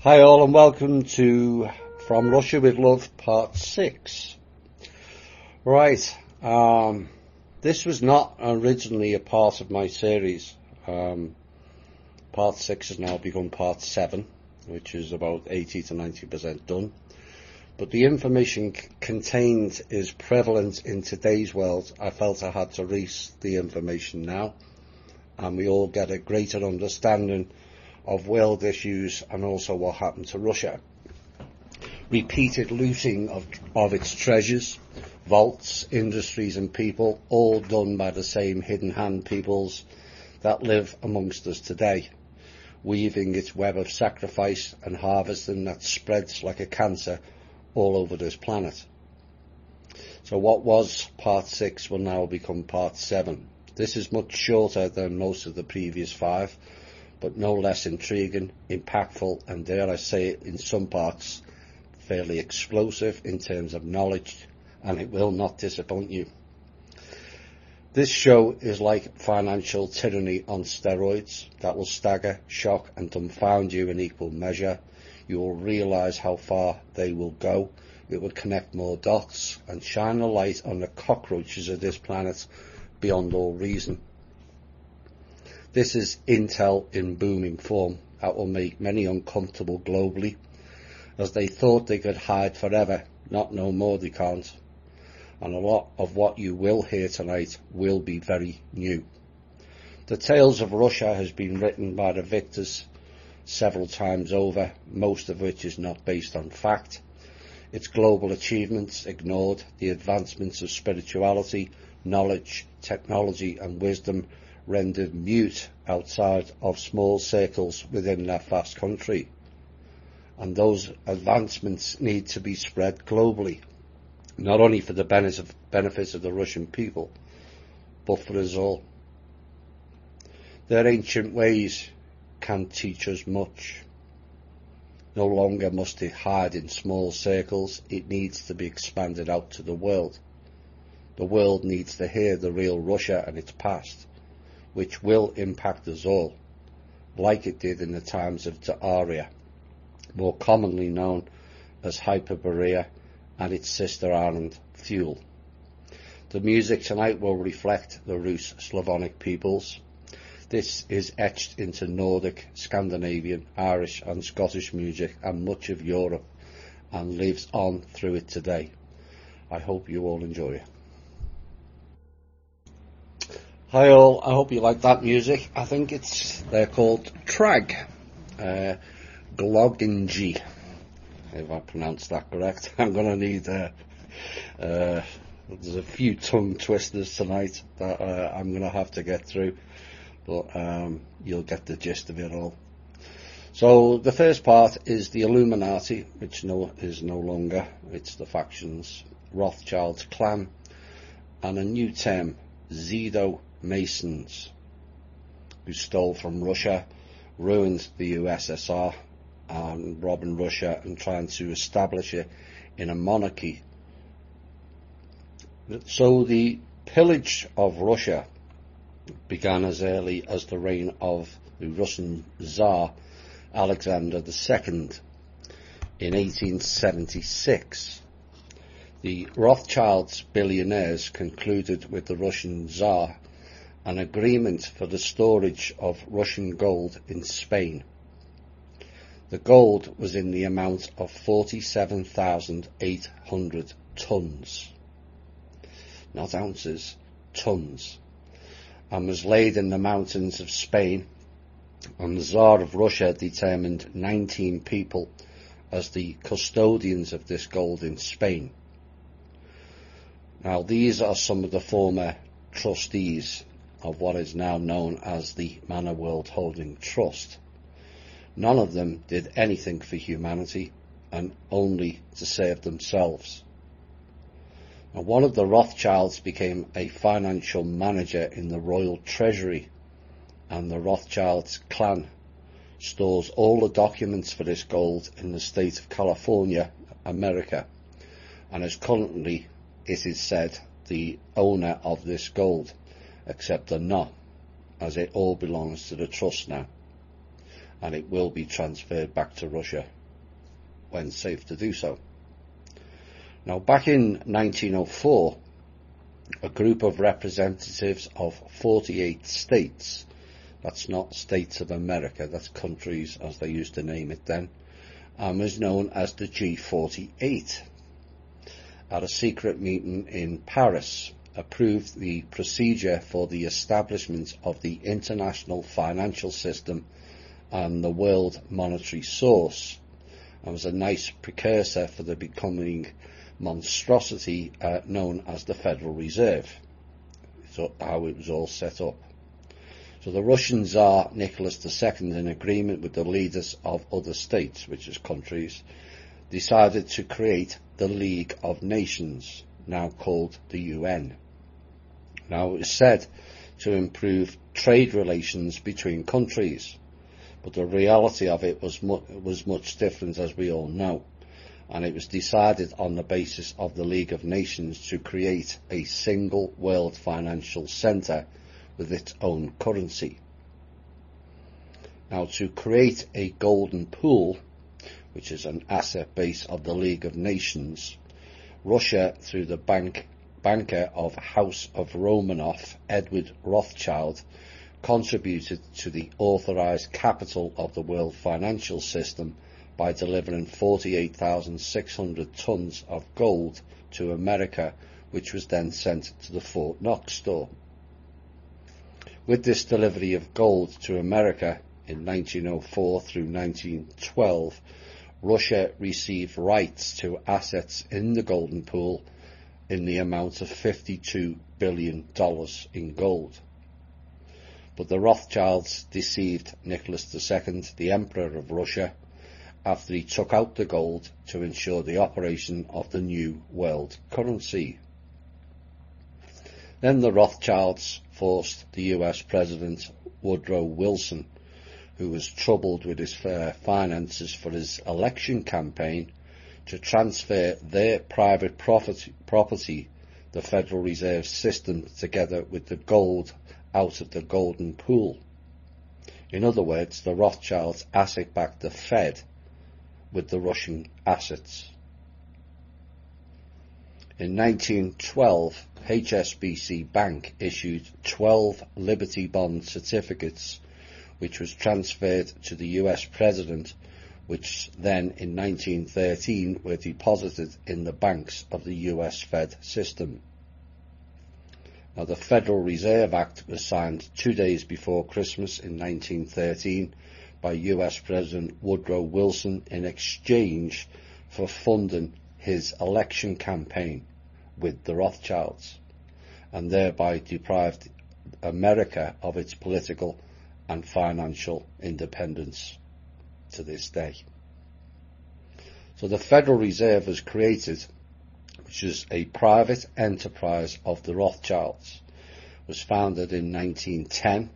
Hi all and welcome to From Russia with Love Part 6. Right, this was not originally a part of my series. Part 6 has now become Part 7, which is about 80 to 90% done. But the information contained is prevalent in today's world. I felt I had to release the information now, and we all get a greater understanding of world issues and also what happened to Russia. Repeated looting of its treasures, vaults, industries and people, all done by the same hidden hand peoples that live amongst us today, weaving its web of sacrifice and harvesting that spreads like a cancer all over this planet. So what was Part 6 will now become Part 7. This is much shorter than most of the previous 5, but no less intriguing, impactful, and dare I say it, in some parts, fairly explosive in terms of knowledge, and it will not disappoint you. This show is like financial tyranny on steroids that will stagger, shock, and dumbfound you in equal measure. You will realise how far they will go. It will connect more dots and shine a light on the cockroaches of this planet beyond all reason. This is intel in booming form that will make many uncomfortable globally, as they thought they could hide forever. Not no more they can't. And a lot of what you will hear tonight will be very new. The tales of Russia has been written by the victors several times over, most of which is not based on fact. Its global achievements ignored, the advancements of spirituality, knowledge, technology and wisdom rendered mute outside of small circles within that vast country. And those advancements need to be spread globally, not only for the benefits of the Russian people, but for us all. Their ancient ways can teach us much. No longer must it hide in small circles, it needs to be expanded out to the world. The world needs to hear the real Russia and its past, which will impact us all, like it did in the times of Tsarina, more commonly known as Hyperborea, and its sister island, Thule. The music tonight will reflect the Rus Slavonic peoples. This is etched into Nordic, Scandinavian, Irish and Scottish music and much of Europe, and lives on through it today. I hope you all enjoy it. Hi all, I hope you like that music. I think they're called Trag, Gloginji, if I pronounced that correct. I'm going to need, there's a few tongue twisters tonight that I'm going to have to get through, but you'll get the gist of it all. So the first part is the Illuminati, which is no longer, it's the factions, Rothschild's clan, and a new term, Zido Masons, who stole from Russia, ruined the USSR, and robbing Russia and trying to establish it in a monarchy. So the pillage of Russia began as early as the reign of the Russian Tsar Alexander II in 1876. The Rothschilds billionaires concluded with the Russian Tsar an agreement for the storage of Russian gold in Spain. The gold was in the amount of 47,800 tons, not ounces, tons, and was laid in the mountains of Spain, and the Tsar of Russia determined 19 people as the custodians of this gold in Spain. Now these are some of the former trustees of what is now known as the Manor World Holding Trust. None of them did anything for humanity, and only to serve themselves. Now, one of the Rothschilds became a financial manager in the royal treasury, and the Rothschilds clan stores all the documents for this gold in the state of California, America, and is currently, it is said, the owner of this gold, except they're not, as it all belongs to the trust now. and it will be transferred back to Russia when safe to do so. Now, back in 1904, a group of representatives of 48 states, that's not states of America, that's countries as they used to name it then, is known as the G48, at a secret meeting in Paris, approved the procedure for the establishment of the international financial system and the world monetary source, and was a nice precursor for the becoming monstrosity known as the Federal Reserve. So how it was all set up. So the Russian Tsar Nicholas II, in agreement with the leaders of other states, which is countries, decided to create the League of Nations, now called the UN. Now, it was said to improve trade relations between countries, but the reality of it was much different, as we all know, and it was decided on the basis of the League of Nations to create a single world financial centre with its own currency. Now, to create a golden pool, which is an asset base of the League of Nations, Russia, through the banker of House of Romanov, Edward Rothschild, contributed to the authorised capital of the world financial system by delivering 48,600 tons of gold to America, which was then sent to the Fort Knox store. With this delivery of gold to America in 1904 through 1912, Russia received rights to assets in the golden pool in the amount of $52 billion in gold. But the Rothschilds deceived Nicholas II, the Emperor of Russia, after he took out the gold to ensure the operation of the new world currency. Then the Rothschilds forced the US President Woodrow Wilson, who was troubled with his finances for his election campaign, to transfer their private property, the Federal Reserve System, together with the gold out of the golden pool. In other words, the Rothschilds asset-backed the Fed with the Russian assets. In 1912, HSBC Bank issued 12 Liberty Bond certificates, which was transferred to the US President, which then in 1913 were deposited in the banks of the US Fed system. Now, the Federal Reserve Act was signed 2 days before Christmas in 1913 by US President Woodrow Wilson in exchange for funding his election campaign with the Rothschilds, and thereby deprived America of its political and financial independence to this day. So the Federal Reserve was created, which is a private enterprise of the Rothschilds, was founded in 1910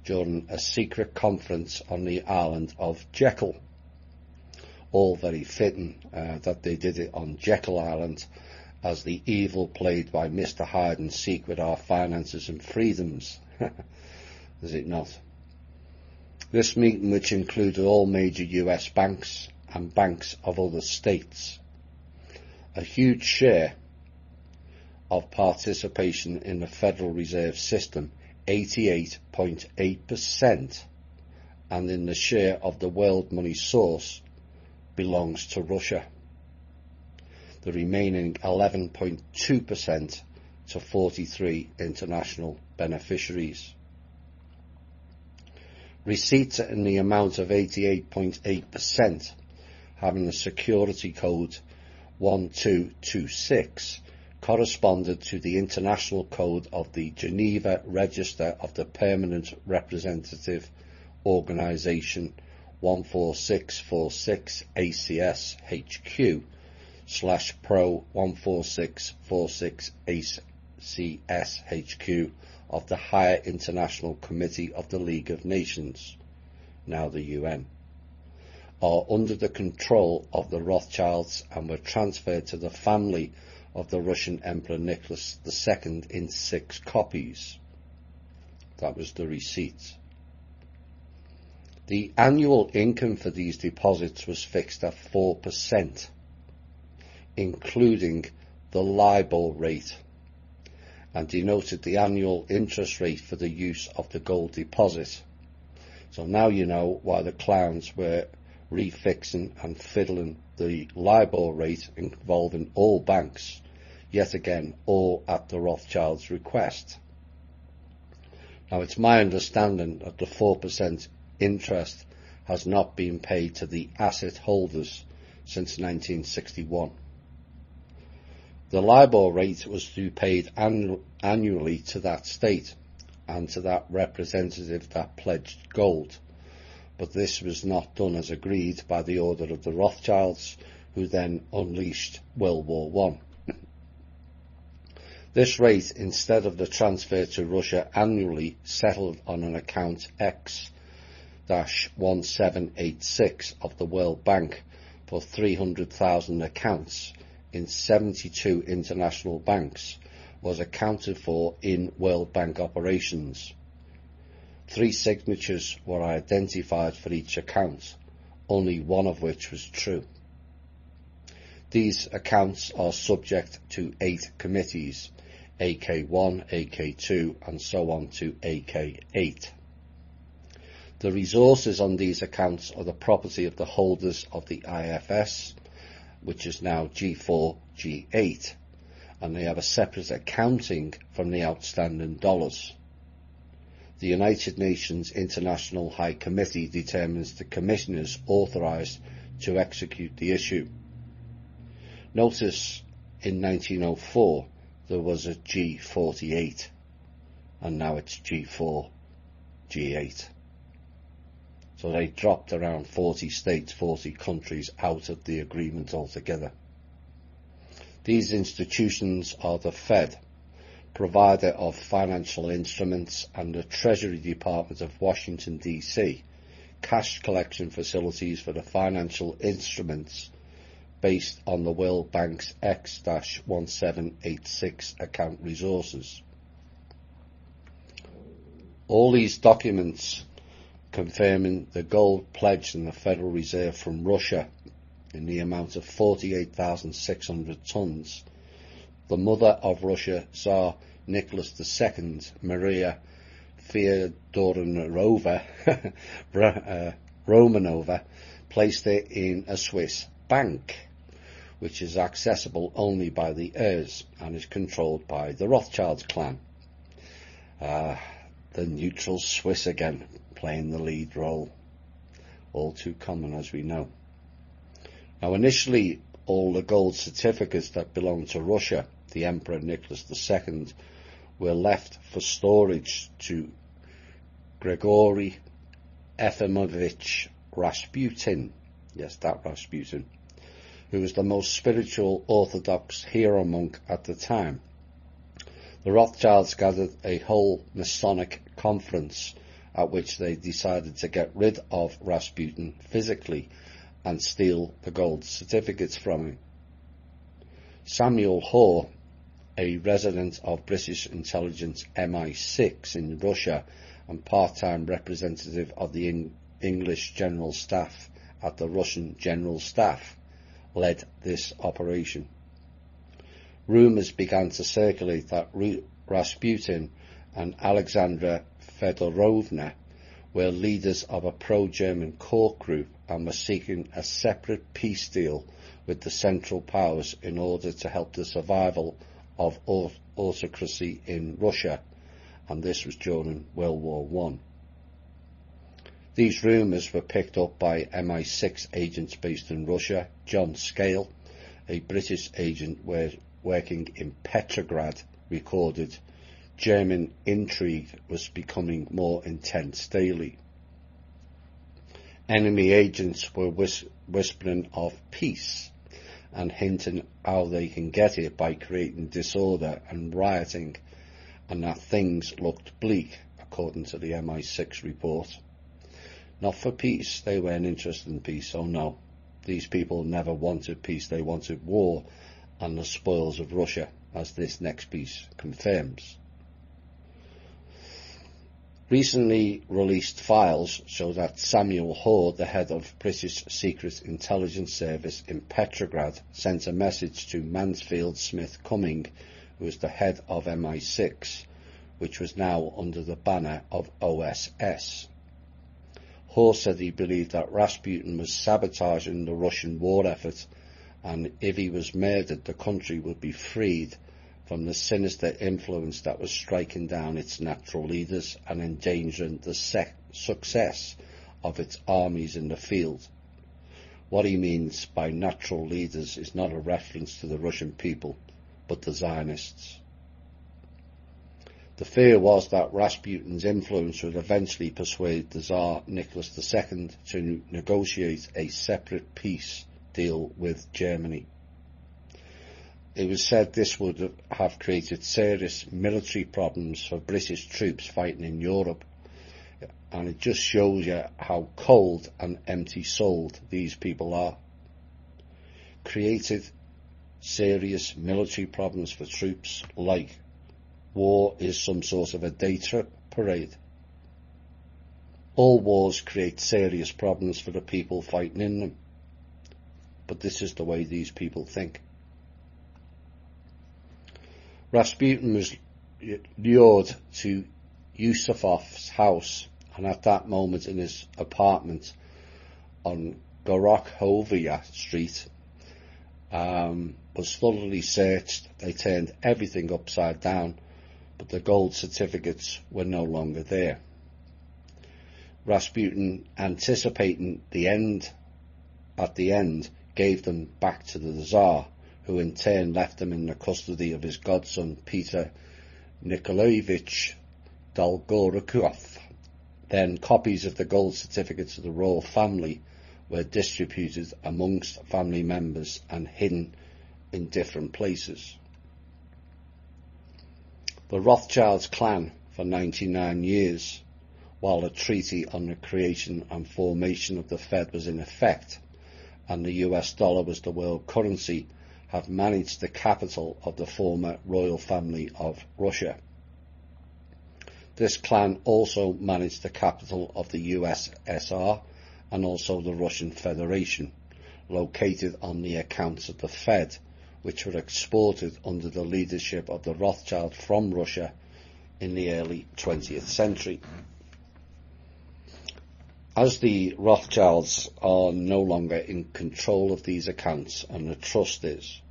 during a secret conference on the island of Jekyll. All very fitting that they did it on Jekyll Island, as the evil played by Mr. Hyde and Seek with our finances and freedoms. Is it not? This meeting, which included all major US banks and banks of other states, a huge share of participation in the Federal Reserve System, 88.8%, and in the share of the world money source belongs to Russia. The remaining 11.2% to 43 international beneficiaries. Receipts in the amount of 88.8%, having a security code 1226, corresponded to the international code of the Geneva Register of the Permanent Representative Organisation 14646 ACS HQ /Pro 14646 ACS HQ of the Higher International Committee of the League of Nations, now the UN, are under the control of the Rothschilds and were transferred to the family of the Russian Emperor Nicholas II in 6 copies. That was the receipt. The annual income for these deposits was fixed at 4%, including the LIBOR rate, and denoted the annual interest rate for the use of the gold deposit. So now you know why the clowns were refixing and fiddling the LIBOR rate involving all banks, yet again all at the Rothschilds' request. Now it's my understanding that the 4% interest has not been paid to the asset holders since 1961. The LIBOR rate was to be paid annually to that state and to that representative that pledged gold, but this was not done as agreed by the order of the Rothschilds, who then unleashed World War I. This rate, instead of the transfer to Russia annually, settled on an account X-1786 of the World Bank for 300,000 accounts in 72 international banks, was accounted for in World Bank operations. 3 signatures were identified for each account, only one of which was true. These accounts are subject to 8 committees, AK1, AK2 and so on to AK8. The resources on these accounts are the property of the holders of the IFS, which is now G4, G8, and they have a separate accounting from the outstanding dollars. The United Nations International High Committee determines the commissioners authorised to execute the issue. Notice in 1904 there was a G48, and now it's G4, G8. So they dropped around 40 states, 40 countries out of the agreement altogether. These institutions are the Fed, provider of financial instruments, and the Treasury Department of Washington, D.C., cash collection facilities for the financial instruments based on the World Bank's X-1786 account resources. All these documents confirming the gold pledged in the Federal Reserve from Russia in the amount of 48,600 tons. The mother of Russia, Tsar Nicholas II, Maria Feodorovna Romanova, placed it in a Swiss bank, which is accessible only by the heirs and is controlled by the Rothschild clan. The neutral Swiss again, playing the lead role. All too common, as we know. Now, initially, all the gold certificates that belonged to Russia, the Emperor Nicholas II, were left for storage to Grigory Efimovich Rasputin, yes, that Rasputin, who was the most spiritual Orthodox hero monk at the time. The Rothschilds gathered a whole Masonic conference at which they decided to get rid of Rasputin physically and steal the gold certificates from him. Samuel Hoare, a resident of British intelligence MI6 in Russia and part-time representative of the English General Staff at the Russian General Staff, led this operation. Rumours began to circulate that Rasputin and Alexandra Fedorovna were leaders of a pro-German court group and were seeking a separate peace deal with the Central Powers in order to help the survival of autocracy in Russia, and this was during World War I. These rumours were picked up by MI6 agents based in Russia. John Scale, a British agent working in Petrograd, recorded German intrigue was becoming more intense daily. Enemy agents were whispering of peace and hinting how they can get it by creating disorder and rioting, and that things looked bleak, according to the MI6 report. Not for peace, they weren't interested in peace, oh no. These people never wanted peace, they wanted war and the spoils of Russia, as this next piece confirms. Recently released files show that Samuel Hoare, the head of British Secret Intelligence Service in Petrograd, sent a message to Mansfield Smith Cumming, who was the head of MI6, which was now under the banner of OSS. Hoare said he believed that Rasputin was sabotaging the Russian war effort, and if he was murdered, the country would be freed from the sinister influence that was striking down its natural leaders and endangering the success of its armies in the field. What he means by natural leaders is not a reference to the Russian people, but the Zionists. The fear was that Rasputin's influence would eventually persuade the Tsar Nicholas II to negotiate a separate peace deal with Germany. It was said this would have created serious military problems for British troops fighting in Europe, and it just shows you how cold and empty-souled these people are. Created serious military problems for troops, like war is some sort of a day trip parade. All wars create serious problems for the people fighting in them, but this is the way these people think. Rasputin was lured to Yusufov's house, and at that moment in his apartment on Gorokhovia Street was thoroughly searched. They turned everything upside down, but the gold certificates were no longer there. Rasputin, anticipating the end, gave them back to the Tsar, who in turn left them in the custody of his godson Peter Nikolaevich Dolgorukov. Then copies of the gold certificates of the royal family were distributed amongst family members and hidden in different places. The Rothschilds clan for 99 years, while a treaty on the creation and formation of the Fed was in effect, and the US dollar was the world currency, have managed the capital of the former royal family of Russia. This clan also managed the capital of the USSR and also the Russian Federation, located on the accounts of the Fed, which were exported under the leadership of the Rothschild from Russia in the early 20th century. As the Rothschilds are no longer in control of these accounts, and the trust is,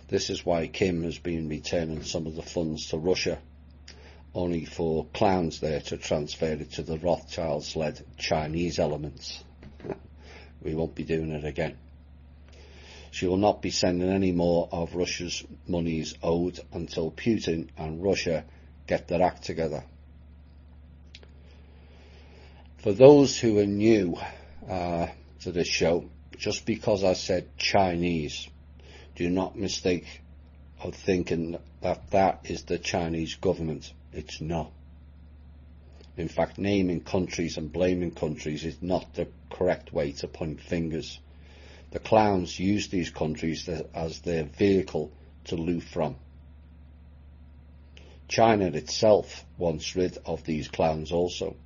this is why Kim has been returning some of the funds to Russia, only for clowns there to transfer it to the Rothschilds-led Chinese elements. We won't be doing it again. She will not be sending any more of Russia's monies owed until Putin and Russia get their act together. For those who are new to this show, just because I said Chinese, do not mistake of thinking that that is the Chinese government. It's not. In fact, naming countries and blaming countries is not the correct way to point fingers. The clowns use these countries as their vehicle to loot from. China itself wants rid of these clowns also,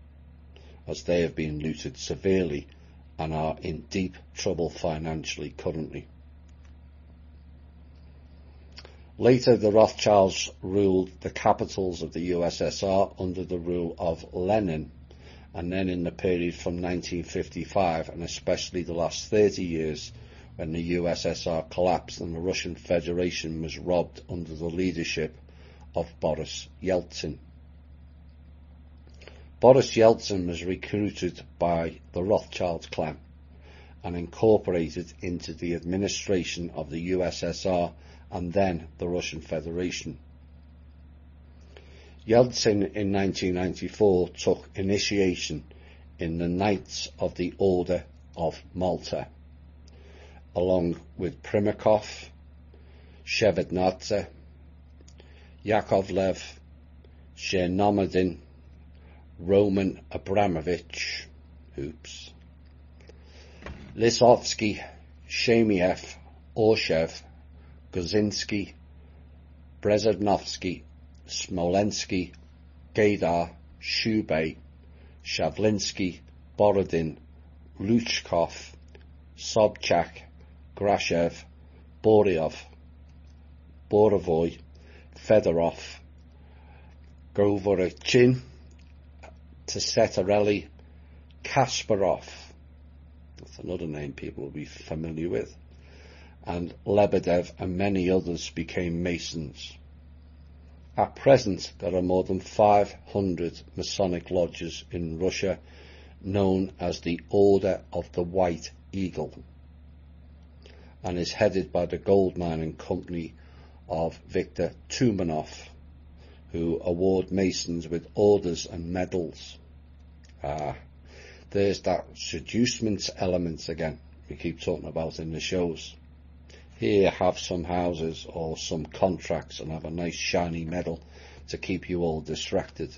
as they have been looted severely and are in deep trouble financially currently. Later, the Rothschilds ruled the capitals of the USSR under the rule of Lenin, and then in the period from 1955 and especially the last 30 years, when the USSR collapsed and the Russian Federation was robbed under the leadership of Boris Yeltsin. Boris Yeltsin was recruited by the Rothschild clan and incorporated into the administration of the USSR and then the Russian Federation. Yeltsin in 1994 took initiation in the Knights of the Order of Malta, along with Primakov, Shevardnadze, Yakovlev, Chernomyrdin, Roman Abramovich, Lisovsky, Shemiev, Orshev, Gozinsky, Brezhnev, Smolensky, Gaidar, Shubey, Shavlinsky, Borodin, Luchkov, Sobchak, Grashev, Boryov, Borovoy, Fedorov, Govorichin, Tsetarelli, Kasparov, that's another name people will be familiar with, and Lebedev and many others became Masons. At present, there are more than 500 Masonic lodges in Russia, known as the Order of the White Eagle, and is headed by the gold mining company of Viktor Tumanov, who award Masons with orders and medals. There's that seducement element again we keep talking about in the shows. Here, have some houses or some contracts and have a nice shiny medal to keep you all distracted.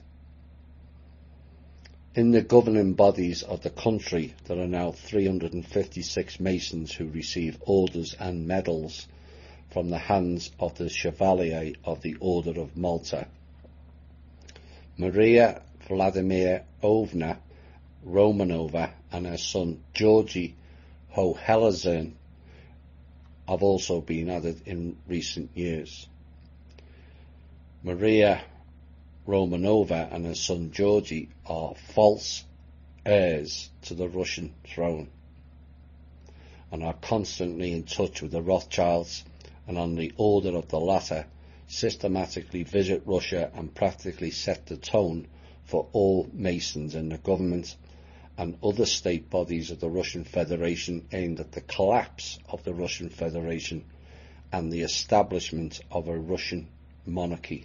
In the governing bodies of the country, there are now 356 Masons who receive orders and medals from the hands of the Chevalier of the Order of Malta. Maria Vladimirovna Romanova and her son Georgy Hohelazern have also been added in recent years. Maria Romanova and her son Georgy are false heirs to the Russian throne and are constantly in touch with the Rothschilds, and on the order of the latter systematically visit Russia and practically set the tone for all Masons in the government and other state bodies of the Russian Federation, aimed at the collapse of the Russian Federation and the establishment of a Russian monarchy.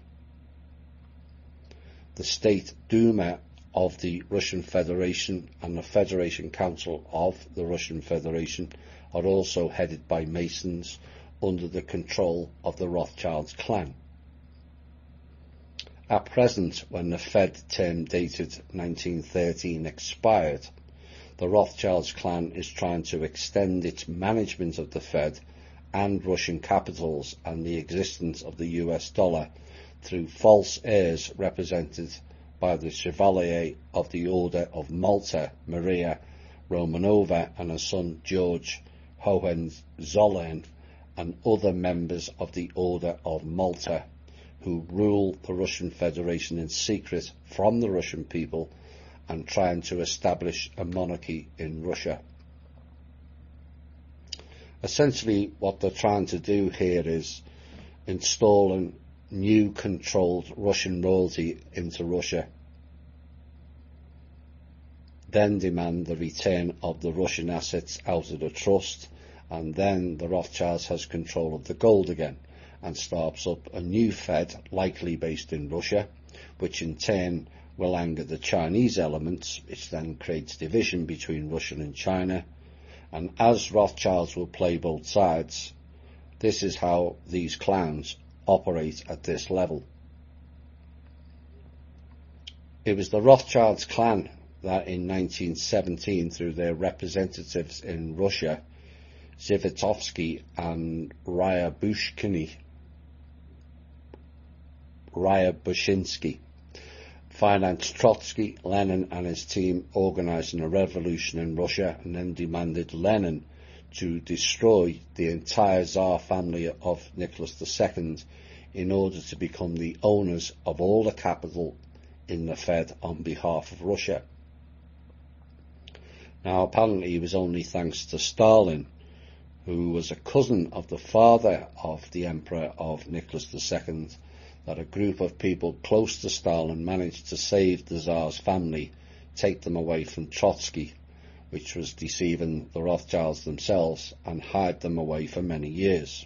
The State Duma of the Russian Federation and the Federation Council of the Russian Federation are also headed by Masons under the control of the Rothschild clan. At present, when the Fed term dated 1913 expired, the Rothschild clan is trying to extend its management of the Fed and Russian capitals and the existence of the US dollar through false heirs represented by the Chevalier of the Order of Malta, Maria Romanova, and her son George Hohenzollern, and other members of the Order of Malta, who rule the Russian Federation in secret from the Russian people and trying to establish a monarchy in Russia. Essentially, what they're trying to do here is install a new controlled Russian royalty into Russia, then demand the return of the Russian assets out of the trust, and then the Rothschilds has control of the gold again and starts up a new Fed, likely based in Russia, which in turn will anger the Chinese elements, which then creates division between Russia and China. And as Rothschilds will play both sides, this is how these clans operate at this level. It was the Rothschilds clan that in 1917, through their representatives in Russia, Zvitovsky and Ryabushinsky, financed Trotsky, Lenin and his team, organising a revolution in Russia, and then demanded Lenin to destroy the entire Tsar family of Nicholas II in order to become the owners of all the capital in the Fed on behalf of Russia. Now, apparently it was only thanks to Stalin, who was a cousin of the father of the Emperor of Nicholas II, that a group of people close to Stalin managed to save the Tsar's family, take them away from Trotsky, which was deceiving the Rothschilds themselves, and hide them away for many years.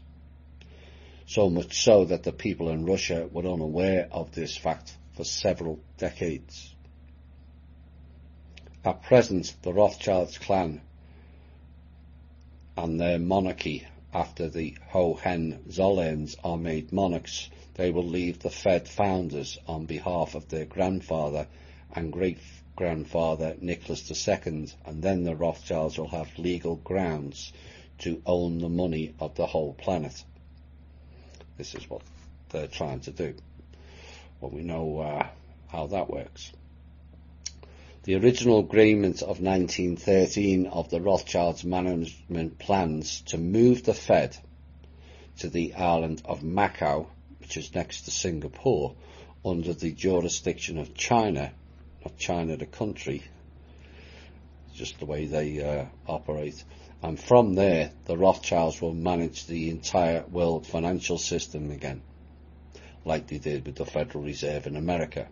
So much so that the people in Russia were unaware of this fact for several decades. At present, the Rothschilds clan and their monarchy, after the Hohenzollerns are made monarchs, they will leave the Fed founders on behalf of their grandfather and great-grandfather Nicholas II, and then the Rothschilds will have legal grounds to own the money of the whole planet. This is what they're trying to do. Well, we know how that works. The original agreement of 1913 of the Rothschilds' management plans to move the Fed to the island of Macau, which is next to Singapore, under the jurisdiction of China, not China the country, just the way they operate. And from there, the Rothschilds will manage the entire world financial system again, like they did with the Federal Reserve in America.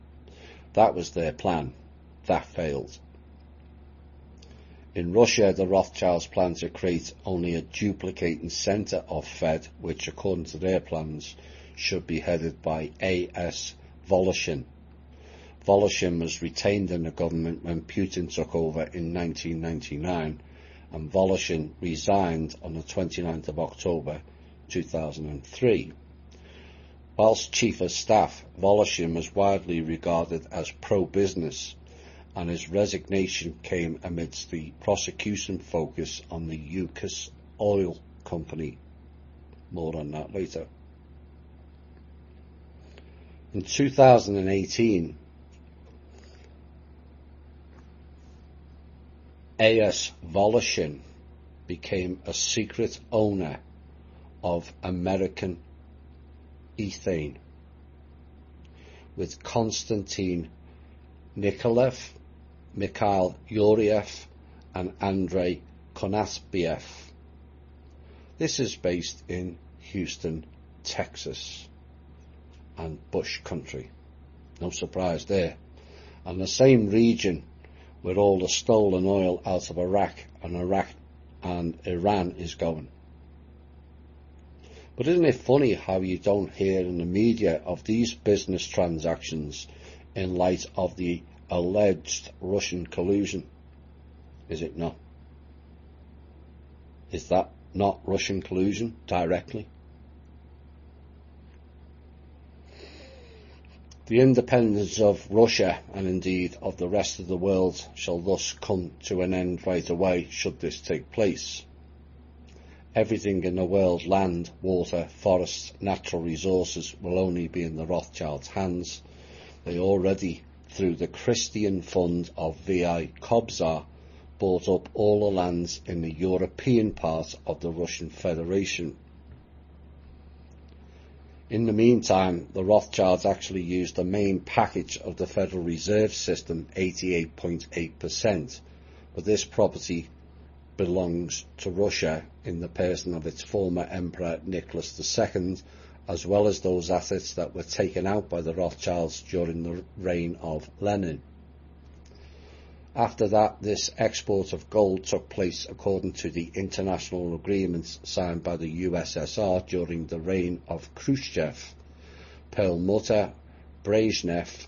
That was their plan. That failed. In Russia, the Rothschilds plan to create only a duplicating centre of Fed, which, according to their plans, should be headed by A.S. Voloshin. Voloshin was retained in the government when Putin took over in 1999, and Voloshin resigned on the 29th of October 2003. Whilst Chief of Staff, Voloshin was widely regarded as pro-business, and his resignation came amidst the prosecution focus on the Yukos oil company. More on that later. In 2018, A.S. Voloshin became a secret owner of American ethane, with Konstantin Nikolaev, Mikhail Yuriev and Andrei Konasbiev. This is based in Houston, Texas, and Bush country. No surprise there. And the same region where all the stolen oil out of Iraq and Iran is going. But isn't it funny how you don't hear in the media of these business transactions in light of the alleged Russian collusion? Is it not? Is that not Russian collusion directly? The independence of Russia, and indeed of the rest of the world, shall thus come to an end right away should this take place. Everything in the world, land, water, forests, natural resources, will only be in the Rothschilds' hands. They already, through the Christian fund of V.I. Kobzar, bought up all the lands in the European part of the Russian Federation. In the meantime, the Rothschilds actually used the main package of the Federal Reserve System, 88.8%, but this property belongs to Russia in the person of its former Emperor Nicholas II, as well as those assets that were taken out by the Rothschilds during the reign of Lenin. After that, this export of gold took place according to the international agreements signed by the USSR during the reign of Khrushchev, Perlmutter, Brezhnev,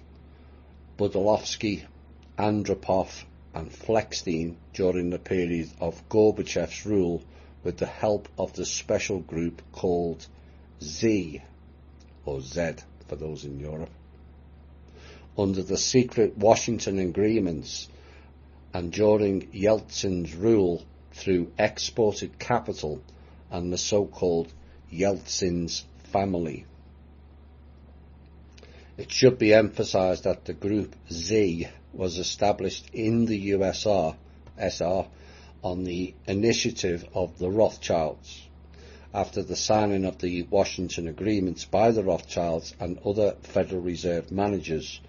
Budalovsky, Andropov and Fleckstein during the period of Gorbachev's rule, with the help of the special group called Z, or Z for those in Europe, under the secret Washington agreements, and during Yeltsin's rule through exported capital and the so-called Yeltsin's family. It should be emphasized that the group Z was established in the USSR on the initiative of the Rothschilds. After the signing of the Washington agreements by the Rothschilds and other Federal Reserve managers,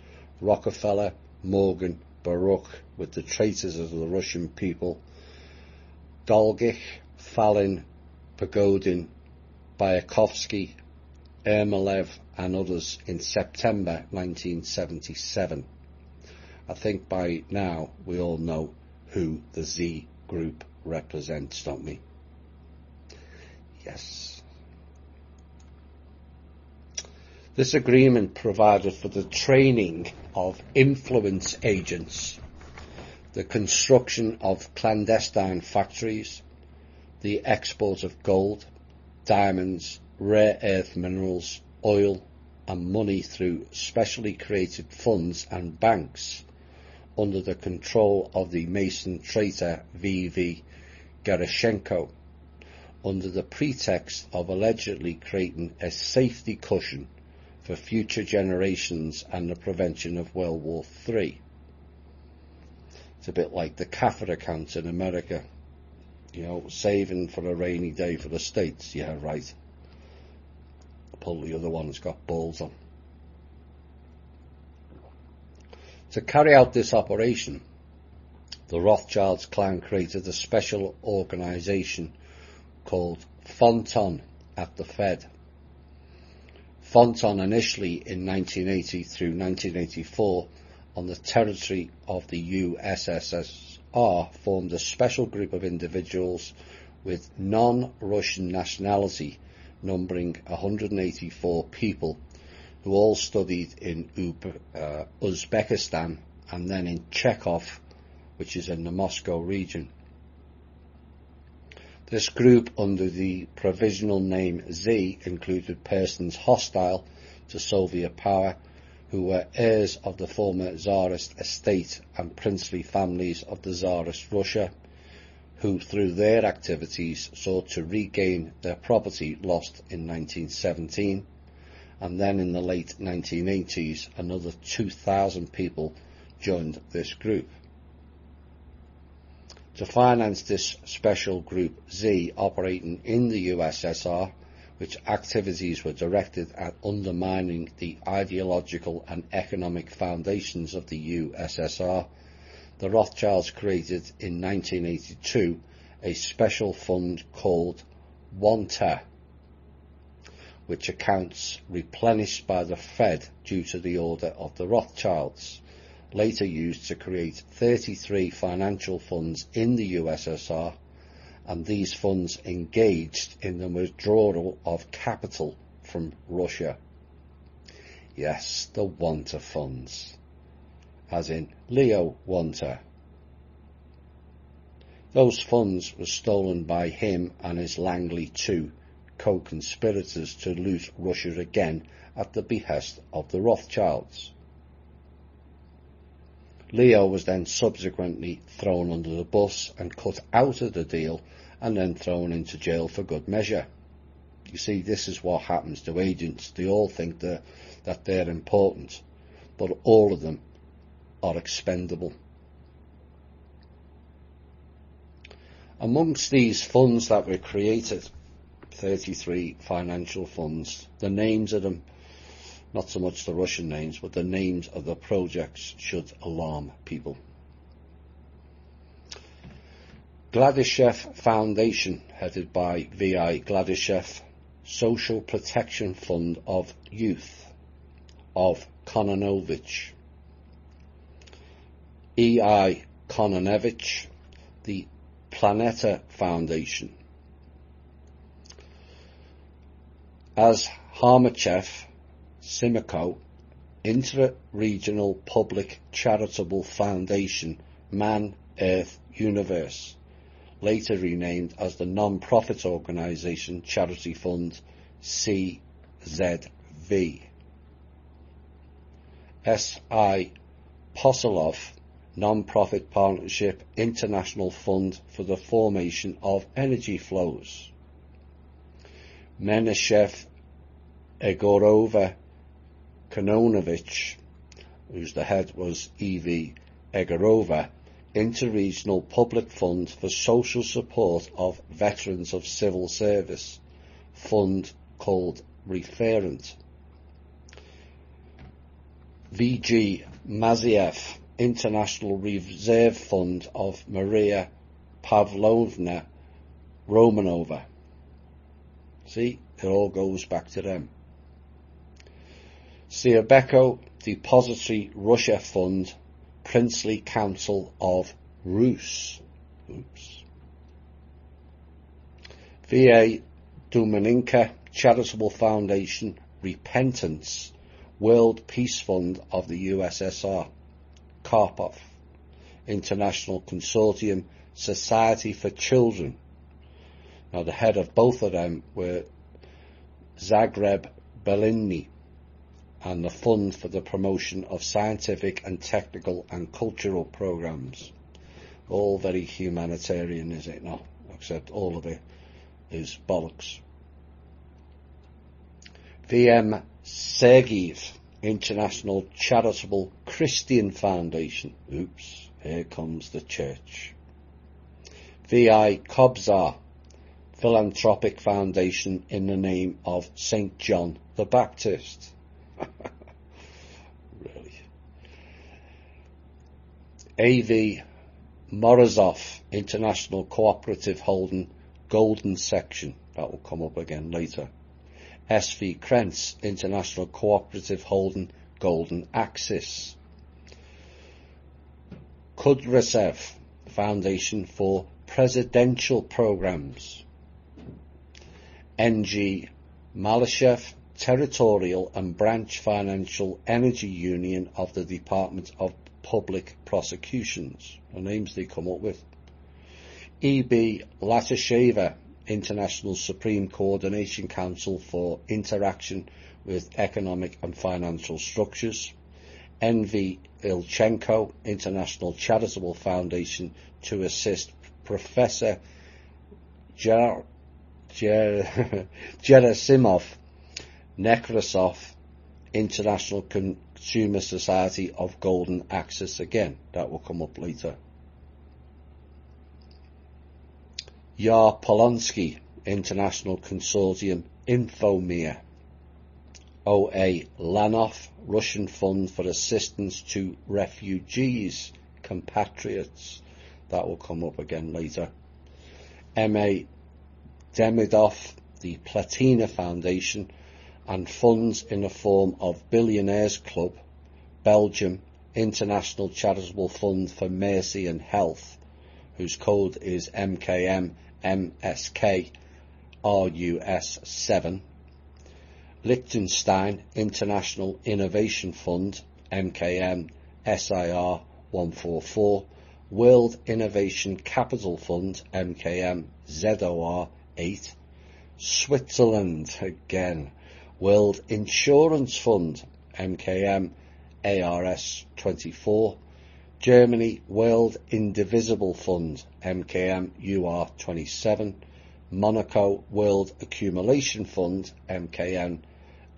Rockefeller, Morgan, Baruch, with the traitors of the Russian people, Dolgich, Falin, Pagodin, Bayakovsky, Ermelev and others in September 1977. I think by now we all know who the Z group represents, don't we? Yes. This agreement provided for the training of influence agents, the construction of clandestine factories, the export of gold, diamonds, rare earth minerals, oil and money through specially created funds and banks under the control of the Mason traitor V.V. Gerashenko, under the pretext of allegedly creating a safety cushion for future generations and the prevention of World War III. It's a bit like the CAFR account in America. You know, saving for a rainy day for the States. Yeah, right. Pull the other one, it's got balls on. To carry out this operation, the Rothschilds clan created a special organisation called Fonton at the Fed. Fonton initially in 1980 through 1984 on the territory of the USSR formed a special group of individuals with non-Russian nationality numbering 184 people who all studied in Uzbekistan and then in Chekhov, which is in the Moscow region. This group, under the provisional name Z, included persons hostile to Soviet power who were heirs of the former Tsarist estate and princely families of the Tsarist Russia, who through their activities sought to regain their property lost in 1917, and then in the late 1980s another 2,000 people joined this group. To finance this special group Z operating in the USSR, which activities were directed at undermining the ideological and economic foundations of the USSR, the Rothschilds created in 1982 a special fund called Wonta, which accounts replenished by the Fed due to the order of the Rothschilds, later used to create 33 financial funds in the USSR, and these funds engaged in the withdrawal of capital from Russia. Yes, the Wonta funds, as in Leo Wonta. Those funds were stolen by him and his Langley II co-conspirators to loot Russia again at the behest of the Rothschilds. Leo was then subsequently thrown under the bus and cut out of the deal and then thrown into jail for good measure. You see, this is what happens to agents. They all think that they're important, but all of them are expendable. Amongst these funds that were created, 33 financial funds, the names of them, not so much the Russian names, but the names of the projects should alarm people. Gladyshev Foundation, headed by V.I. Gladyshev, Social Protection Fund of Youth, of Kononovich, E.I. Kononevich, the Planeta Foundation, as Harmachev, Simcoe, Inter-Regional Public Charitable Foundation, Man, Earth, Universe, later renamed as the non-profit organisation Charity Fund CZV, S.I. Posilov, Non-Profit Partnership International Fund for the Formation of Energy Flows, Menashev Egorova Kononovich, whose the head was E.V. Egorova, Interregional Public Fund for Social Support of Veterans of Civil Service, fund called Referent, V.G. Maziev, International Reserve Fund of Maria Pavlovna Romanova. See, it all goes back to them. Siabeko Depository Russia Fund, Princely Council of Rus. V.A. Dumaninka Charitable Foundation, Repentance, World Peace Fund of the USSR, Karpov, International Consortium, Society for Children. Now the head of both of them were Zagreb Belini, and the Fund for the Promotion of Scientific and Technical and Cultural Programs. All very humanitarian, is it not? Except all of it is bollocks. V.M. Sergeyev, International Charitable Christian Foundation. Oops, Here comes the church. VI Kobzar, philanthropic foundation in the name of St. John the Baptist. Really. AV Morozov, International Cooperative Holding, Golden Section. That will come up again later. SV Krentz, International Cooperative Holding, Golden Axis. Kudryavtsev Foundation for Presidential Programs. NG Malyshev, Territorial and Branch Financial Energy Union of the Department of Public Prosecutions. The names they come up with. EB Latasheva, International Supreme Coordination Council for Interaction with Economic and Financial Structures. NV Ilchenko, International Charitable Foundation to assist Professor Gerasimov. Nekrasov, International Consumer Society of Golden Axis. Again, that will come up later. Yar Polonsky, International Consortium Infomir. O.A. Lanov, Russian Fund for Assistance to Refugees, Compatriots. That will come up again later. M.A. Demidov, the Platina Foundation, and funds in the form of Billionaires Club, Belgium, International Charitable Fund for Mercy and Health, whose code is MKM MSK RUS 7. Liechtenstein International Innovation Fund, MKM SIR 144. World Innovation Capital Fund, MKM ZOR 8. Switzerland again. World Insurance Fund, MKM ARS 24. Germany World Indivisible Fund, MKM UR 27. Monaco World Accumulation Fund, MKM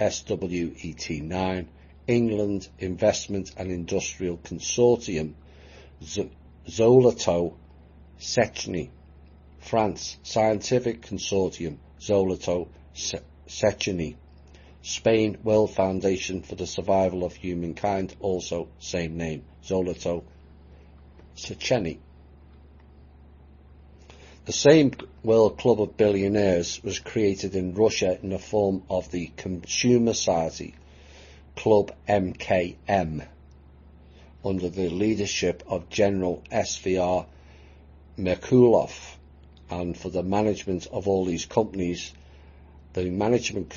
SWET 9. England Investment and Industrial Consortium, Zoloto Sechny. France Scientific Consortium, Zoloto Sechny. Spain World Foundation for the Survival of Humankind, also same name, Zoloto Sechny. The same World Club of Billionaires was created in Russia in the form of the Consumer Society Club MKM under the leadership of General SVR Merkulov, and for the management of all these companies, the management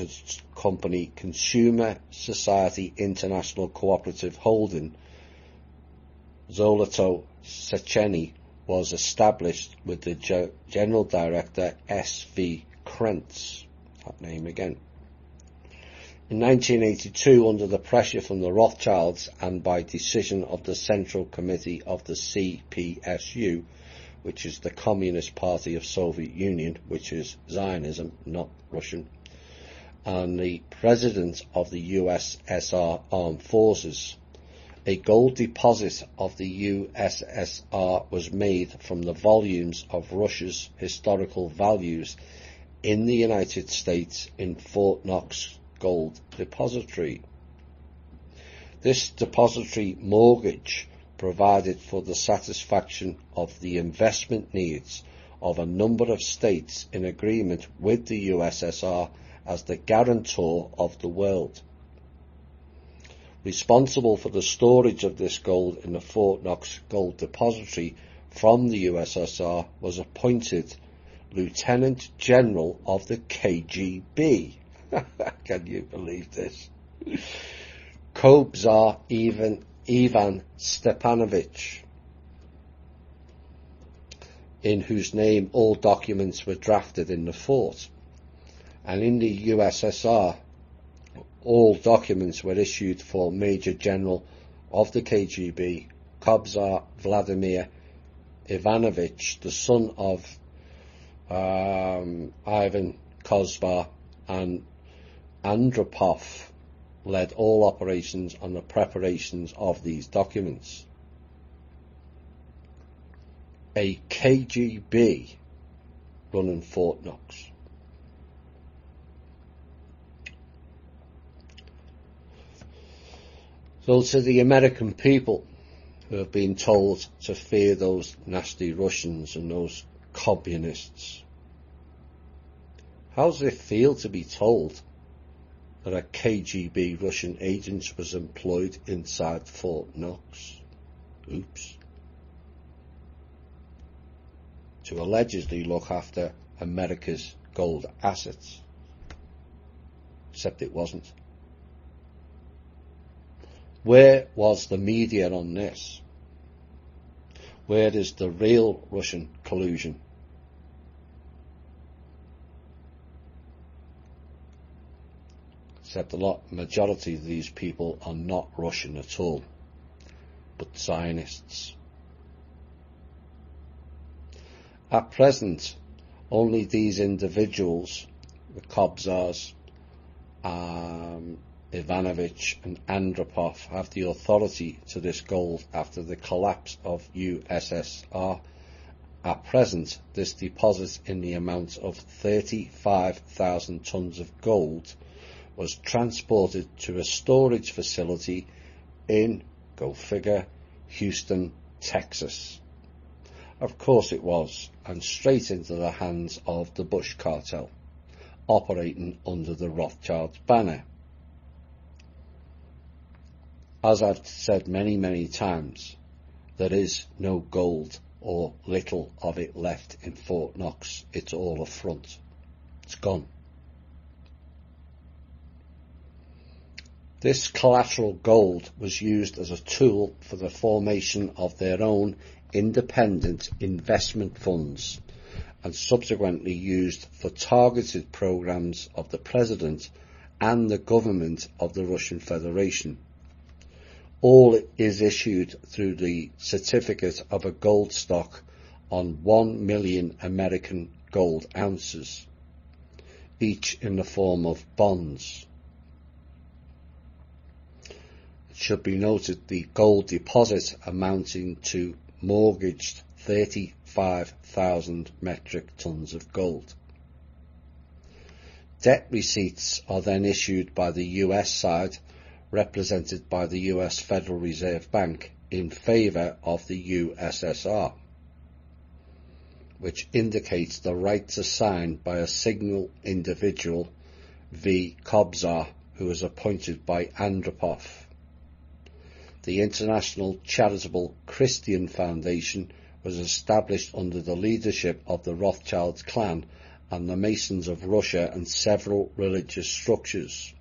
company Consumer Society International Cooperative Holding, Zoloto Sechny, was established with the General Director S.V. Krentz, that name again. In 1982, under the pressure from the Rothschilds and by decision of the Central Committee of the CPSU, which is the Communist Party of Soviet Union, which is Zionism, not Russian, and the President of the USSR Armed Forces, a gold deposit of the USSR was made from the volumes of Russia's historical values in the United States in Fort Knox Gold Depository. This depository mortgage provided for the satisfaction of the investment needs of a number of states in agreement with the USSR as the guarantor of the world. Responsible for the storage of this gold in the Fort Knox Gold Depository from the USSR was appointed Lieutenant General of the KGB. Can you believe this? Kobzar Ivan Stepanovich, in whose name all documents were drafted in the fort. And in the USSR, all documents were issued for Major General of the KGB, Kobzar Vladimir Ivanovich, the son of Ivan Kobzar, and Andropov led all operations on the preparations of these documents. a KGB running Fort Knox. So to the American people who have been told to fear those nasty Russians and those communists, how does it feel to be told that a KGB Russian agent was employed inside Fort Knox? Oops. To allegedly look after America's gold assets. Except it wasn't. Where was the media on this? Where is the real Russian collusion? Except the majority of these people are not Russian at all, but Zionists. At present, only these individuals, the Kobzars, Ivanovich and Andropov, have the authority to this gold after the collapse of USSR. At present, this deposit in the amount of 35,000 tons of gold was transported to a storage facility in, go figure, Houston, Texas. Of course it was, and straight into the hands of the Bush cartel, operating under the Rothschilds banner. As I've said many, many times, there is no gold or little of it left in Fort Knox. It's all a front. It's gone. This collateral gold was used as a tool for the formation of their own independent investment funds and subsequently used for targeted programs of the President and the government of the Russian Federation. All is issued through the certificate of a gold stock on 1 million American gold ounces, each in the form of bonds. It should be noted the gold deposit amounting to mortgaged 35,000 metric tons of gold. Debt receipts are then issued by the US side, represented by the US Federal Reserve Bank, in favour of the USSR, which indicates the right to sign by a single individual, V. Kobzar, who was appointed by Andropov. The International Charitable Christian Foundation was established under the leadership of the Rothschild clan and the Masons of Russia and several religious structures.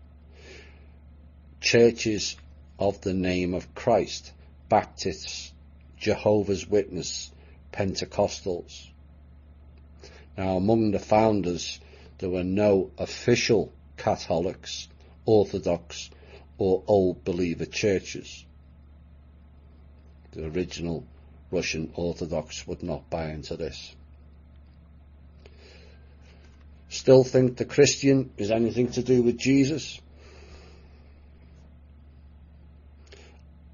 Churches of the Name of Christ, Baptists, Jehovah's Witnesses, Pentecostals. Now, among the founders, there were no official Catholics, Orthodox, or Old Believer churches. The original Russian Orthodox would not buy into this. Still think the Christian is anything to do with Jesus?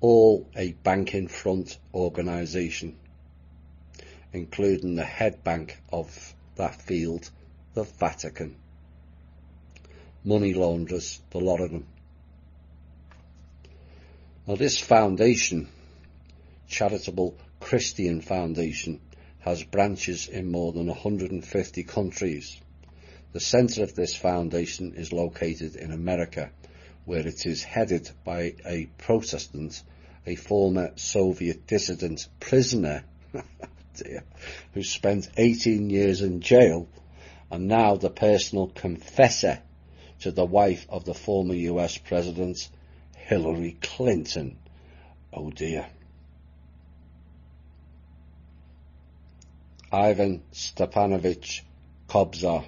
All a banking front organisation, including the head bank of that field, the Vatican. Money launderers, the lot of them. Now this foundation, Charitable Christian Foundation, has branches in more than 150 countries. The centre of this foundation is located in America, where it is headed by a Protestant, a former Soviet dissident prisoner, dear, who spent 18 years in jail, and now the personal confessor to the wife of the former US President, Hillary Clinton. Oh dear. Ivan Stepanovich Kobzar,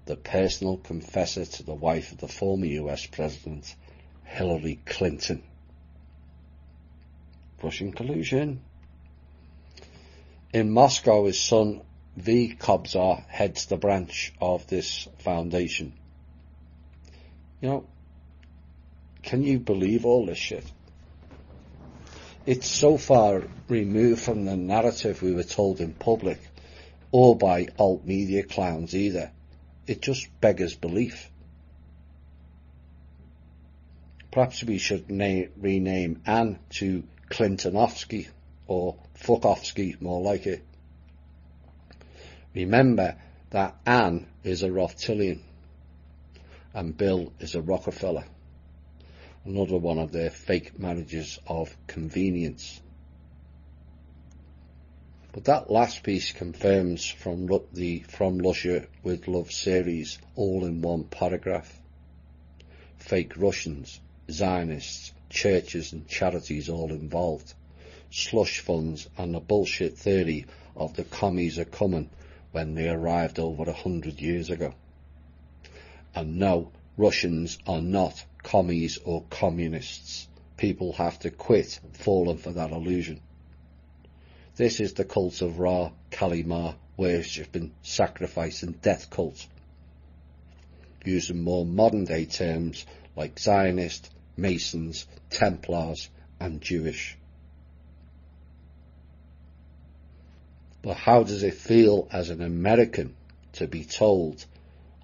the personal confessor to the wife of the former US President, Hillary Clinton. Russian collusion. In Moscow, his son V. Kobzar heads the branch of this foundation. You know, can you believe all this shit? It's so far removed from the narrative we were told in public, or by alt media clowns either. It just beggars belief. Perhaps we should rename Anne to Clintonovsky, or Fuckovsky, more like it. Remember that Anne is a Rothschildian, and Bill is a Rockefeller. Another one of their fake marriages of convenience. But that last piece confirms from the From Russia with Love series all in one paragraph. Fake Russians, Zionists, churches and charities all involved. Slush funds and the bullshit theory of the commies are coming when they arrived over 100 years ago. And no, Russians are not commies or communists. People have to quit falling for that illusion. This is the cult of Ra, Kali Ma, worshipping, sacrifice and death cult. Using more modern day terms like Zionist, Masons, Templars and Jewish. But how does it feel as an American to be told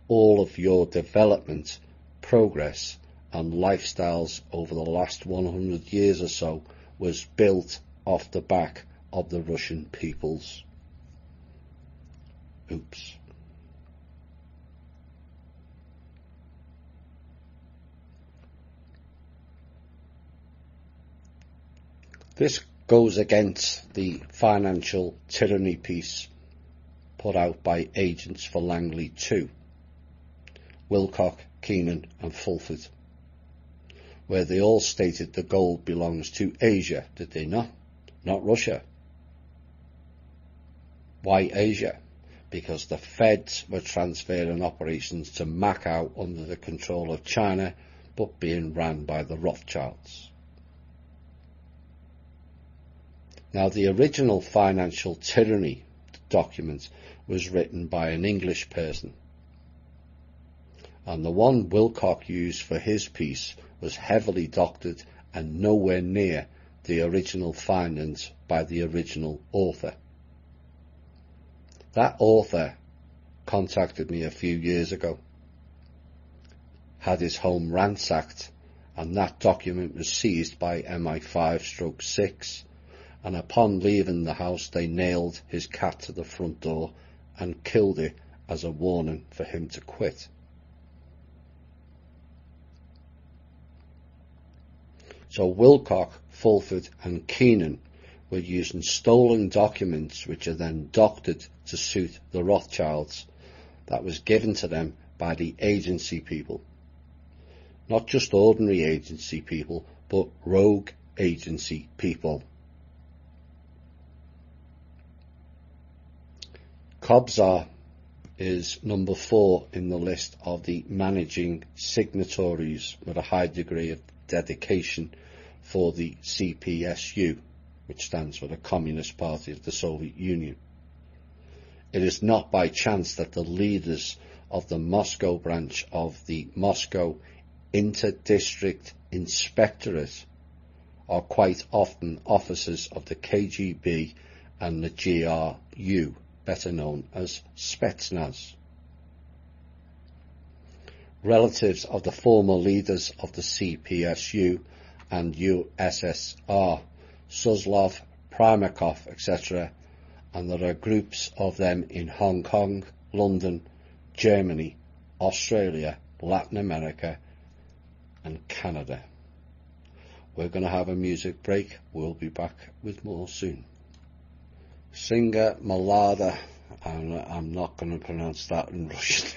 all of your development, progress and lifestyles over the last 100 years or so was built off the back of the Russian peoples? Oops. This goes against the financial tyranny piece put out by Agents for Langley 2, Wilcock, Keenan and Fulford, where they all stated the gold belongs to Asia, did they not? Not Russia. Why Asia? Because the Feds were transferring operations to Macau under the control of China, but being ran by the Rothschilds. Now, the original financial tyranny document was written by an English person, and the one Wilcock used for his piece was heavily doctored and nowhere near the original findings by the original author. That author contacted me a few years ago, had his home ransacked, and that document was seized by MI5/6, and upon leaving the house they nailed his cat to the front door and killed it as a warning for him to quit. So Wilcock, Fulford and Keenan were using stolen documents which are then doctored to suit the Rothschilds that was given to them by the agency people. Not just ordinary agency people, but rogue agency people. Kobzar is number 4 in the list of the managing signatories with a high degree of dedication for the CPSU, which stands for the Communist Party of the Soviet Union. It is not by chance that the leaders of the Moscow branch of the Moscow Inter-District Inspectorate are quite often officers of the KGB and the GRU, better known as Spetsnaz. Relatives of the former leaders of the CPSU and USSR, Suslov, Primakov, etc., and there are groups of them in Hong Kong, London, Germany, Australia, Latin America and Canada. We're going to have a music break. We'll be back with more soon. Singer Malada, I'm not going to pronounce that in Russian.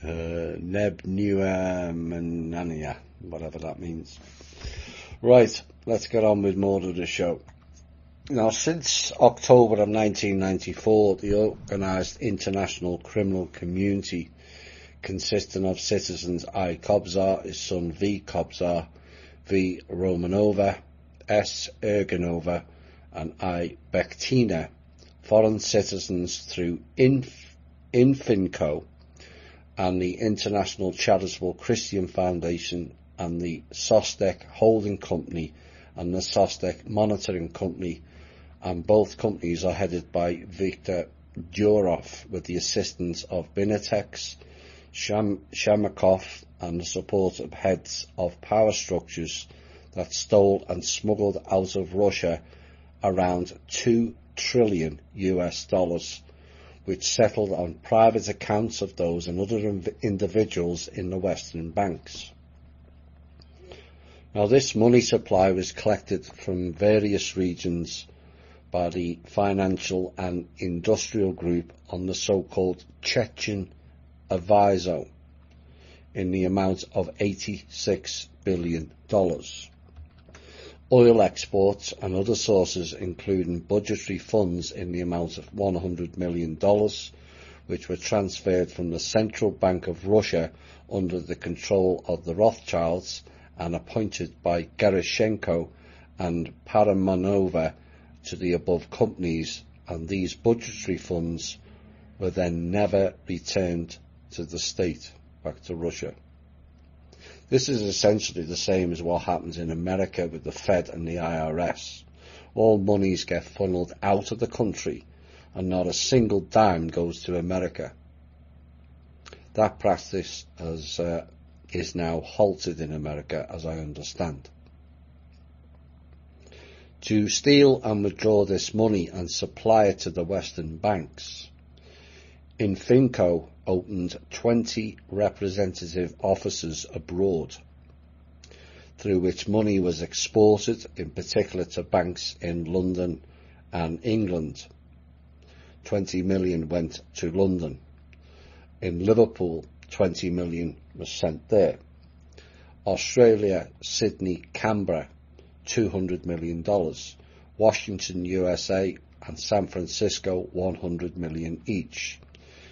Nebnua Manania, whatever that means. Right, let's get on with more of the show. Now, since October of 1994, the organised international criminal community, consisting of citizens I. Kobzar, his son V. Kobzar, V. Romanova, S. Erganova, and I. Bektina, foreign citizens through Infinco and the International Charitable Christian Foundation and the Sostek Holding Company, and the Sostek Monitoring Company, and both companies are headed by Viktor Durov with the assistance of Binitex, Shamakov, and the support of heads of power structures that stole and smuggled out of Russia around $2 trillion US, which settled on private accounts of those and other individuals in the Western banks. Now, this money supply was collected from various regions by the financial and industrial group on the so-called Chechen Avizo in the amount of $86 billion. Oil exports and other sources, including budgetary funds in the amount of $100 million, which were transferred from the Central Bank of Russia under the control of the Rothschilds and appointed by Gerashenko and Paramanova to the above companies, and these budgetary funds were then never returned to the state, back to Russia. This is essentially the same as what happens in America with the Fed and the IRS. All monies get funneled out of the country and not a single dime goes to America. That practice is now halted in America, as I understand. To steal and withdraw this money and supply it to the Western banks, Infinco opened 20 representative offices abroad, through which money was exported, in particular to banks in London and England. 20 million went to London. In Liverpool, 20 million was sent there. Australia, Sydney, Canberra, $200 million. Washington, USA, and San Francisco, 100 million each.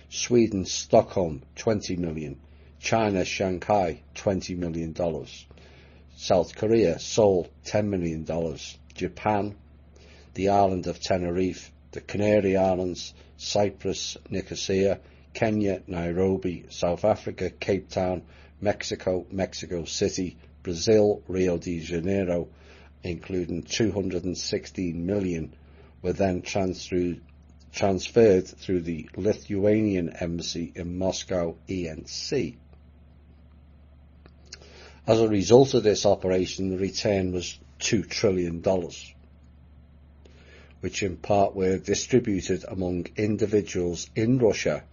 Sweden, Stockholm, 20 million. China, Shanghai, $20 million. South Korea, Seoul, $10 million. Japan, the island of Tenerife, the Canary Islands, Cyprus, Nicosia, Kenya, Nairobi, South Africa, Cape Town, Mexico, Mexico City, Brazil, Rio de Janeiro, including 216 million, were then transferred through the Lithuanian embassy in Moscow, ENC. As a result of this operation, the return was $2 trillion, which in part were distributed among individuals in Russia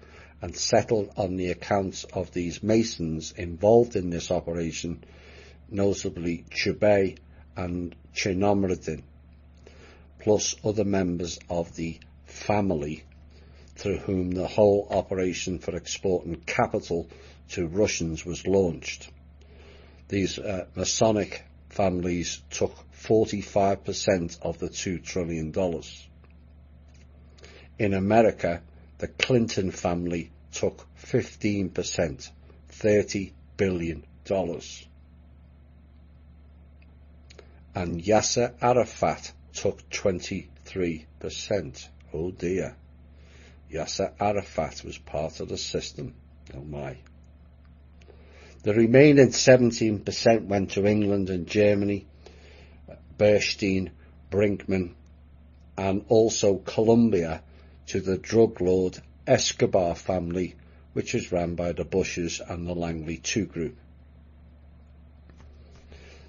and settled on the accounts of these Masons involved in this operation, notably Chubey and Chernomyrdin, plus other members of the family through whom the whole operation for exporting capital to Russians was launched. These Masonic families took 45% of the $2 trillion. In America, the Clinton family took 15%, $30 billion. And Yasser Arafat took 23%. Oh dear. Yasser Arafat was part of the system. Oh my. The remaining 17% went to England and Germany, Bernstein, Brinkman, and also Colombia to the drug lord Escobar family, which was run by the Bushes and the Langley 2 group.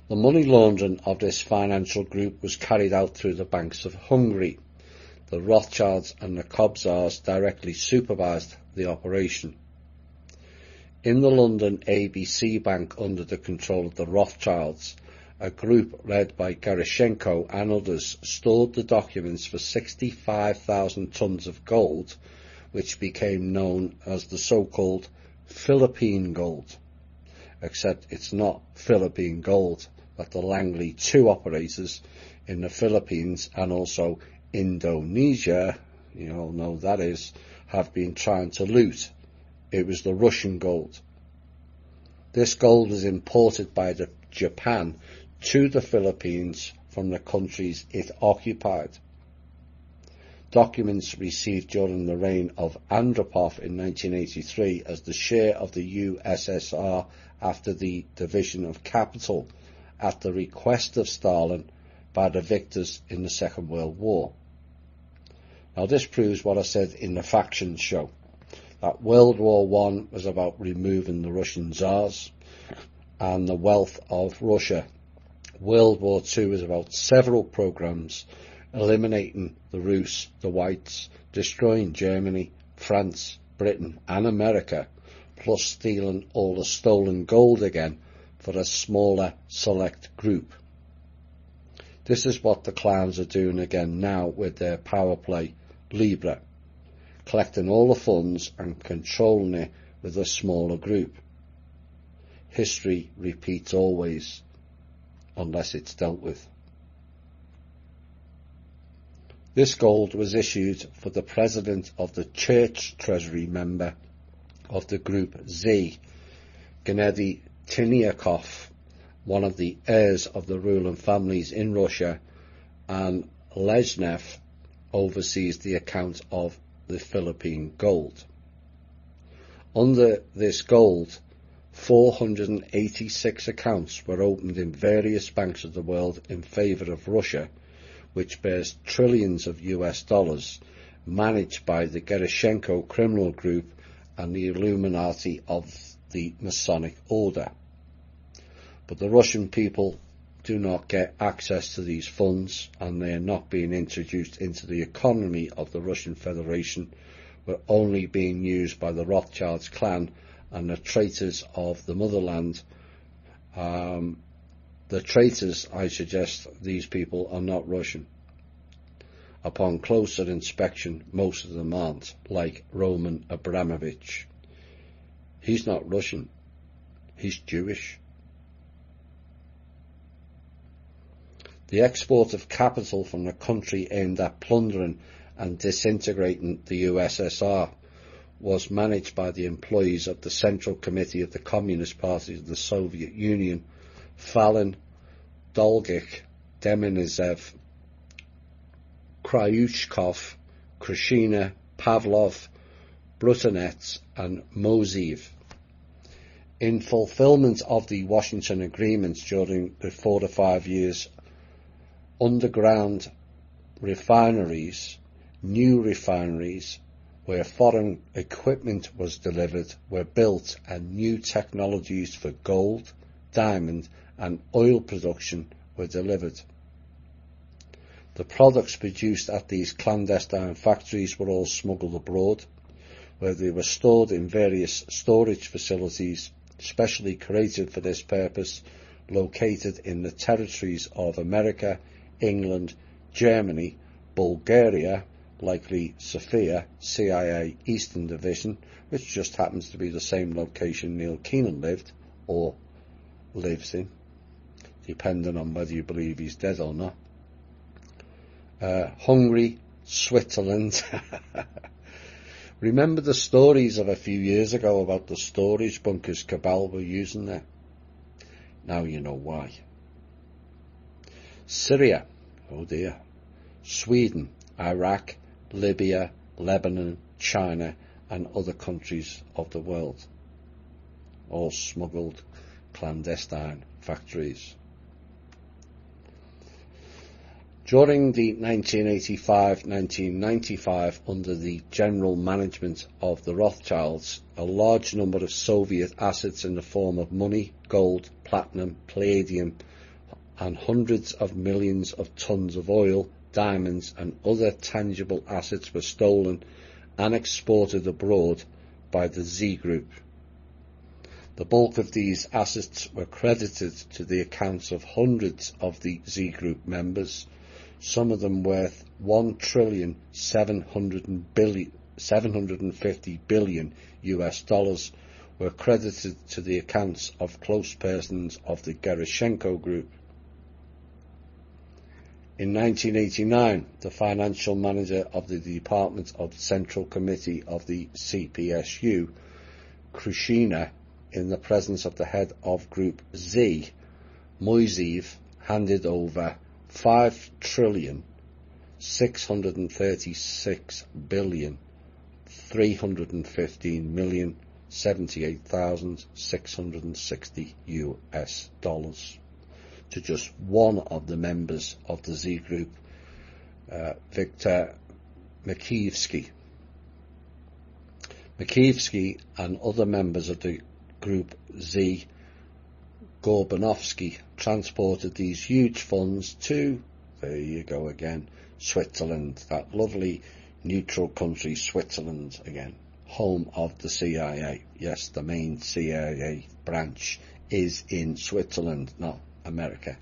The money laundering of this financial group was carried out through the banks of Hungary. The Rothschilds and the Kobzars directly supervised the operation. In the London ABC Bank, under the control of the Rothschilds, a group led by Gerashenko and others stored the documents for 65,000 tons of gold, which became known as the so-called Philippine gold. Except it's not Philippine gold that the Langley 2 operators in the Philippines and also Indonesia, you all know that is, have been trying to loot. It was the Russian gold. This gold was imported by Japan to the Philippines from the countries it occupied. Documents received during the reign of Andropov in 1983 as the share of the USSR after the division of capital at the request of Stalin by the victors in the Second World War. Now this proves what I said in the Factions show, that World War I was about removing the Russian Tsars and the wealth of Russia. World War II is about several programs eliminating the Rus, the Whites, destroying Germany, France, Britain and America, plus stealing all the stolen gold again for a smaller select group. This is what the clowns are doing again now with their power play Libra, collecting all the funds and controlling it with a smaller group. History repeats always, unless it's dealt with. This gold was issued for the president of the church treasury member of the group Z, Gennady Tiniakov, one of the heirs of the ruling families in Russia, and Lezhnev oversees the account of the Philippine gold. Under this gold, 486 accounts were opened in various banks of the world in favour of Russia, which bears trillions of US dollars, managed by the Gerashenko criminal group and the Illuminati of the Masonic Order. But the Russian people do not get access to these funds, and they are not being introduced into the economy of the Russian Federation, but only being used by the Rothschilds clan and the traitors of the motherland. The traitors, I suggest, these people are not Russian. Upon closer inspection, most of them aren't, like Roman Abramovich. He's not Russian, he's Jewish. The export of capital from the country aimed at plundering and disintegrating the USSR was managed by the employees of the Central Committee of the Communist Parties of the Soviet Union, Falin, Dolgich, Deminezev, Kryuchkov, Krishina, Pavlov, Brutinets and Moseev. In fulfillment of the Washington agreements during the 4 to 5 years, underground refineries, new refineries, where foreign equipment was delivered, were built, and new technologies for gold, diamond and oil production were delivered. The products produced at these clandestine factories were all smuggled abroad, where they were stored in various storage facilities specially created for this purpose, located in the territories of America, England, Germany, Bulgaria, likely Sofia, CIA Eastern Division, which just happens to be the same location Neil Keenan lived, or lives in, depending on whether you believe he's dead or not. Hungary, Switzerland. Remember the stories of a few years ago about the storage bunkers Cabal were using there? Now you know why. Syria, oh dear. Sweden, Iraq, Libya, Lebanon, China and other countries of the world. All smuggled clandestine factories. During the 1985-1995, under the general management of the Rothschilds, a large number of Soviet assets in the form of money, gold, platinum, palladium, and hundreds of millions of tons of oil, diamonds, and other tangible assets were stolen and exported abroad by the Z Group. The bulk of these assets were credited to the accounts of hundreds of the Z Group members. Some of them worth $1,750 billion US dollars were credited to the accounts of close persons of the Gerashenko Group. In 1989, the financial manager of the Department of Central Committee of the CPSU, Krishina, in the presence of the head of Group Z, Moiseev, handed over $5,636,315,078,660 US dollars to just one of the members of the Z Group, Viktor Makievsky. Makievsky and other members of the Group Z Gorbanovsky transported these huge funds to, there you go again, Switzerland, that lovely neutral country Switzerland again, home of the CIA. Yes, the main CIA branch is in Switzerland, not America.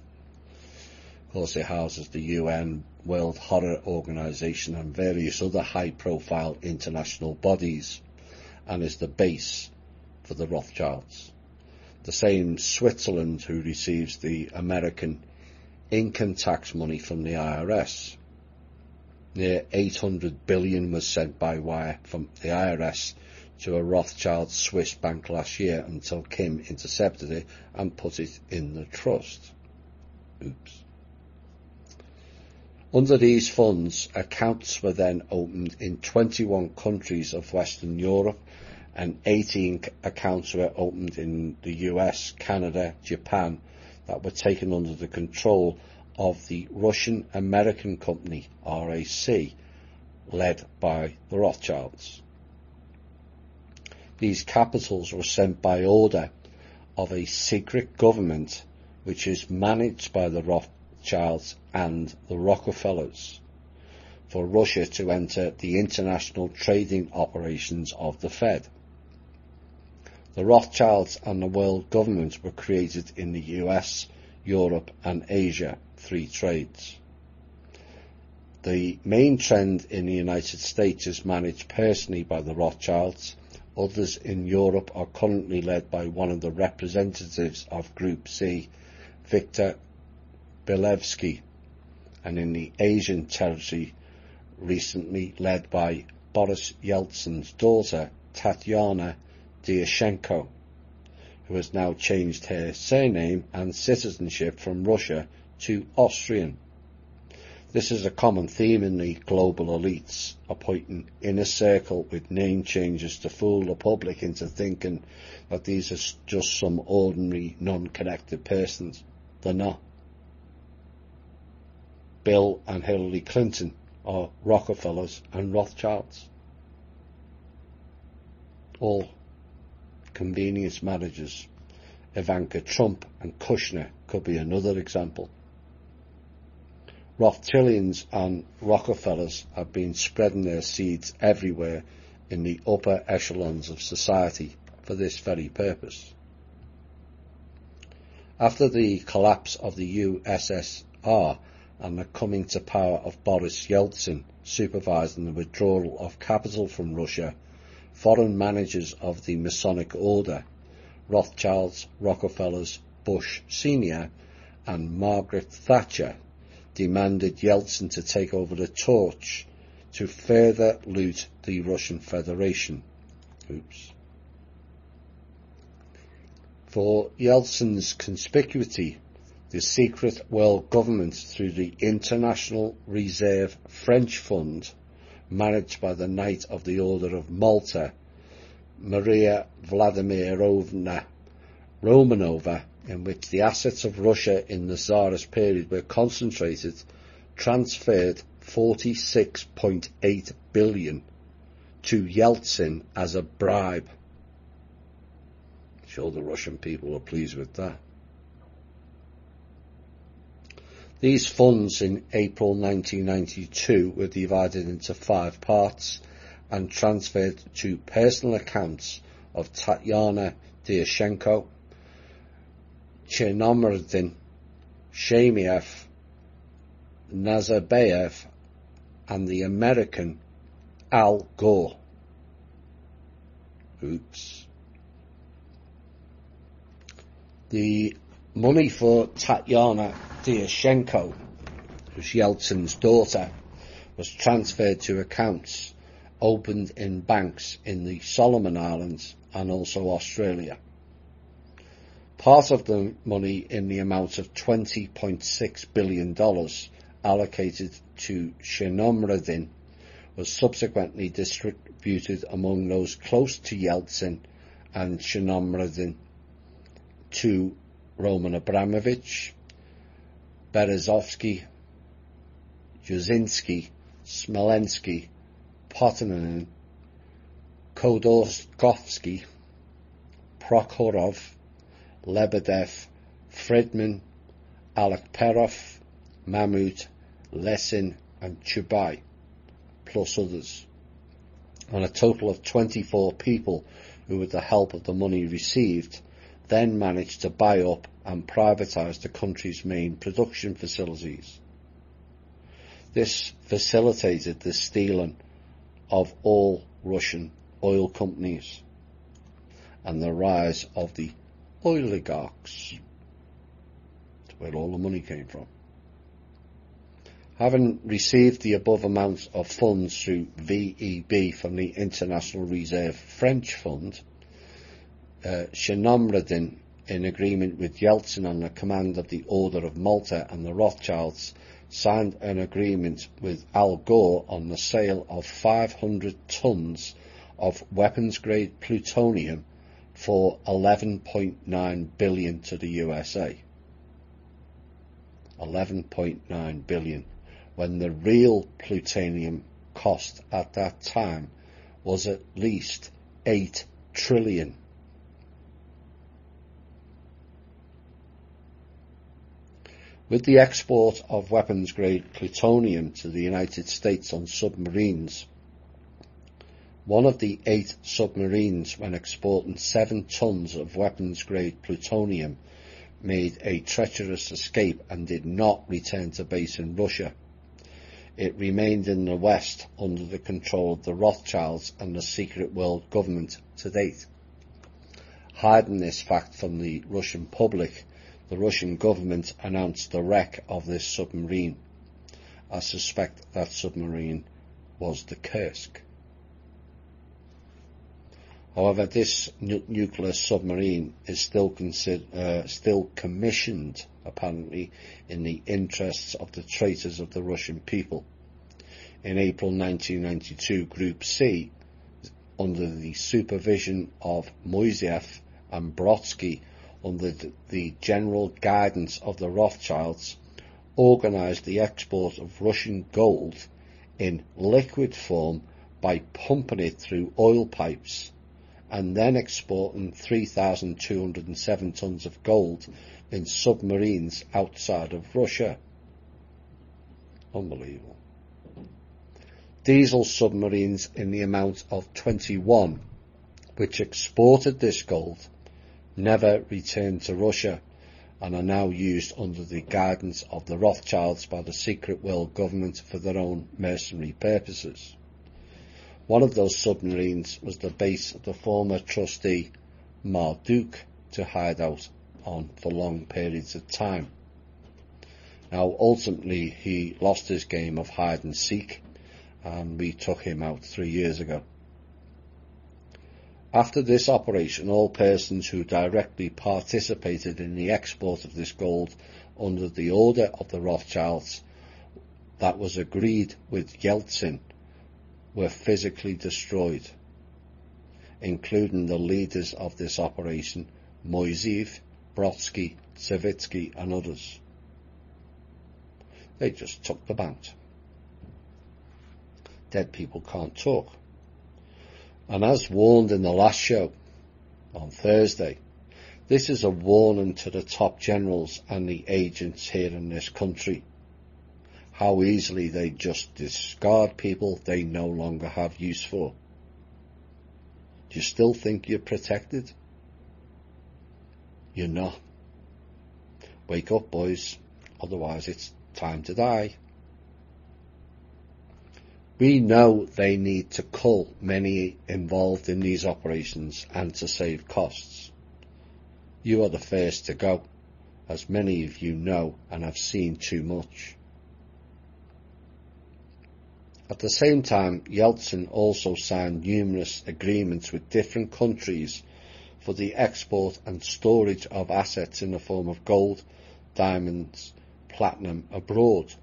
Of course, it houses the UN, World Horror Organization and various other high-profile international bodies, and is the base for the Rothschilds. The same Switzerland who receives the American income tax money from the IRS. Near 800 billion was sent by wire from the IRS to a Rothschild Swiss bank last year until Kim intercepted it and put it in the trust. Oops. Under these funds, accounts were then opened in 21 countries of Western Europe, and 18 accounts were opened in the US, Canada, Japan, that were taken under the control of the Russian-American company, RAC, led by the Rothschilds. These capitals were sent by order of a secret government which is managed by the Rothschilds and the Rockefellers for Russia to enter the international trading operations of the Fed. The Rothschilds and the world government were created in the US, Europe and Asia, 3 trades. The main trend in the United States is managed personally by the Rothschilds. Others in Europe are currently led by one of the representatives of Group C, Viktor Belevsky, and in the Asian territory recently led by Boris Yeltsin's daughter, Tatyana Dyashenko, who has now changed her surname and citizenship from Russia to Austrian. This is a common theme in the global elites, appointing inner circle with name changes to fool the public into thinking that these are just some ordinary, non-connected persons. They're not. Bill and Hillary Clinton are Rockefellers and Rothschilds. All convenience marriages. Ivanka Trump and Kushner could be another example. Rothschildians and Rockefellers have been spreading their seeds everywhere in the upper echelons of society for this very purpose. After the collapse of the USSR and the coming to power of Boris Yeltsin supervising the withdrawal of capital from Russia, foreign managers of the Masonic Order, Rothschilds, Rockefellers, Bush Sr. and Margaret Thatcher, demanded Yeltsin to take over the torch to further loot the Russian Federation. For Yeltsin's conspicuity, the secret world government, through the International Reserve French Fund, managed by the Knight of the Order of Malta, Maria Vladimirovna Romanova, in which the assets of Russia in the Tsarist period were concentrated, transferred 46.8 billion to Yeltsin as a bribe. Sure, the Russian people were pleased with that. These funds in April 1992 were divided into 5 parts and transferred to personal accounts of Tatyana Dyashenko, Chernomyrdin, Shemiev, Nazarbayev, and the American Al Gore. The money for Tatyana Dyashenko, who's Yeltsin's daughter, was transferred to accounts opened in banks in the Solomon Islands and also Australia. Part of the money, in the amount of $20.6 billion allocated to Chernomyrdin, was subsequently distributed among those close to Yeltsin and Chernomyrdin to Roman Abramovich, Berezovsky, Yuzinski, Smolensky, Potanin, Khodorkovsky, Prokhorov, Lebedev, Friedman, Alekperov, Mahmud, Lesin and Chubai, plus others, and a total of 24 people who, with the help of the money received, then managed to buy up and privatise the country's main production facilities. This facilitated the stealing of all Russian oil companies and the rise of the oligarchs. That's where all the money came from. Having received the above amount of funds through VEB from the International Reserve French Fund, Chenomredin, in agreement with Yeltsin on the command of the Order of Malta and the Rothschilds, signed an agreement with Al Gore on the sale of 500 tons of weapons-grade plutonium for $11.9 billion to the USA. $11.9 billion, when the real plutonium cost at that time was at least $8 trillion. With the export of weapons-grade plutonium to the United States on submarines, one of the 8 submarines, when exporting 7 tons of weapons-grade plutonium, made a treacherous escape and did not return to base in Russia. It remained in the West under the control of the Rothschilds and the secret world government to date. Hiding this fact from the Russian public, the Russian government announced the wreck of this submarine. I suspect that submarine was the Kursk. However, this nuclear submarine is still commissioned, apparently, in the interests of the traitors of the Russian people. In April 1992, Group C, under the supervision of Moiseev and Brodsky, under the general guidance of the Rothschilds, organised the export of Russian gold in liquid form by pumping it through oil pipes, and then exporting 3,207 tons of gold in submarines outside of Russia. Unbelievable. Diesel submarines in the amount of 21, which exported this gold, never returned to Russia and are now used under the guidance of the Rothschilds by the secret world government for their own mercenary purposes. One of those submarines was the base of the former trustee Marduk to hide out on for long periods of time. Now, ultimately, he lost his game of hide and seek, and we took him out 3 years ago. After this operation, all persons who directly participated in the export of this gold under the order of the Rothschilds that was agreed with Yeltsin were physically destroyed, including the leaders of this operation, Moiseev, Brodsky, Savitsky and others. They just took them out. Dead people can't talk. And as warned in the last show, on Thursday, this is a warning to the top generals and the agents here in this country. How easily they just discard people they no longer have use for. Do you still think you're protected? You're not. Wake up, boys, otherwise it's time to die. We know they need to cull many involved in these operations and to save costs. You are the first to go, as many of you know and have seen too much. At the same time, Yeltsin also signed numerous agreements with different countries for the export and storage of assets in the form of gold, diamonds, platinum abroad.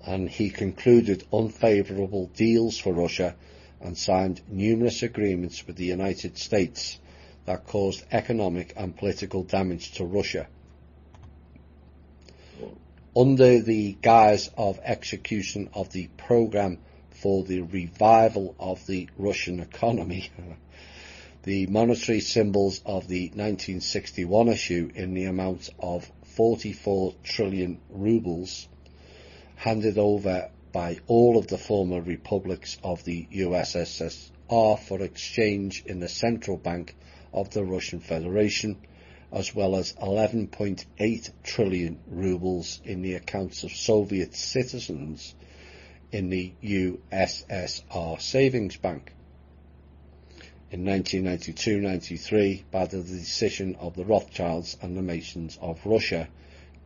And he concluded unfavourable deals for Russia and signed numerous agreements with the United States that caused economic and political damage to Russia. Under the guise of execution of the program for the revival of the Russian economy, the monetary symbols of the 1961 issue in the amount of 44 trillion rubles, handed over by all of the former republics of the USSR for exchange in the central bank of the Russian Federation, as well as 11.8 trillion rubles in the accounts of Soviet citizens in the USSR Savings Bank. In 1992-93, by the decision of the Rothschilds and the Masons of Russia,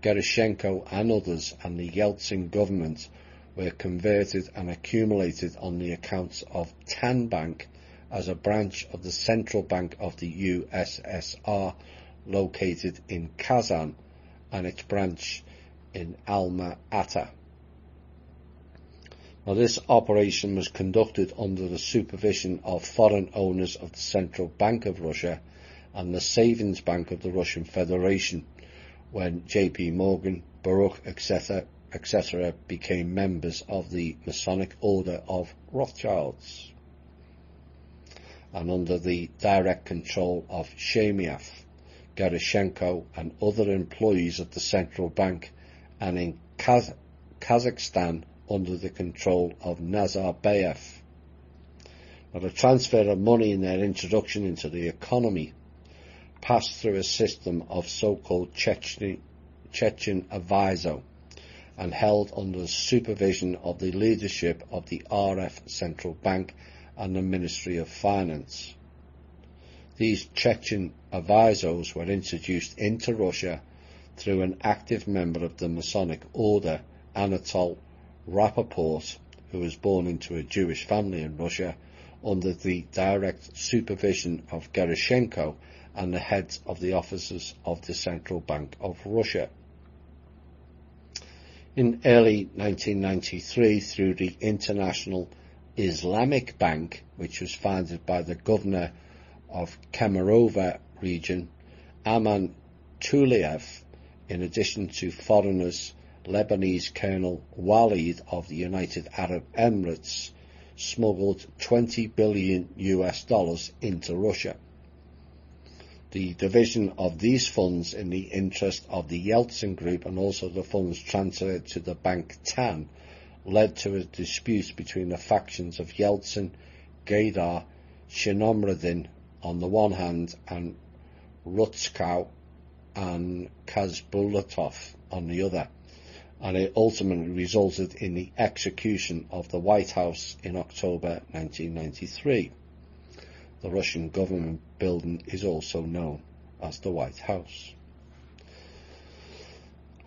Gerashenko and others and the Yeltsin government were converted and accumulated on the accounts of Tan Bank as a branch of the Central Bank of the USSR located in Kazan and its branch in Alma-Ata. Now, this operation was conducted under the supervision of foreign owners of the Central Bank of Russia and the Savings Bank of the Russian Federation, when J.P. Morgan, Baruch, etc., became members of the Masonic Order of Rothschilds, and under the direct control of Shemiev, Gerashenko and other employees of the central bank, and in Kazakhstan under the control of Nazarbayev. Now, the transfer of money and their introduction into the economy passed through a system of so-called Chechen aviso and held under the supervision of the leadership of the RF Central Bank and the Ministry of Finance. These Chechen avisos were introduced into Russia through an active member of the Masonic Order, Anatol Rapoport, who was born into a Jewish family in Russia, under the direct supervision of Gerashenko and the heads of the officers of the Central Bank of Russia. In early 1993, through the International Islamic Bank, which was founded by the governor of Kemerova region, Aman Tuliev, in addition to foreigners, Lebanese Colonel Walid of the United Arab Emirates, smuggled $20 billion into Russia. The division of these funds in the interest of the Yeltsin Group and also the funds transferred to the Bank Tan led to a dispute between the factions of Yeltsin, Gaidar, Shinomradin on the one hand and Rutskow and Kazbulatov on the other, and it ultimately resulted in the execution of the White House in October 1993. The Russian government building is also known as the White House.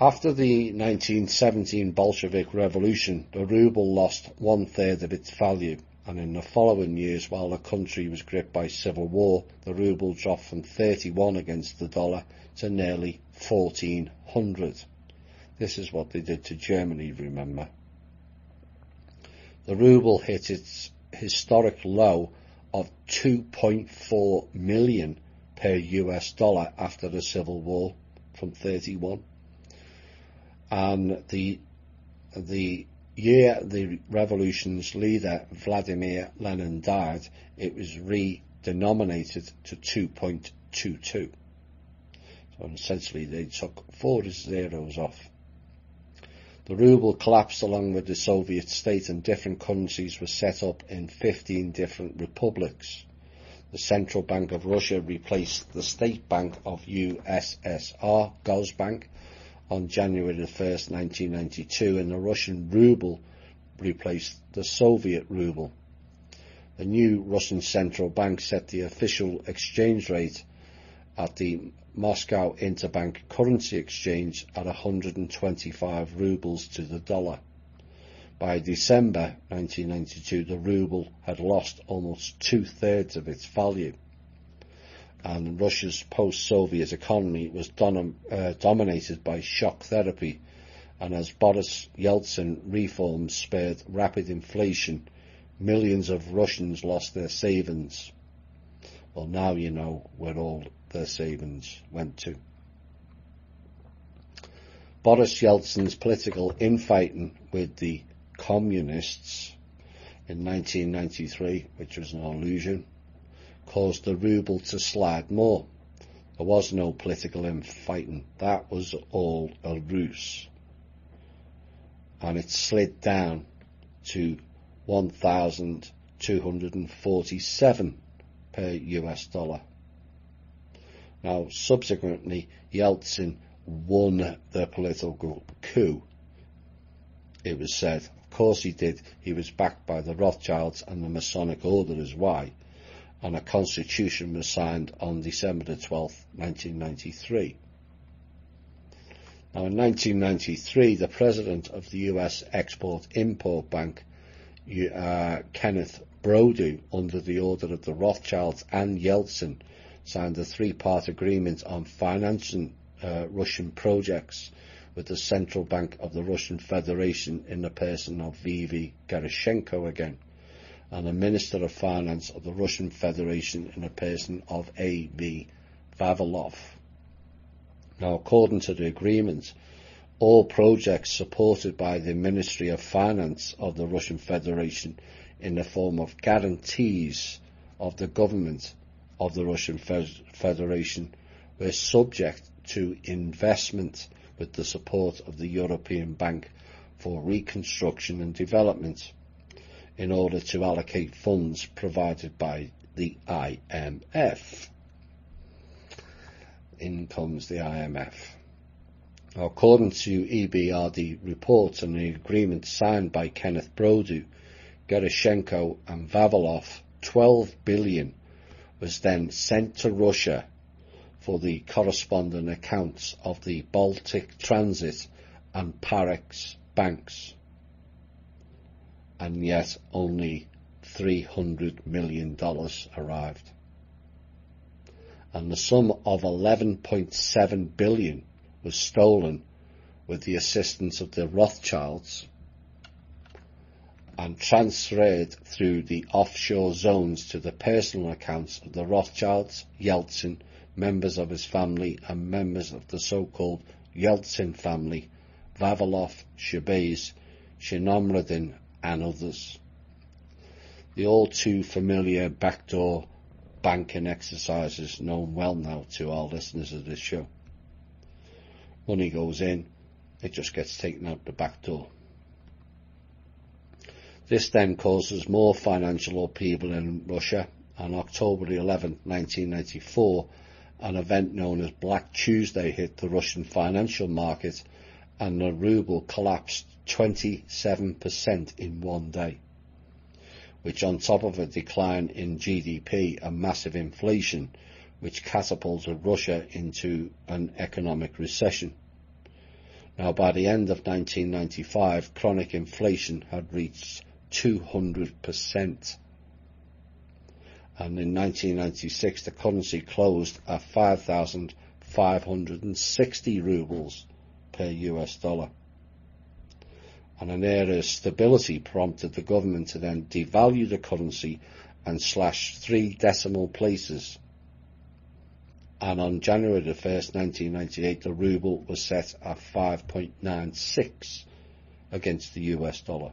After the 1917 Bolshevik Revolution, the ruble lost 1/3 of its value, and in the following years, while the country was gripped by civil war, the ruble dropped from 31 against the dollar to nearly 1400. This is what they did to Germany, remember. The ruble hit its historic low of 2.4 million per US dollar after the Civil War from 31. And the year the revolution's leader Vladimir Lenin died, it was redenominated to 2.22. So essentially they took 4 zeros off. The ruble collapsed along with the Soviet state, and different currencies were set up in 15 different republics. The Central Bank of Russia replaced the State Bank of USSR, Gosbank, on January 1st, 1992, and the Russian ruble replaced the Soviet ruble. The new Russian Central Bank set the official exchange rate at the Moscow Interbank Currency Exchange at 125 rubles to the dollar. By December 1992, the ruble had lost almost 2/3 of its value, and Russia's post-Soviet economy was dominated by shock therapy, and as Boris Yeltsin reforms spurred rapid inflation, millions of Russians lost their savings. Well, now you know where all their savings went to. Boris Yeltsin's political infighting with the communists in 1993, which was an illusion, caused the ruble to slide more. There was no political infighting. That was all a ruse. And it slid down to 1,247 per US dollar. Now, subsequently, Yeltsin won the political coup. It was said, of course he did. He was backed by the Rothschilds and the Masonic Order as well. And a constitution was signed on December the 12th, 1993. Now, in 1993, the president of the US Export-Import Bank, Kenneth Brodu, under the order of the Rothschilds and Yeltsin, signed a three-part agreement on financing Russian projects with the Central Bank of the Russian Federation in the person of V.V. Gerashenko again, and the Minister of Finance of the Russian Federation in the person of A.V. Vavilov. Now, according to the agreement, all projects supported by the Ministry of Finance of the Russian Federation in the form of guarantees of the government of the Russian Federation were subject to investment with the support of the European Bank for Reconstruction and Development in order to allocate funds provided by the IMF. In comes the IMF. Now, according to EBRD reports and the agreement signed by Kenneth Brodu, Gerashenko and Vavilov, 12 billion was then sent to Russia for the corresponding accounts of the Baltic Transit and Parex banks, and yet only $300 million arrived. And the sum of 11.7 billion was stolen with the assistance of the Rothschilds and transferred through the offshore zones to the personal accounts of the Rothschilds, Yeltsin, members of his family and members of the so-called Yeltsin family, Vavilov, Shabazz, Shinomradin and others. The all too familiar backdoor banking exercises known well now to our listeners of this show. Money goes in, it just gets taken out the back door. This then causes more financial upheaval in Russia. On October 11, 1994, an event known as Black Tuesday hit the Russian financial market and the ruble collapsed 27% in one day, which on top of a decline in GDP and massive inflation, which catapulted Russia into an economic recession. Now, by the end of 1995, chronic inflation had reached 200%. And in 1996, the currency closed at 5,560 rubles per US dollar. And an era of stability prompted the government to then devalue the currency and slash 3 decimal places. And on January the 1st, 1998, the ruble was set at 5.96 against the US dollar.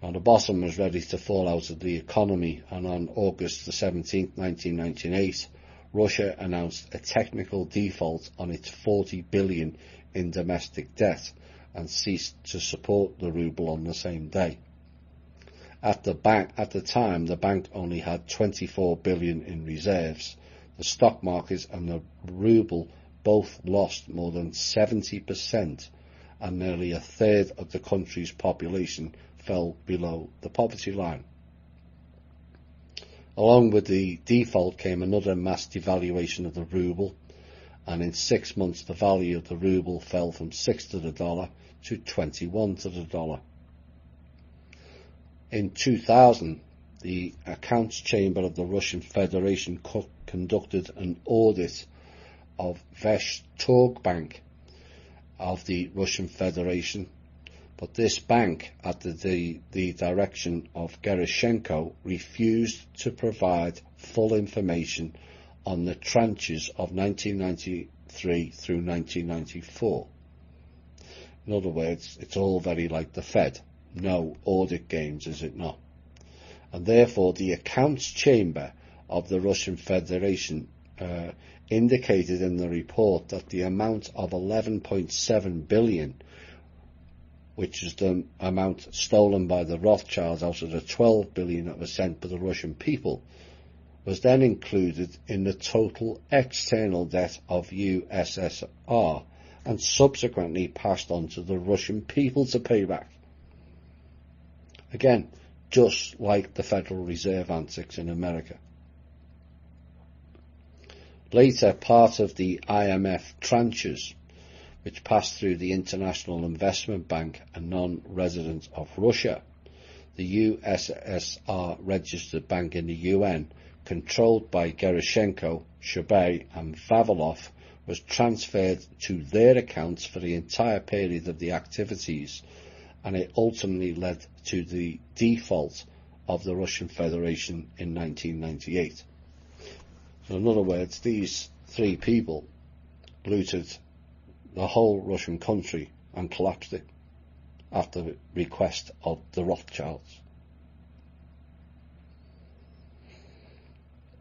Now, the bottom was ready to fall out of the economy, and on August the 17th, 1998, Russia announced a technical default on its 40 billion in domestic debt and ceased to support the ruble on the same day. At the time, the bank only had 24 billion in reserves. The stock market and the ruble both lost more than 70%, and nearly a third of the country's population fell below the poverty line. Along with the default came another mass devaluation of the ruble, and in 6 months the value of the ruble fell from 6 to the dollar to 21 to the dollar. In 2000, the Accounts Chamber of the Russian Federation conducted an audit of Veshtorgbank of the Russian Federation, but this bank, at the direction of Gerashenko, refused to provide full information on the tranches of 1994 1993 through 1994. In other words, it's all very like the Fed. No audit games, is it not? And therefore the accounts chamber of the Russian Federation indicated in the report that the amount of 11.7 billion, which is the amount stolen by the Rothschilds out of the 12 billion that was sent to the Russian people, was then included in the total external debt of USSR and subsequently passed on to the Russian people to pay back. Again, just like the Federal Reserve antics in America. Later, part of the IMF tranches, which passed through the International Investment Bank, a non-resident of Russia, the USSR registered bank in the UN, controlled by Gerashenko, Shabay and Vavilov, was transferred to their accounts for the entire period of the activities, and it ultimately led to the default of the Russian Federation in 1998. So in other words, these three people looted the whole Russian country and collapsed it after the request of the Rothschilds.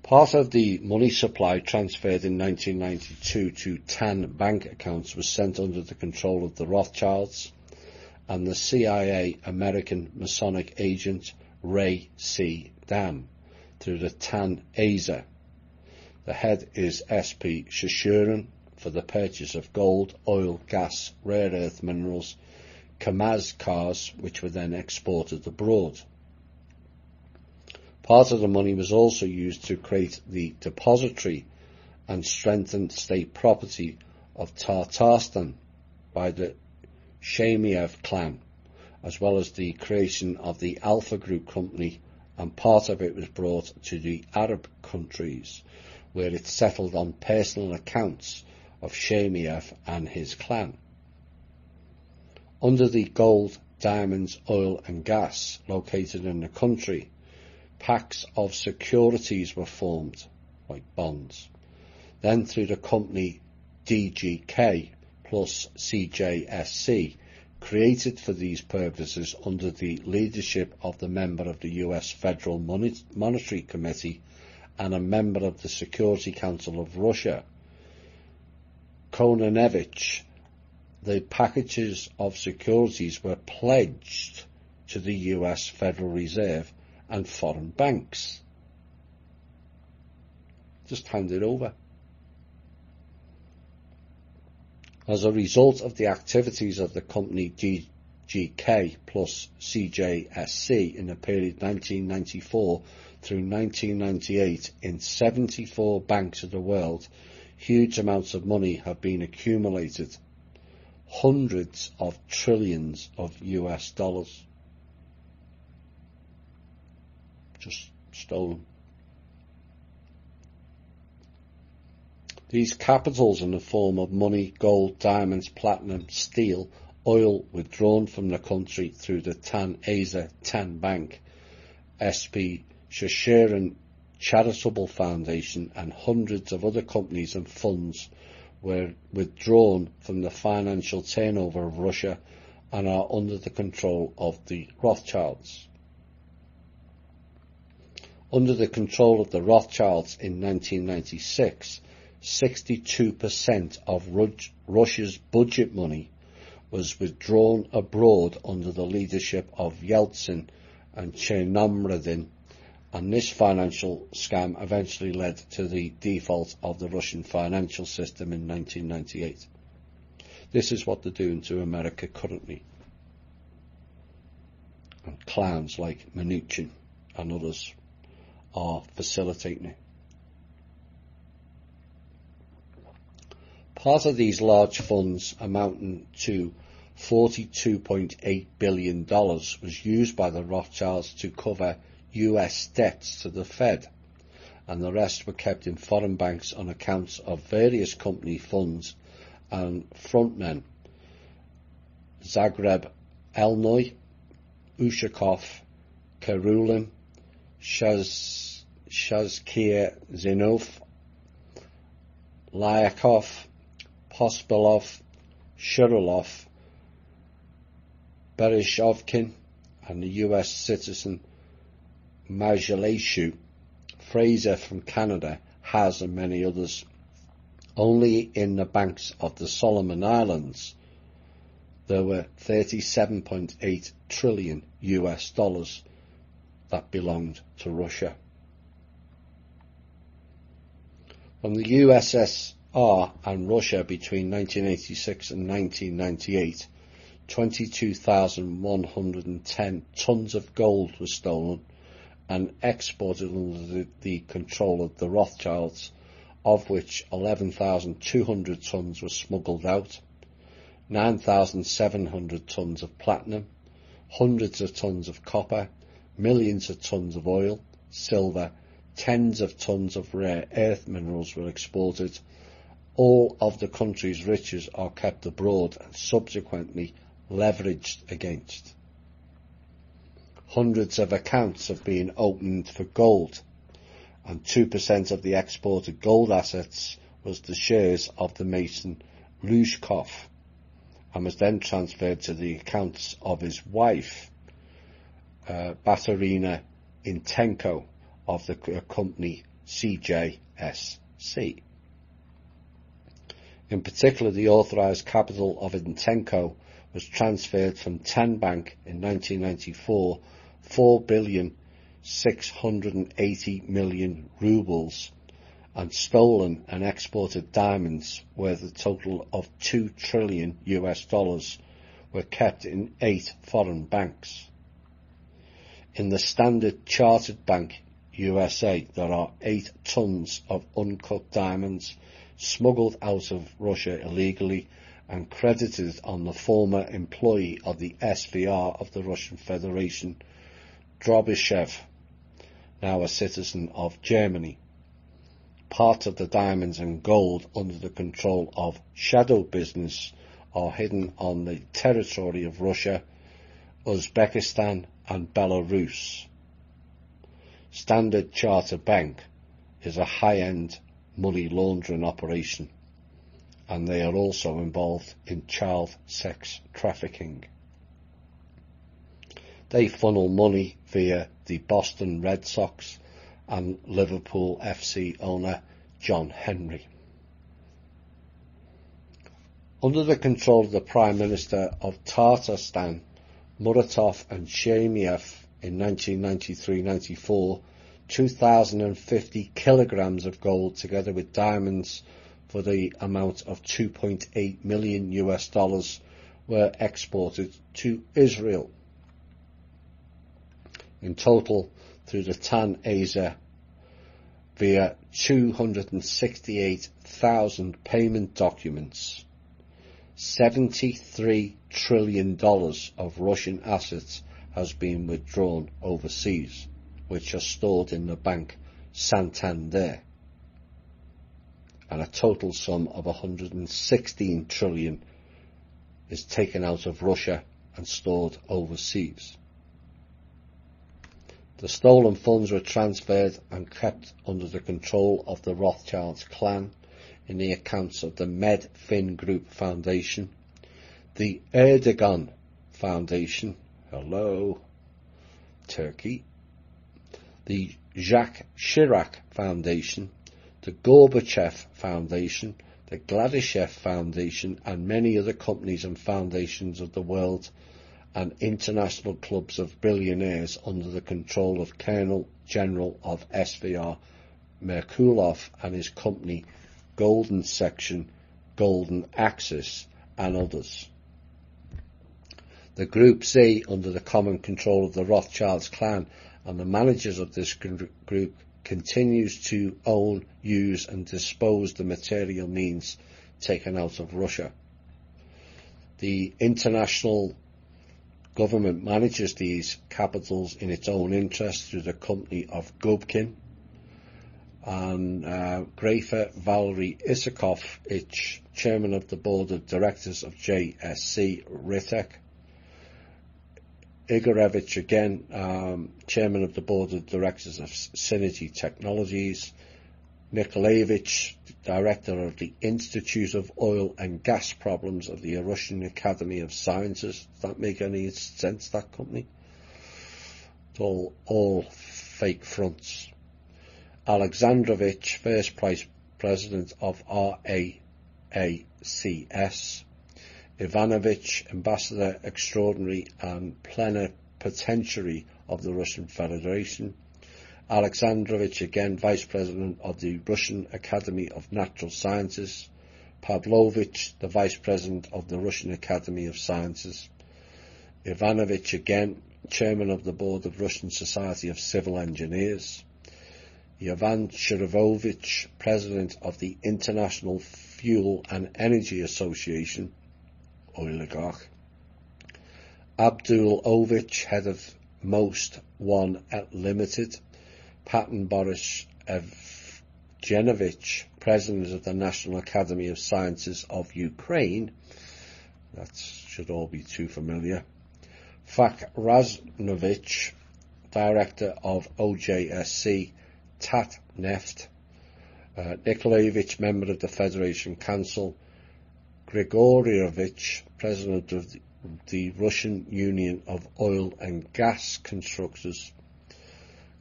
Part of the money supply transferred in 1992 to TAN bank accounts was sent under the control of the Rothschilds and the CIA American Masonic agent Ray C. Dam through the TAN ASA. The head is S.P. Shashurin for the purchase of gold, oil, gas, rare earth minerals, Kamaz cars, which were then exported abroad. Part of the money was also used to create the depository and strengthen state property of Tatarstan by the Shemiev clan, as well as the creation of the Alpha Group company, and part of it was brought to the Arab countries, where it settled on personal accounts of Shemiev and his clan. Under the gold, diamonds, oil and gas located in the country, packs of securities were formed, like bonds. Then through the company DGK plus CJSC, created for these purposes under the leadership of the member of the US Federal Monetary Committee and a member of the Security Council of Russia, Kononevich, the packages of securities were pledged to the US Federal Reserve and foreign banks. Just hand it over. As a result of the activities of the company DGK plus CJSC in the period 1994 through 1998 in 74 banks of the world, huge amounts of money have been accumulated. Hundreds of trillions of US dollars. Just stolen. These capitals in the form of money, gold, diamonds, platinum, steel, oil withdrawn from the country through the TAN ASA TAN Bank, SP Shashurin Charitable Foundation and hundreds of other companies and funds were withdrawn from the financial turnover of Russia and are under the control of the Rothschilds. Under the control of the Rothschilds in 1996, 62% of Russia's budget money was withdrawn abroad under the leadership of Yeltsin and Chernomyrdin, and this financial scam eventually led to the default of the Russian financial system in 1998. This is what they're doing to America currently. And clowns like Mnuchin and others are facilitating it. Part of these large funds, amounting to $42.8 billion, was used by the Rothschilds to cover US debts to the Fed, and the rest were kept in foreign banks on accounts of various company funds and frontmen: Zagreb Elnoy, Ushakov, Karulin, Shazkir Zinov, Lyakov, Pospelov, Shirilov, Berezovkin, and the US citizen Majalescu, Fraser from Canada has, and many others. Only in the banks of the Solomon Islands there were 37.8 trillion US dollars that belonged to Russia. From the USSR and Russia between 1986 and 1998, 22,110 tons of gold were stolen and exported under the control of the Rothschilds, of which 11,200 tons were smuggled out, 9,700 tons of platinum, hundreds of tons of copper, millions of tons of oil, silver, tens of tons of rare earth minerals were exported. All of the country's riches are kept abroad and subsequently leveraged against. Hundreds of accounts have been opened for gold, and 2% of the exported gold assets was the shares of the mason Lushkov, and was then transferred to the accounts of his wife, Baterina Intenko, of the company CJSC. In particular, the authorised capital of Intenko was transferred from Tenbank in 1994, 4,680,000,000 rubles, and stolen and exported diamonds worth a total of 2 trillion US dollars were kept in 8 foreign banks. In the Standard Chartered Bank USA, there are 8 tons of uncut diamonds smuggled out of Russia illegally and credited on the former employee of the SVR of the Russian Federation, Drobyshev, now a citizen of Germany. Part of the diamonds and gold under the control of shadow business are hidden on the territory of Russia, Uzbekistan and Belarus. Standard Chartered Bank is a high-end money laundering operation, and they are also involved in child sex trafficking. They funnel money via the Boston Red Sox and Liverpool FC owner John Henry. Under the control of the Prime Minister of Tatarstan, Muratov and Shemiev, in 1993-94, 2,050 kilograms of gold together with diamonds for the amount of 2.8 million US dollars were exported to Israel. In total, through the Tan Asia, via 268,000 payment documents, $73 trillion of Russian assets has been withdrawn overseas, which are stored in the bank Santander, and a total sum of 116 trillion is taken out of Russia and stored overseas. The stolen funds were transferred and kept under the control of the Rothschilds clan in the accounts of the Medfin Group Foundation, the Erdogan Foundation, hello, Turkey, the Jacques Chirac Foundation, the Gorbachev Foundation, the Gladyshev Foundation, and many other companies and foundations of the world, and international clubs of billionaires under the control of Colonel General of SVR Merkulov and his company Golden Section, Golden Axis, and others. The Group Z, under the common control of the Rothschilds clan and the managers of this group, continues to own, use and dispose the material means taken out of Russia. The international government manages these capitals in its own interest through the company of Gubkin, and Grafer Valery Isakovich, chairman of the board of directors of JSC Ritek, Igorevich again, chairman of the board of directors of Synergy Technologies, Nikolaevich, director of the Institute of Oil and Gas Problems of the Russian Academy of Sciences. Does that make any sense, that company? It's all fake fronts. Alexandrovich, first president of RAACS. Ivanovich, ambassador extraordinary and plenipotentiary of the Russian Federation. Alexandrovich, again vice president of the Russian Academy of Natural Sciences. Pavlovich, the vice president of the Russian Academy of Sciences. Ivanovich, again chairman of the board of Russian Society of Civil Engineers. Ivan Shurevovich, president of the International Fuel and Energy Association, oligarch. Abdulovich, head of Most One Limited. Patton Boris Evgenovich, president of the National Academy of Sciences of Ukraine. That should all be too familiar. Fak Raznovich, director of OJSC Tatneft. Nikolaevich, member of the Federation Council. Grigorievich, president of the Russian Union of Oil and Gas Constructors.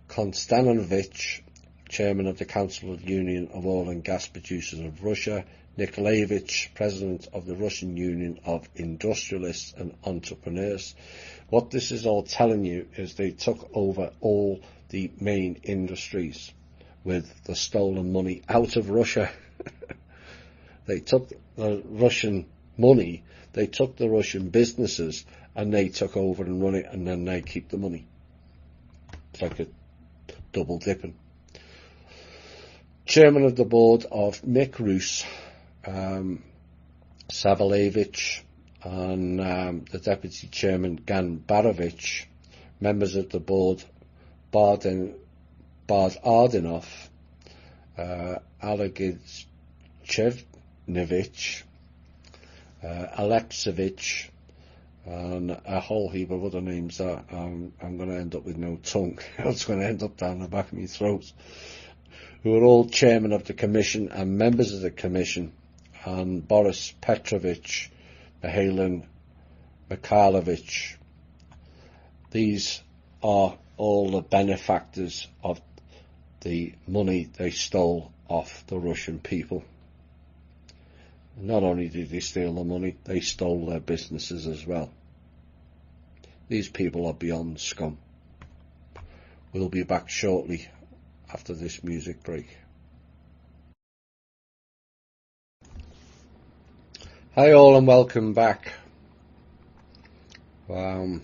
Konstantinovich, chairman of the Council of the Union of Oil and Gas Producers of Russia. Nikolaevich, president of the Russian Union of Industrialists and Entrepreneurs. What this is all telling you is they took over all the main industries with the stolen money out of Russia. They took the Russian money, they took the Russian businesses, and they took over and run it, and then they keep the money. It's like a double dipping. Chairman of the board of Mikrus, Savalevich, and the deputy chairman Gan Barovich. Members of the board Bard Ardenov, Alexeyevich, Alexevich, and a whole heap of other names that I'm going to end up with no tongue. It's going to end up down the back of my throat. Who are all chairman of the commission and members of the commission, and Boris Petrovich, Mihailin Mikhailovich. These are all the benefactors of the money they stole off the Russian people. Not only did they steal the money, they stole their businesses as well. These people are beyond scum. We'll be back shortly after this music break. Hi all and welcome back. About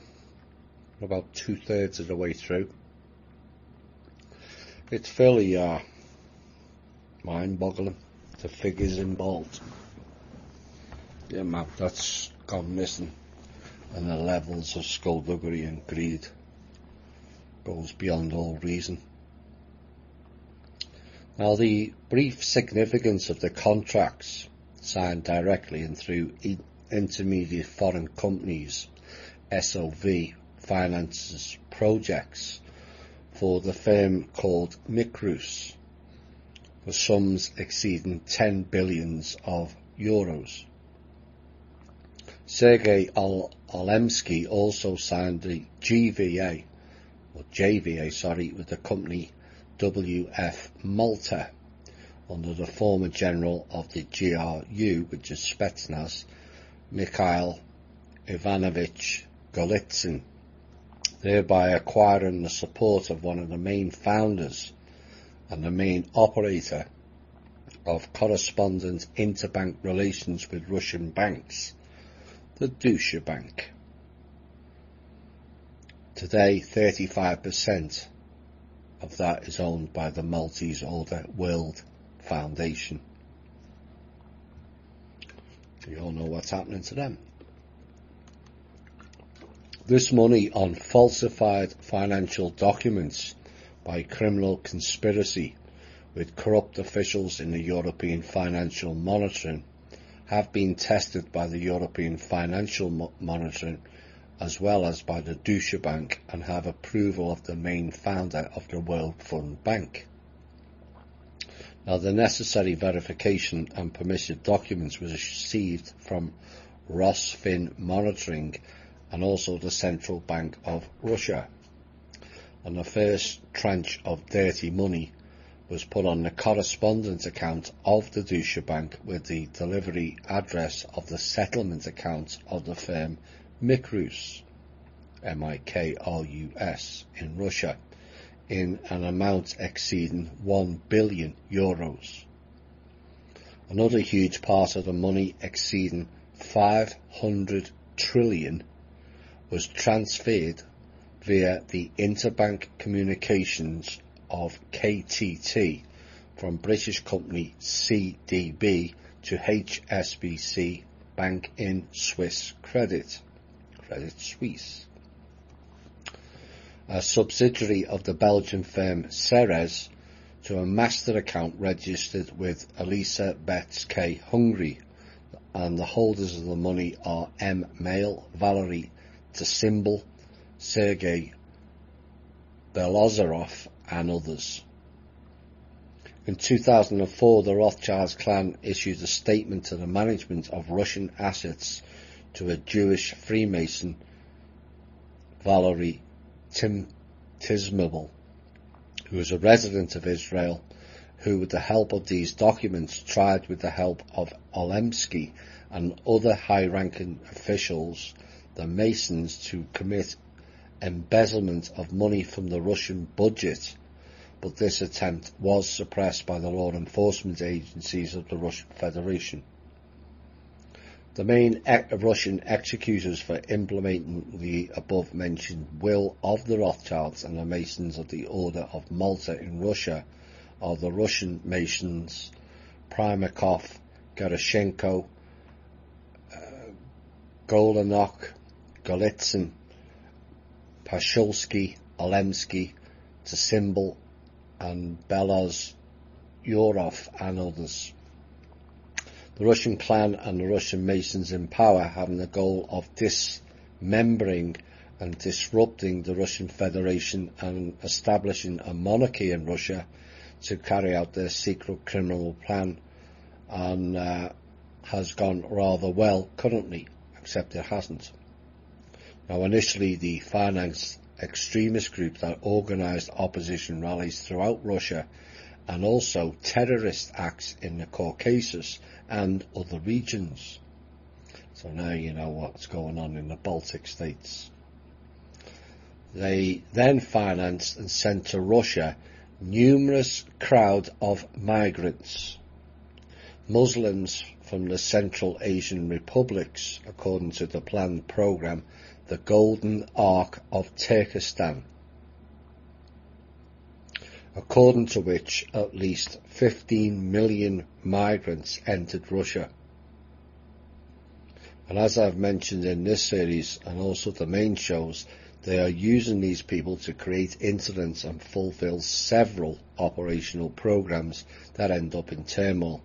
2/3 of the way through. It's fairly mind-boggling, the figures involved. The amount that's gone missing and the levels of skullduggery and greed goes beyond all reason. Now, the brief significance of the contracts signed directly and through intermediate foreign companies, SOV, finances projects for the firm called Mikrus for sums exceeding 10 billions of euros. Sergei Olemsky also signed the JVA with the company WF Malta under the former general of the GRU, which is Spetsnaz, Mikhail Ivanovich Golitsyn, thereby acquiring the support of one of the main founders and the main operator of correspondent interbank relations with Russian banks, the Deutsche Bank. Today, 35% of that is owned by the Maltese Order World Foundation. You all know what's happening to them. This money on falsified financial documents by criminal conspiracy with corrupt officials in the European financial monitoring have been tested by the European financial monitoring as well as by the Deutsche Bank and have approval of the main founder of the World Fund Bank. Now, the necessary verification and permissive documents was received from Rosfin Monitoring and also the Central Bank of Russia. And the first tranche of dirty money was put on the correspondent account of the Deutsche Bank with the delivery address of the settlement account of the firm Mikrus, Mikrus, in Russia, in an amount exceeding €1 billion. Another huge part of the money, exceeding 500 trillion, was transferred via the interbank communications of KTT from British company CDB to HSBC Bank in Swiss Credit Suisse, a subsidiary of the Belgian firm Ceres, to a master account registered with Elisabeth Hungary, and the holders of the money are M. Mail, Valery Tsymbal, Sergei Belozerov and others. In 2004, the Rothschild clan issued a statement to the management of Russian assets to a Jewish Freemason, Valery Tsymbal, who was a resident of Israel, who, with the help of these documents, tried with the help of Olemsky and other high-ranking officials, the Masons, to commit embezzlement of money from the Russian budget, but this attempt was suppressed by the law enforcement agencies of the Russian Federation. The main Russian executors for implementing the above-mentioned will of the Rothschilds and the Masons of the Order of Malta in Russia are the Russian Masons Primakov, Gerashenko, Golanok, Golitsyn, Pashulsky, Olemsky, Tsymbal, and Beloz Yurov and others. The Russian clan and the Russian Masons in power, having the goal of dismembering and disrupting the Russian Federation and establishing a monarchy in Russia to carry out their secret criminal plan, and has gone rather well currently, except it hasn't. Now, initially, the financed extremist group that organised opposition rallies throughout Russia and also terrorist acts in the Caucasus and other regions. So now you know what's going on in the Baltic states. They then financed and sent to Russia numerous crowd of migrants, Muslims from the Central Asian republics, according to the planned programme, the Golden Ark of Turkestan, according to which at least 15 million migrants entered Russia. And as I've mentioned in this series and also the main shows, they are using these people to create incidents and fulfill several operational programs that end up in turmoil,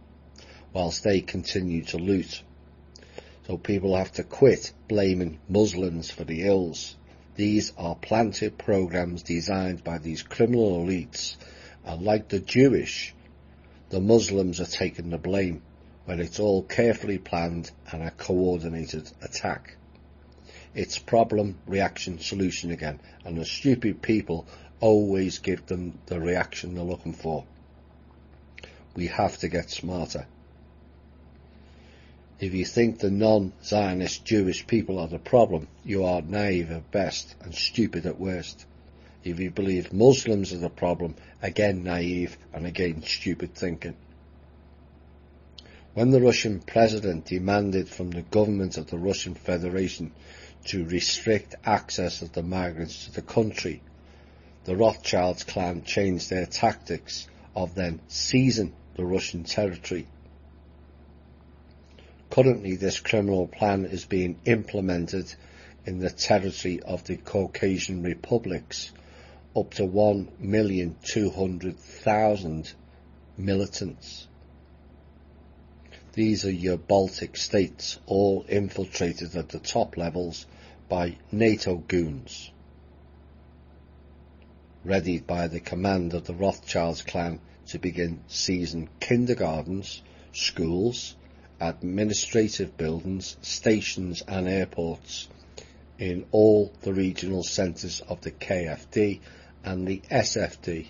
whilst they continue to loot. So people have to quit blaming Muslims for the ills. These are planted programs designed by these criminal elites, and like the Jewish, the Muslims are taking the blame when it's all carefully planned and a coordinated attack. It's problem, reaction, solution again, and the stupid people always give them the reaction they're looking for. We have to get smarter. If you think the non-Zionist Jewish people are the problem, you are naive at best and stupid at worst. If you believe Muslims are the problem, again naive and again stupid thinking. When the Russian president demanded from the government of the Russian Federation to restrict access of the migrants to the country, the Rothschilds clan changed their tactics of then seizing the Russian territory. Currently, this criminal plan is being implemented in the territory of the Caucasian republics, up to 1,200,000 militants. These are your Baltic states, all infiltrated at the top levels by NATO goons. readied by the command of the Rothschild clan to begin seizing kindergartens, schools, administrative buildings, stations and airports in all the regional centres of the KFD and the SFD,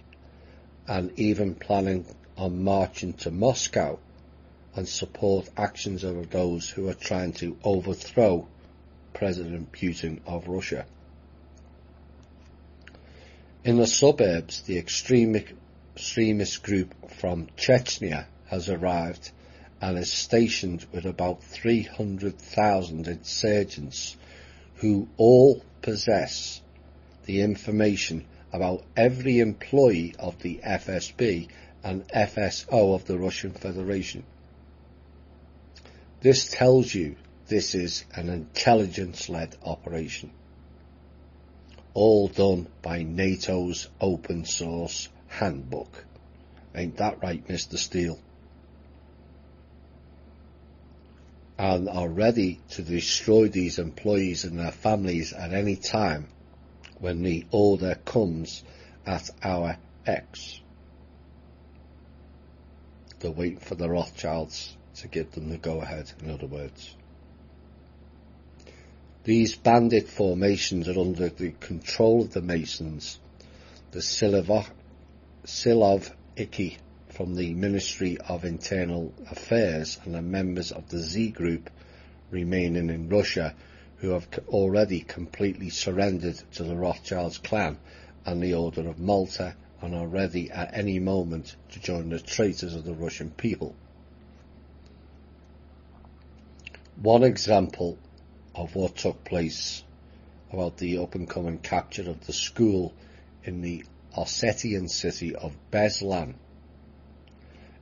and even planning on marching to Moscow and support actions of those who are trying to overthrow President Putin of Russia. In the suburbs, the extremist group from Chechnya has arrived and is stationed with about 300,000 insurgents who all possess the information about every employee of the FSB and FSO of the Russian Federation. This tells you this is an intelligence-led operation, all done by NATO's open source handbook. Ain't that right, Mr. Steele? And are ready to destroy these employees and their families at any time when the order comes at our X. They're waiting for the Rothschilds to give them the go-ahead, in other words. These bandit formations are under the control of the Masons, the Siloviki from the Ministry of Internal Affairs, and the members of the Z Group remaining in Russia, who have already completely surrendered to the Rothschilds clan and the Order of Malta, and are ready at any moment to join the traitors of the Russian people. One example of what took place about the up-and-coming capture of the school in the Ossetian city of Beslan.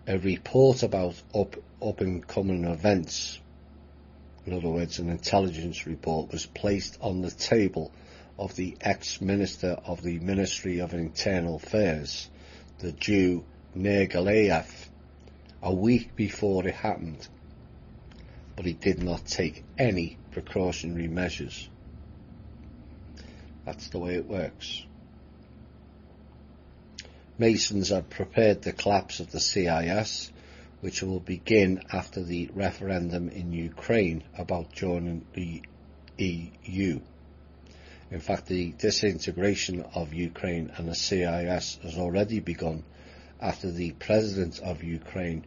A report about up-and-coming events, in other words an intelligence report, was placed on the table of the ex-minister of the Ministry of Internal Affairs, the Jew Nergalayev, a week before it happened, but he did not take any precautionary measures. That's the way it works. Masons have prepared the collapse of the CIS, which will begin after the referendum in Ukraine about joining the EU. In fact, the disintegration of Ukraine and the CIS has already begun after the President of Ukraine,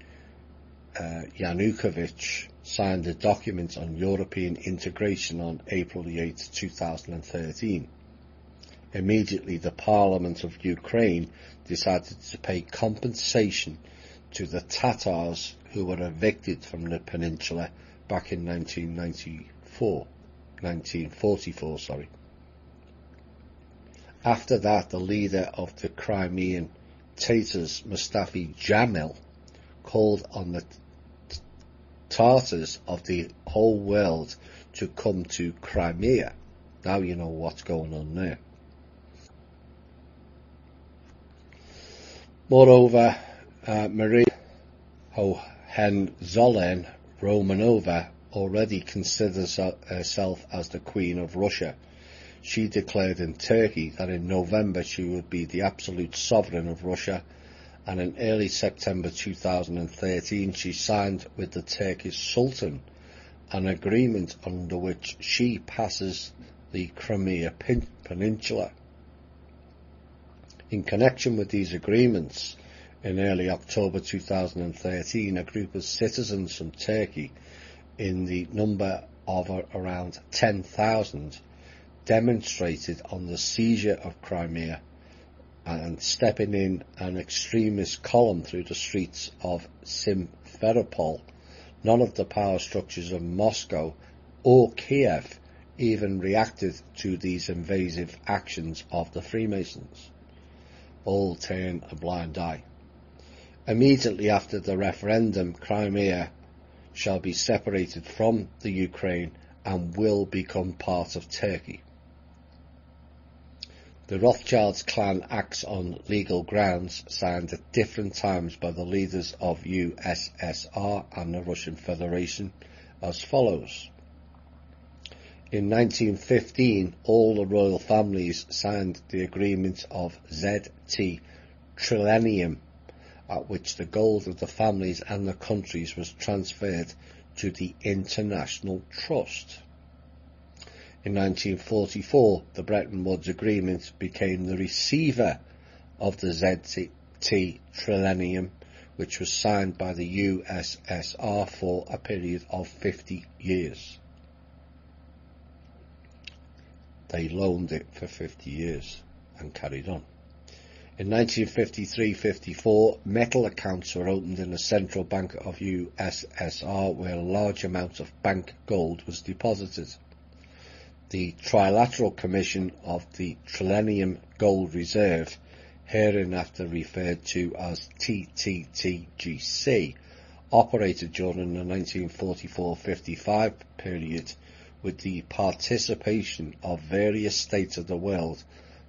Yanukovych, signed a document on European integration on April the 8th, 2013. Immediately, the Parliament of Ukraine decided to pay compensation to the Tatars who were evicted from the peninsula back in 1944. After that, the leader of the Crimean Tatars, Mustafa Jamil, called on the Tartars of the whole world to come to Crimea. Now you know what's going on there. Moreover, Maria Hohenzollern Romanova already considers herself as the Queen of Russia. She declared in Turkey that in November she would be the absolute sovereign of Russia, and in early September 2013 she signed with the Turkish Sultan an agreement under which she passes the Crimea Peninsula. In connection with these agreements, in early October 2013, a group of citizens from Turkey, in the number of around 10,000, demonstrated on the seizure of Crimea and stepping in an extremist column through the streets of Simferopol. None of the power structures of Moscow or Kiev even reacted to these invasive actions of the Freemasons. All turn a blind eye. Immediately after the referendum, Crimea shall be separated from the Ukraine and will become part of Turkey. The Rothschilds clan acts on legal grounds signed at different times by the leaders of USSR and the Russian Federation as follows. In 1915, all the royal families signed the agreement of ZT Trillennium, at which the gold of the families and the countries was transferred to the International Trust. In 1944, the Bretton Woods Agreement became the receiver of the ZT Trillennium, which was signed by the USSR for a period of 50 years. They loaned it for 50 years and carried on. In 1953-54, metal accounts were opened in the Central Bank of USSR, where a large amount of bank gold was deposited. The Trilateral Commission of the Trillennium Gold Reserve, hereinafter referred to as TTTGC, operated during the 1944-55 period with the participation of various states of the world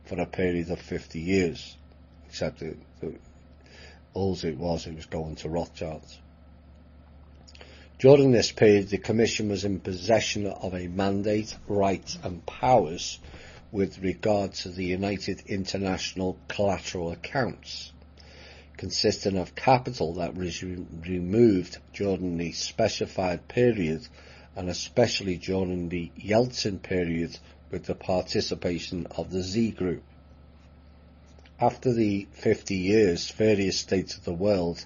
for a period of 50 years. Except all it was going to Rothschilds. During this period, the Commission was in possession of a mandate, rights and powers with regard to the United International Collateral Accounts, consisting of capital that was removed during the specified period and especially during the Yeltsin period with the participation of the Z Group. After the 50 years, various states of the world,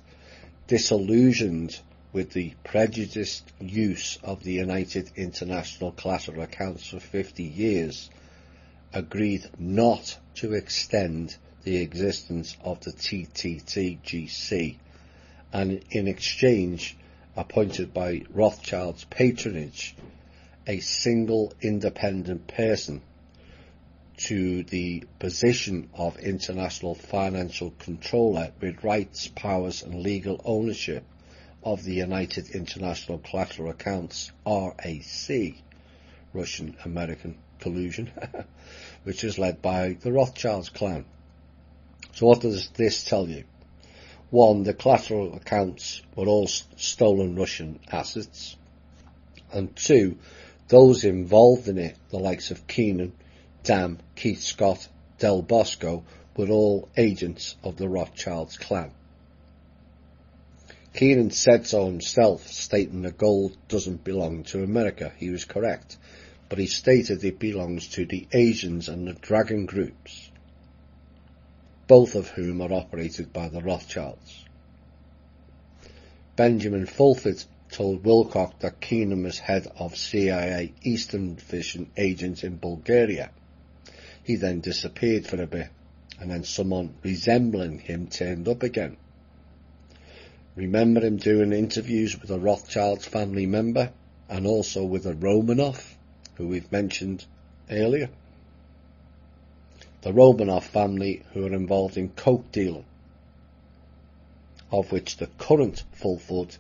disillusioned with the prejudiced use of the United International Collateral Accounts for 50 years, agreed not to extend the existence of the TTTGC, and in exchange appointed by Rothschild's patronage a single independent person to the position of international financial controller with rights, powers and legal ownership of the United International Collateral Accounts, RAC, Russian-American collusion, which is led by the Rothschilds clan. So what does this tell you? One, the collateral accounts were all stolen Russian assets. And two, those involved in it, the likes of Keenan, Dam, Keith Scott, Del Bosco, were all agents of the Rothschilds clan. Keenan said so himself, stating that gold doesn't belong to America. He was correct, but he stated it belongs to the Asians and the Dragon groups, both of whom are operated by the Rothschilds. Benjamin Fulford told Wilcock that Keenan was head of CIA Eastern Division agents in Bulgaria. He then disappeared for a bit, and then someone resembling him turned up again. Remember him doing interviews with a Rothschilds family member and also with a Romanov, who we've mentioned earlier. The Romanov family, who are involved in coke dealing, of which the current Fulford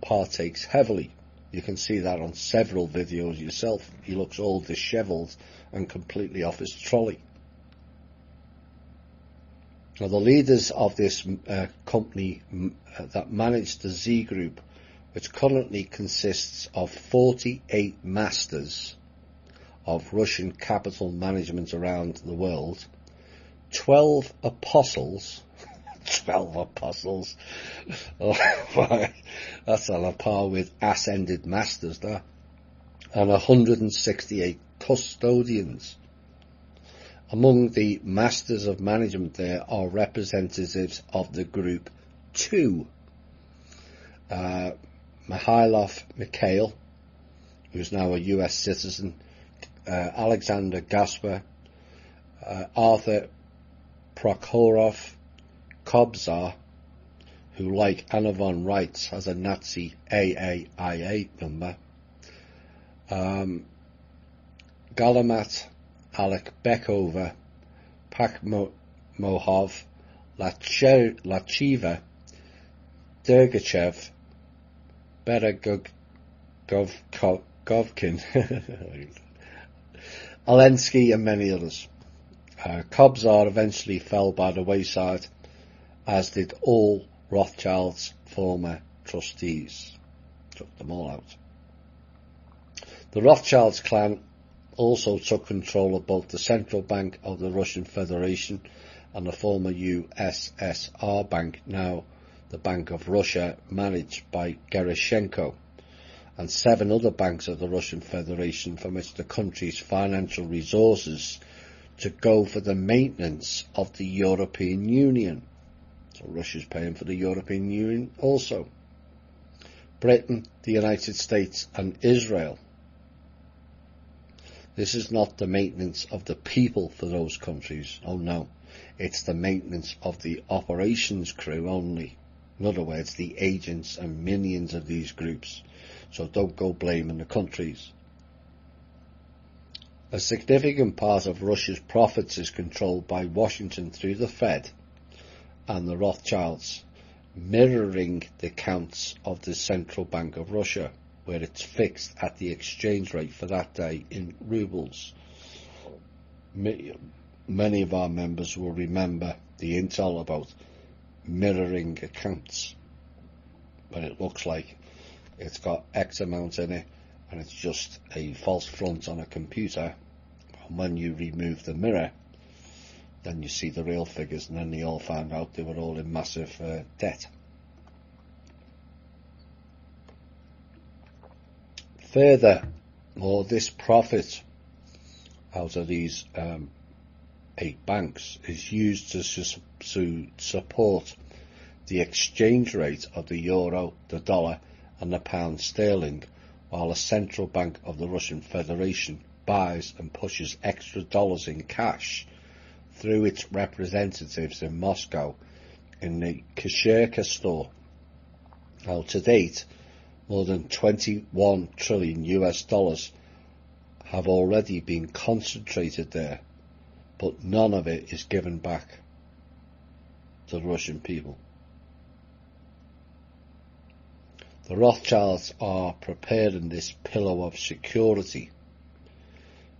partakes heavily. You can see that on several videos yourself. He looks all dishevelled and completely off his trolley. Now, the leaders of this company that manage the Z Group, which currently consists of 48 masters of Russian capital management around the world, 12 apostles, 12 apostles, oh, that's on a par with ass-ended masters there, and 168 custodians. Among the masters of management there are representatives of the group 2, Mikhail, who's now a US citizen, Alexander Gasper, Arthur Prokhorov, Kobzar, who, like Anna von Reitz, has a Nazi AAIA number, Galamat, Alec Bekova, Pakmohov, Lachiva, Dergachev, Beragovkin, Alensky and many others. Kobzar eventually fell by the wayside, as did all Rothschild's former trustees. Took them all out. The Rothschilds clan also took control of both the Central Bank of the Russian Federation and the former USSR Bank, now the Bank of Russia, managed by Gerashenko, and 7 other banks of the Russian Federation, from which the country's financial resources to go for the maintenance of the European Union. So Russia's paying for the European Union also. Britain, the United States and Israel. This is not the maintenance of the people for those countries. Oh no, it's the maintenance of the operations crew only. In other words, the agents and minions of these groups. So don't go blaming the countries. A significant part of Russia's profits is controlled by Washington through the Fed and the Rothschilds, mirroring the accounts of the Central Bank of Russia, where it's fixed at the exchange rate for that day in rubles. Many of our members will remember the intel about mirroring accounts, but it looks like it's got X amount in it and it's just a false front on a computer, and when you remove the mirror then you see the real figures, and then they all found out they were all in massive debt. Furthermore, this profit out of these 8 banks is used to support the exchange rate of the euro, the dollar and the pound sterling, while the Central Bank of the Russian Federation buys and pushes extra dollars in cash through its representatives in Moscow in the Kashirka store. Now, to date, more than 21 trillion US dollars have already been concentrated there, but none of it is given back to the Russian people. The Rothschilds are preparing this pillar of security.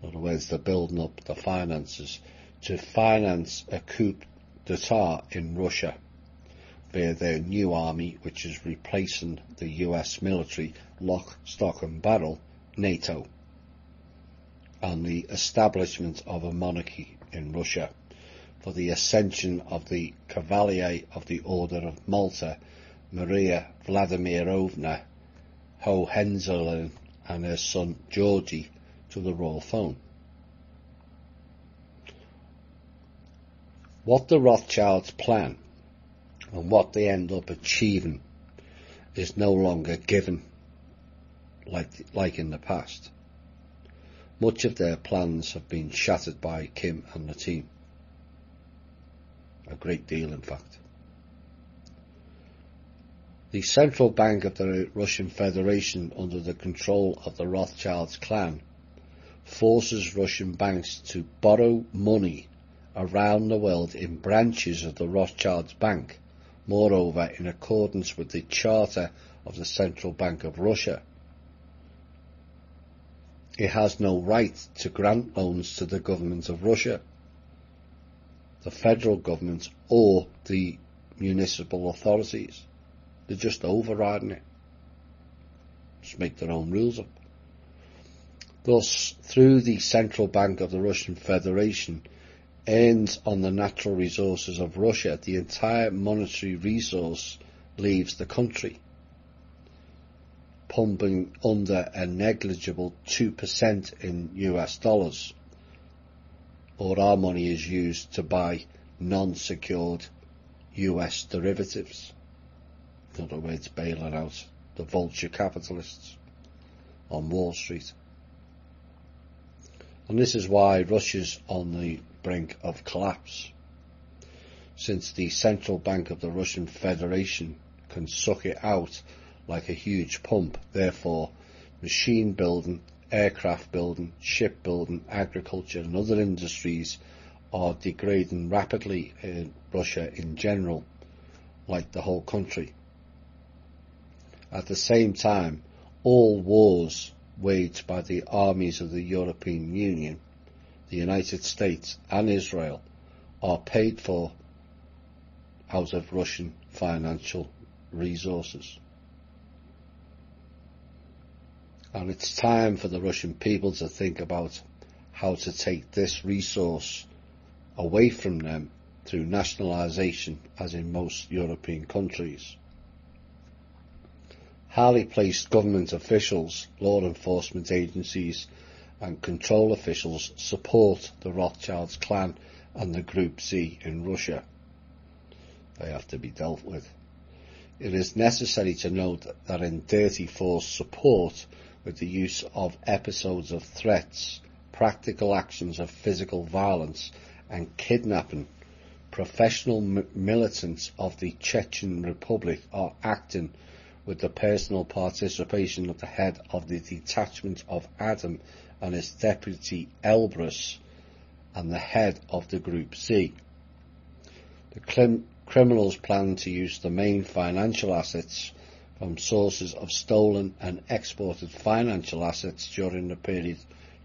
In other words, they're building up the finances to finance a coup d'etat in Russia via their new army, which is replacing the US military, lock, stock and barrel, NATO, and the establishment of a monarchy in Russia for the ascension of the Cavalier of the Order of Malta, Maria Vladimirovna Hohenzollern, and her son Georgy to the royal throne. What the Rothschilds plan and what they end up achieving is no longer given like in the past. Much of their plans have been shattered by Kim and the team. A great deal, in fact. The Central Bank of the Russian Federation, under the control of the Rothschilds clan, forces Russian banks to borrow money around the world in branches of the Rothschilds Bank, moreover in accordance with the Charter of the Central Bank of Russia. It has no right to grant loans to the government of Russia, the federal government or the municipal authorities. They're just overriding it. Just make their own rules up. Thus, through the Central Bank of the Russian Federation, earns on the natural resources of Russia, the entire monetary resource leaves the country, pumping under a negligible 2% in US dollars, or our money is used to buy non-secured US derivatives. In other words, bailing out the vulture capitalists on Wall Street. And this is why Russia's on the brink of collapse, since the Central Bank of the Russian Federation can suck it out like a huge pump. Therefore, machine building, aircraft building, ship building, agriculture and other industries are degrading rapidly in Russia in general, like the whole country. At the same time, all wars waged by the armies of the European Union, the United States and Israel are paid for out of Russian financial resources. And it's time for the Russian people to think about how to take this resource away from them through nationalisation, as in most European countries. Highly placed government officials, law enforcement agencies and control officials support the Rothschilds clan and the Group Z in Russia. They have to be dealt with. It is necessary to note that in dirty force support, with the use of episodes of threats, practical actions of physical violence and kidnapping, professional militants of the Chechen Republic are acting with the personal participation of the head of the detachment of Adam and his deputy Elbrus and the head of the Group Z. The criminals plan to use the main financial assets from sources of stolen and exported financial assets during the period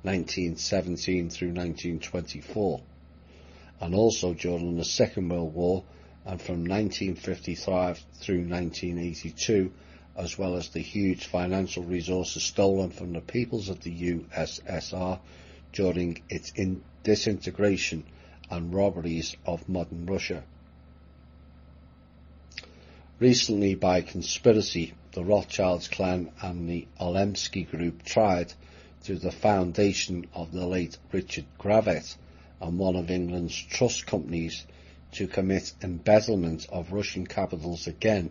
1917 through 1924, and also during the Second World War and from 1955 through 1982, as well as the huge financial resources stolen from the peoples of the USSR during its disintegration and robberies of modern Russia. Recently, by conspiracy, the Rothschilds clan and the Olemsky group tried, through the foundation of the late Richard Gravet and one of England's trust companies, to commit embezzlement of Russian capitals again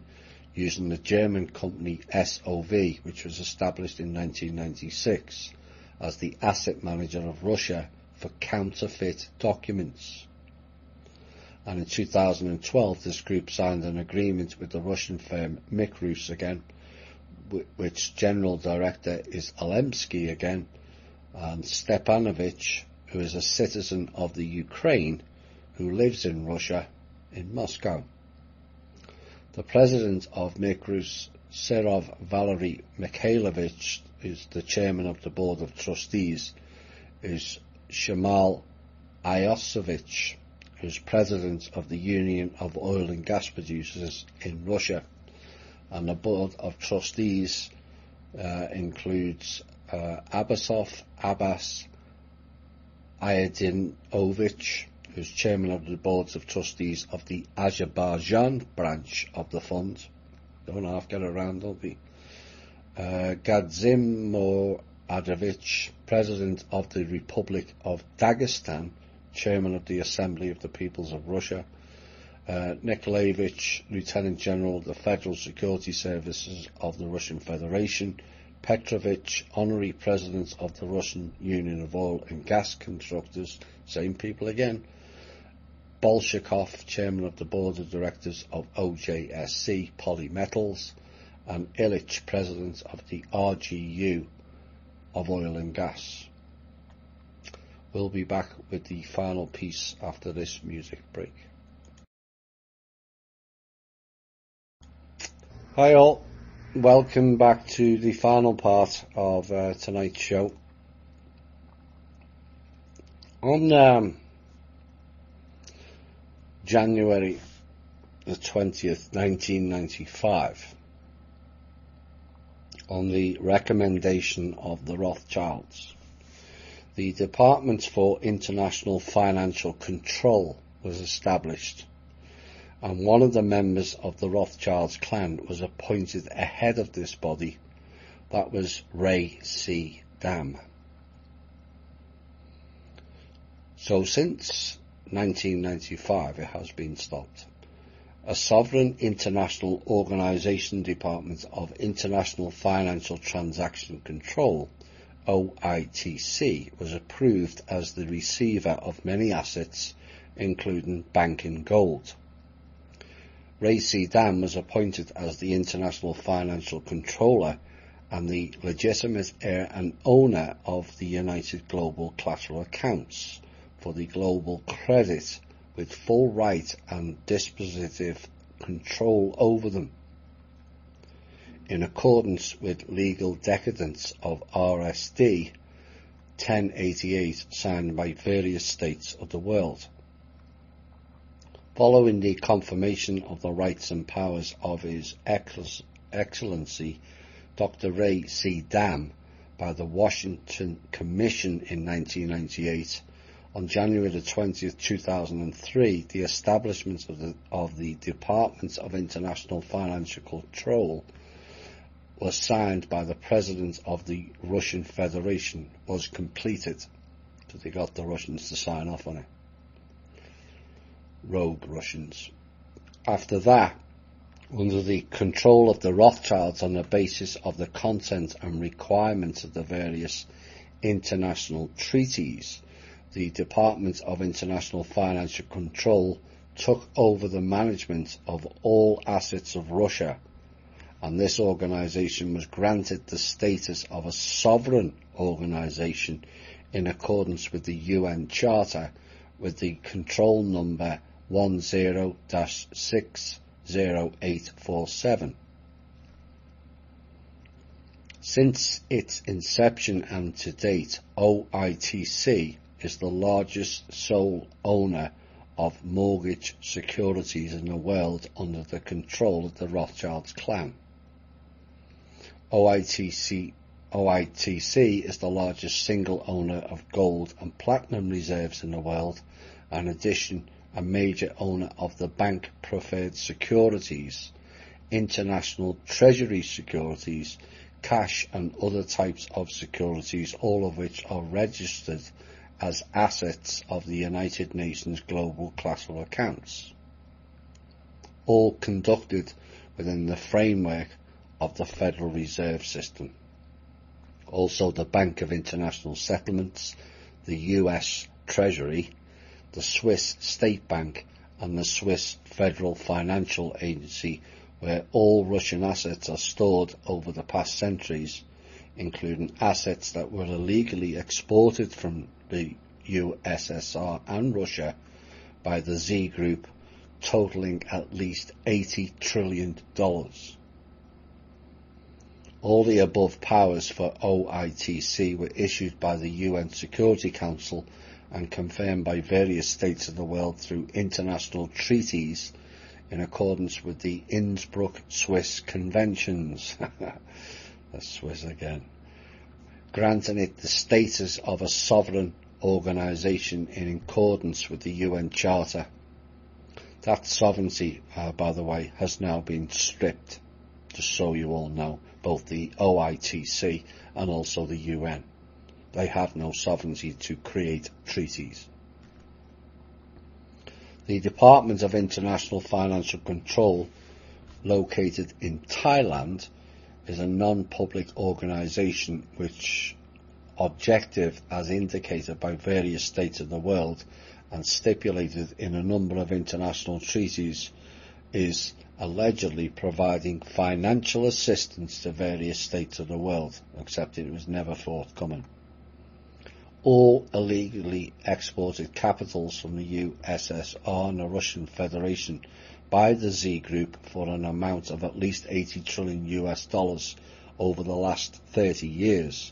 using the German company SOV, which was established in 1996 as the asset manager of Russia for counterfeit documents. And in 2012 this group signed an agreement with the Russian firm Mikrus again, which general director is Olemsky again, and Stepanovich, who is a citizen of the Ukraine who lives in Russia, in Moscow. The president of Mikrus, Serov Valery Mikhailovich, is the chairman of the board of trustees, is Shamal Iosovich, who's president of the Union of Oil and Gas Producers in Russia, and the board of trustees includes Abbas Ayadinovich, who's chairman of the boards of trustees of the Azerbaijan branch of the fund. Don't half get around, don't we? Gadzim Moradovich, president of the Republic of Dagestan, chairman of the Assembly of the Peoples of Russia. Nikolaevich, lieutenant general of the Federal Security Services of the Russian Federation. Petrovich, honorary president of the Russian Union of Oil and Gas Constructors, same people again. Bolshakov, chairman of the board of directors of OJSC Polymetals, and Illich, president of the RGU of Oil and Gas. We'll be back with the final piece after this music break. Hi all, welcome back to the final part of tonight's show. On January the 20th, 1995, on the recommendation of the Rothschilds, the Department for International Financial Control was established, and one of the members of the Rothschilds clan was appointed ahead of this body. That was Ray C. Dam. So since 1995 it has been stopped. A sovereign international organisation Department of International Financial Transaction Control, OITC, was approved as the receiver of many assets, including banking gold. Ray C. Dam was appointed as the International Financial Controller and the legitimate heir and owner of the United Global Collateral Accounts for the global credit, with full right and dispositive control over them, in accordance with legal decadence of RSD 1088 signed by various states of the world. Following the confirmation of the rights and powers of His Excellency Dr. Ray C. Dam by the Washington Commission in 1998, on January the 20th, 2003, the establishment of the Department of International Financial Control was signed by the President of the Russian Federation, was completed. So they got the Russians to sign off on it. Rogue Russians. After that, under the control of the Rothschilds on the basis of the content and requirements of the various international treaties, the Department of International Financial Control took over the management of all assets of Russia, and this organisation was granted the status of a sovereign organisation in accordance with the UN Charter with the control number 10-60847. Since its inception and to date, OITC is the largest sole owner of mortgage securities in the world under the control of the Rothschilds clan. OITC is the largest single owner of gold and platinum reserves in the world, and in addition a major owner of the bank preferred securities, international treasury securities, cash and other types of securities, all of which are registered as assets of the United Nations Global Class of Accounts, all conducted within the framework of the Federal Reserve System. Also the Bank of International Settlements, the US Treasury, the Swiss State Bank and the Swiss Federal Financial Agency, where all Russian assets are stored over the past centuries, including assets that were illegally exported from the USSR and Russia by the Z Group, totaling at least $80 trillion. All the above powers for OITC were issued by the UN Security Council and confirmed by various states of the world through international treaties in accordance with the Innsbruck Swiss Conventions. That's Swiss again. Granting it the status of a sovereign organisation in accordance with the UN Charter. That sovereignty, by the way, has now been stripped, just so you all know, both the OITC and also the UN. They have no sovereignty to create treaties. The Department of International Financial Control, located in Thailand, is a non-public organisation which objective, as indicated by various states of the world and stipulated in a number of international treaties, is allegedly providing financial assistance to various states of the world, except it was never forthcoming. All illegally exported capitals from the USSR and the Russian Federation by the Z Group for an amount of at least $80 trillion over the last 30 years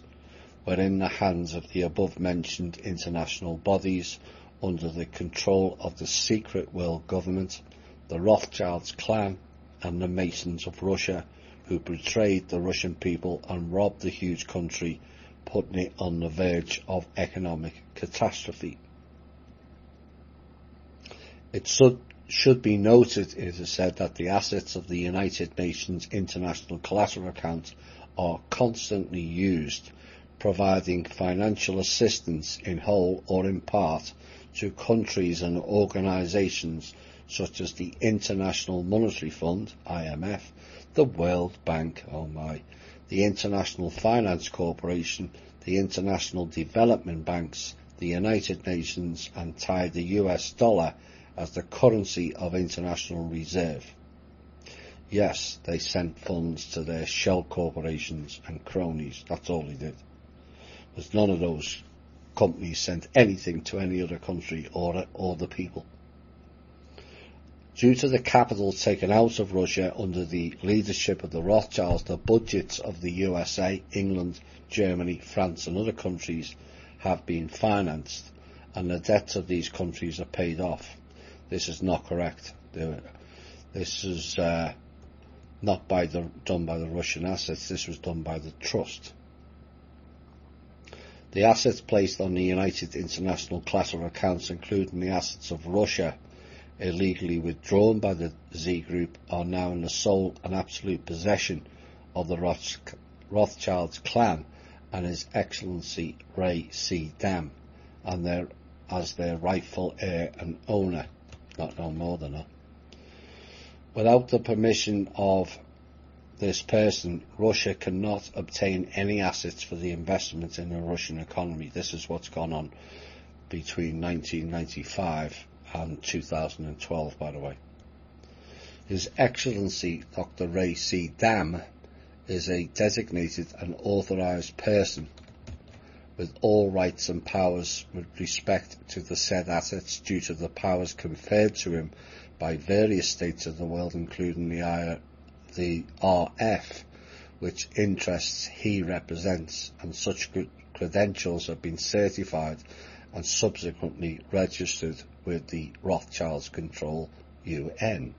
were in the hands of the above-mentioned international bodies under the control of the secret world government, the Rothschilds clan and the Masons of Russia, who betrayed the Russian people and robbed the huge country, putting it on the verge of economic catastrophe. It should be noted, it is said, that the assets of the United Nations International Collateral Account are constantly used, providing financial assistance in whole or in part to countries and organisations such as the International Monetary Fund, IMF, the World Bank, the International Finance Corporation, the International Development Banks, the United Nations, and tied the US dollar as the currency of international reserve. Yes, they sent funds to their shell corporations and cronies. That's all they did. Because none of those companies sent anything to any other country or the people. Due to the capital taken out of Russia under the leadership of the Rothschilds, the budgets of the USA, England, Germany, France and other countries have been financed, and the debts of these countries are paid off. This is not correct. This is not done by the Russian assets. This was done by the trust. The assets placed on the United International class of accounts, including the assets of Russia illegally withdrawn by the Z Group, are now in the sole and absolute possession of the Rothschilds clan and His Excellency Ray C. Dam, and as their rightful heir and owner, not no more than that. Without the permission of this person, Russia cannot obtain any assets for the investment in the Russian economy. This is what's gone on between 1995 and 2012, by the way. His Excellency Dr. Ray C. Dam is a designated and authorised person with all rights and powers with respect to the said assets due to the powers conferred to him by various states of the world, including the RF, which interests he represents, and such credentials have been certified and subsequently registered with the Rothschilds Control UN.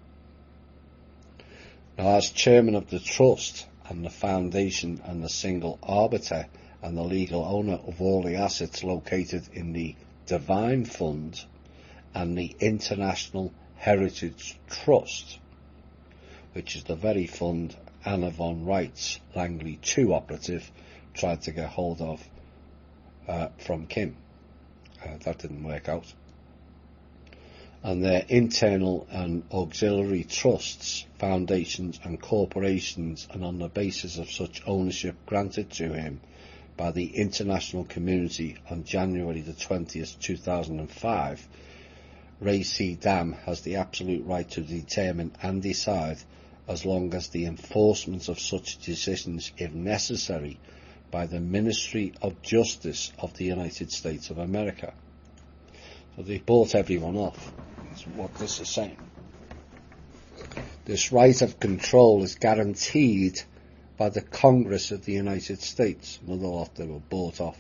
Now, as chairman of the trust and the foundation and the single arbiter and the legal owner of all the assets located in the Divine Fund and the International Heritage Trust, which is the very fund Anna von Wright's Langley 2 operative tried to get hold of from Kim. That didn't work out. And their internal and auxiliary trusts, foundations and corporations, and on the basis of such ownership granted to him by the international community on January the 20th, 2005, Ray C. Dam has the absolute right to determine and decide, as long as the enforcement of such decisions, if necessary, by the Ministry of Justice of the United States of America. So they bought everyone off. That's what this is saying. This right of control is guaranteed by the Congress of the United States, another lot that were bought off,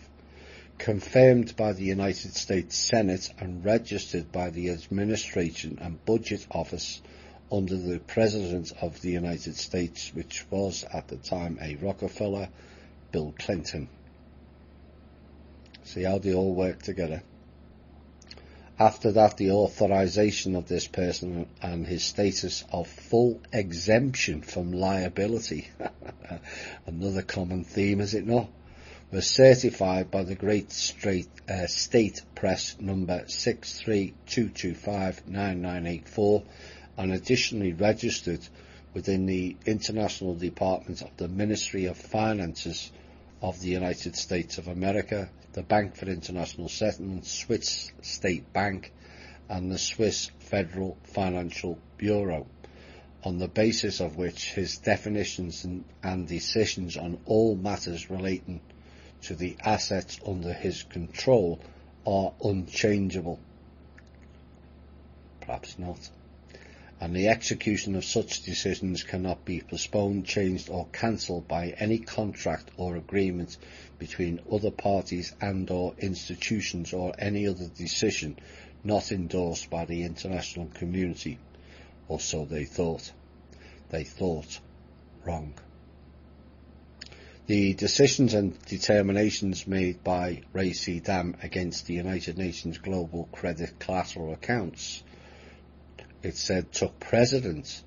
confirmed by the United States Senate and registered by the Administration and Budget Office under the President of the United States, which was at the time a Rockefeller, Bill Clinton. See how they all work together. After that, the authorization of this person and his status of full exemption from liability, another common theme, is it not, was certified by the Great State Press number 632259984 and additionally registered within the International Department of the Ministry of Finances of the United States of America, the Bank for International Settlements, Swiss State Bank, and the Swiss Federal Financial Bureau, on the basis of which his definitions and decisions on all matters relating to the assets under his control are unchangeable. Perhaps not. And the execution of such decisions cannot be postponed, changed or cancelled by any contract or agreement between other parties and or institutions, or any other decision not endorsed by the international community, or so they thought. They thought wrong. The decisions and determinations made by Ray C. Dam against the United Nations Global Credit Collateral Accounts, it said, took precedence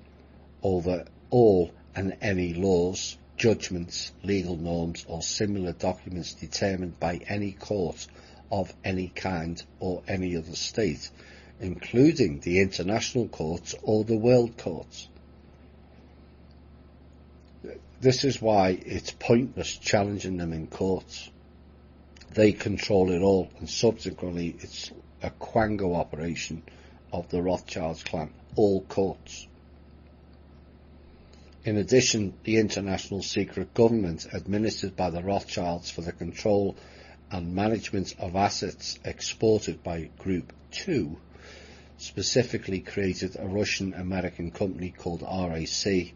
over all and any laws, judgments, legal norms or similar documents determined by any court of any kind or any other state, including the international courts or the world courts. This is why it's pointless challenging them in courts. They control it all, and subsequently it's a quango operation of the Rothschilds clan, all courts. In addition, the international secret government administered by the Rothschilds for the control and management of assets exported by Group 2 specifically created a Russian-American company called RAC,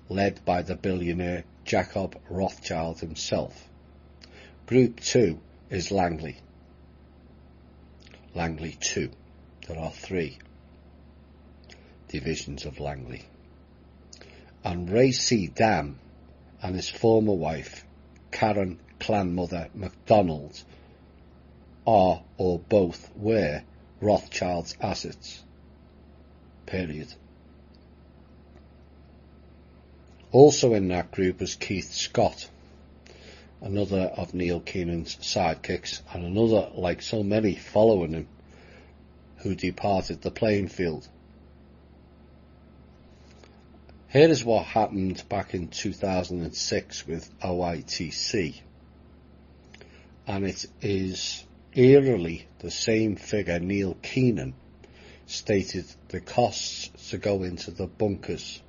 led by the billionaire Jacob Rothschild himself. Group 2 is Langley. Langley 2. There are 3 divisions of Langley. And Ray C. Dam and his former wife, Karen Clanmother MacDonald, are or both were Rothschild's assets. Period. Also in that group was Keith Scott, another of Neil Keenan's sidekicks, and another, like so many following him, who departed the playing field. Here is what happened back in 2006 with OITC, and it is eerily the same figure Neil Keenan stated the costs to go into the bunkers.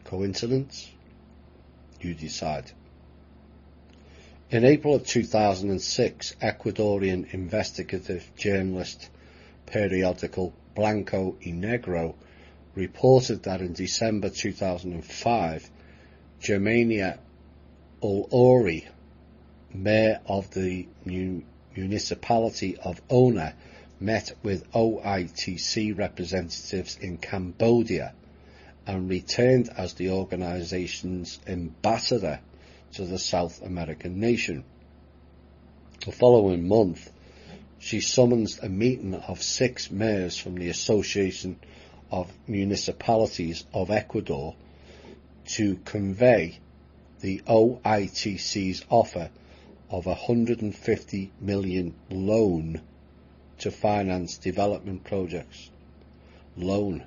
Coincidence? You decide. In April of 2006, Ecuadorian investigative journalist periodical Blanco y Negro reported that in December 2005, Germania Uluri, mayor of the municipality of Ona, met with OITC representatives in Cambodia and returned as the organisation's ambassador to the South American nation. The following month, she summons a meeting of 6 mayors from the Association of Municipalities of Ecuador to convey the OITC's offer of a $150 million loan to finance development projects. Loan.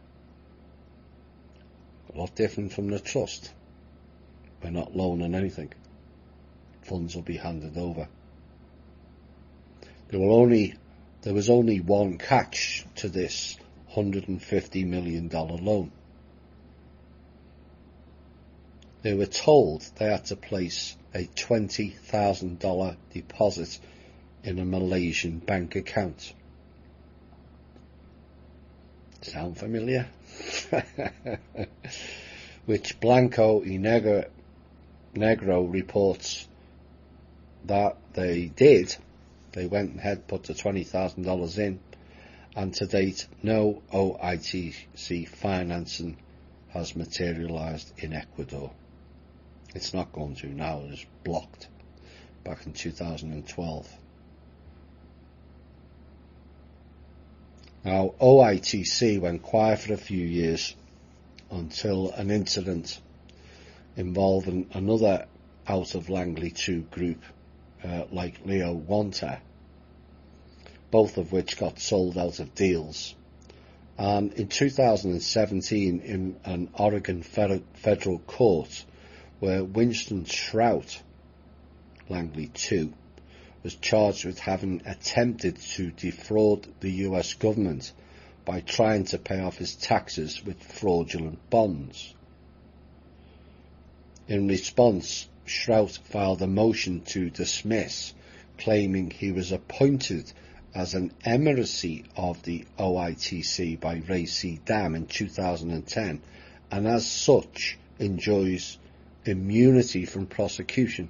A lot different from the trust. We're not loaning anything. Funds will be handed over. There was only one catch to this $150 million loan. They were told they had to place a $20,000 deposit in a Malaysian bank account. Sound familiar? Which Blanco y Negro reports that they did. They went ahead, put the $20,000 in, and to date no OITC financing has materialised in Ecuador. It's not going to now, it was blocked back in 2012. Now, OITC went quiet for a few years until an incident involving another out of Langley 2 group, like Leo Wanta, both of which got sold out of deals. And in 2017, in an Oregon federal court, where Winston Shrout, Langley 2, was charged with having attempted to defraud the US government by trying to pay off his taxes with fraudulent bonds. In response, Shrout filed a motion to dismiss, claiming he was appointed as an emissary of the OITC by Ray C. Dam in 2010, and as such enjoys immunity from prosecution.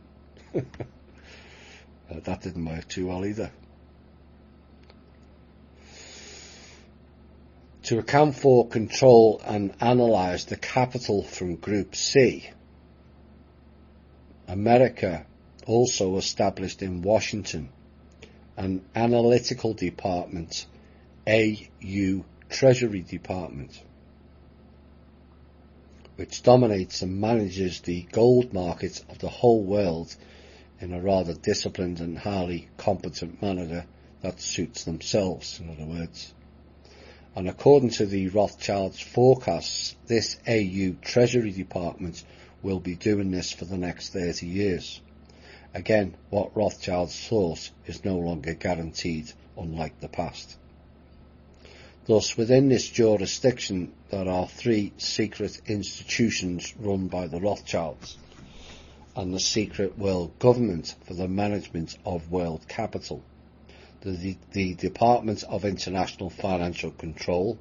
That didn't work too well either. To account for, control and analyse the capital from Group C, America also established in Washington an analytical department, AU Treasury Department, which dominates and manages the gold market of the whole world in a rather disciplined and highly competent manner that suits themselves, in other words. And according to the Rothschild's forecasts, this AU Treasury Department will be doing this for the next 30 years. Again, what Rothschild's thought is no longer guaranteed, unlike the past. Thus, within this jurisdiction, there are 3 secret institutions run by the Rothschilds, and the secret world government for the management of world capital. The Department of International Financial Control.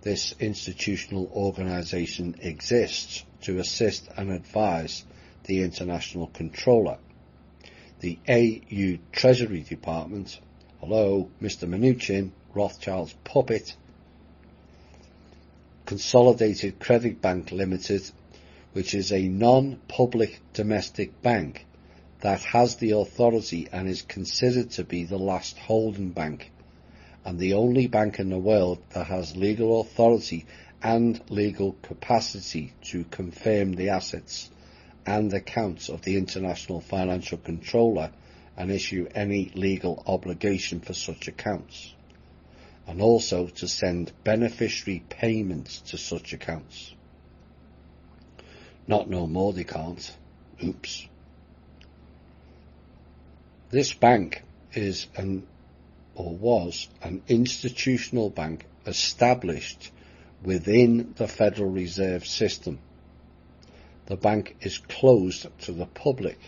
This institutional organisation exists to assist and advise the international controller. The AU Treasury Department, hello, Mr. Mnuchin, Rothschild's puppet. Consolidated Credit Bank Limited, which is a non-public domestic bank that has the authority and is considered to be the last holding bank, and the only bank in the world that has legal authority and legal capacity to confirm the assets and accounts of the international financial controller and issue any legal obligation for such accounts, and also to send beneficiary payments to such accounts. Not no more they can't. Oops. This bank is was an institutional bank established within the Federal Reserve System. The bank is closed to the public.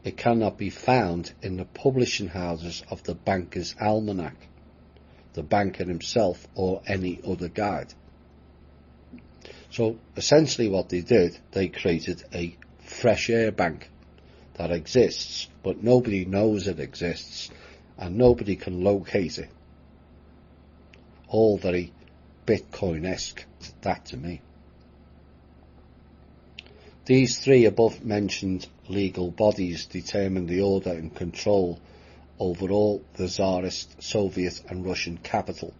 It cannot be found in the publishing houses of the Banker's Almanac, the banker himself, or any other guide. So essentially what they did, they created a fresh air bank that exists, but nobody knows it exists and nobody can locate it. All very Bitcoin-esque, that to me. These three above mentioned legal bodies determine the order and control over all the Tsarist, Soviet and Russian capital,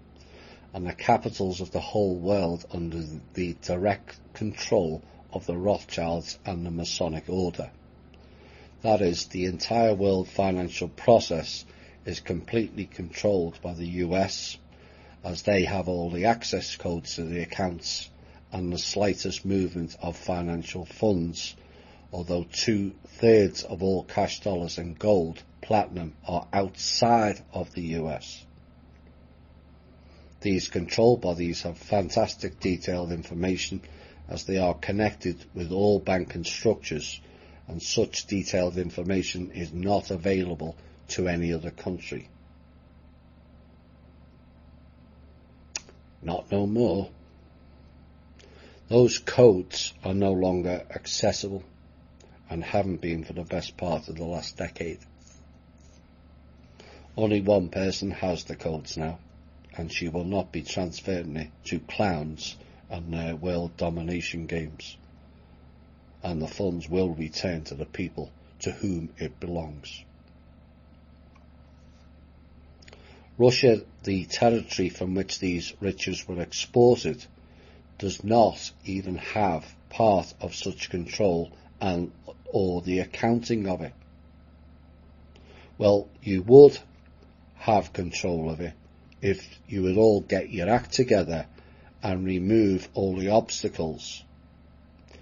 and the capitals of the whole world under the direct control of the Rothschilds and the Masonic Order. That is, the entire world financial process is completely controlled by the US, as they have all the access codes to the accounts and the slightest movement of financial funds, although 2/3 of all cash dollars and gold, platinum, are outside of the US. These control bodies have fantastic detailed information as they are connected with all banking structures, and such detailed information is not available to any other country. Not no more. Those codes are no longer accessible and haven't been for the best part of the last decade. Only one person has the codes now, and she will not be transferring it to clowns and their world domination games, and the funds will return to the people to whom it belongs. Russia, the territory from which these riches were exported, does not even have part of such control and or the accounting of it. Well, you would have control of it if you would all get your act together and remove all the obstacles.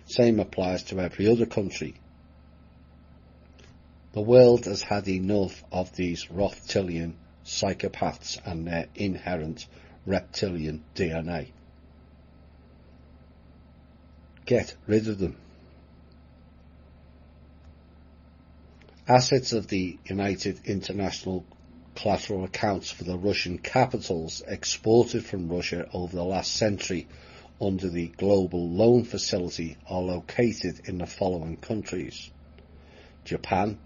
Same applies to every other country. The world has had enough of these Rothschildian psychopaths and their inherent reptilian DNA. Get rid of them. Assets of the United International Collateral Accounts for the Russian capitals exported from Russia over the last century under the Global Loan Facility are located in the following countries: Japan,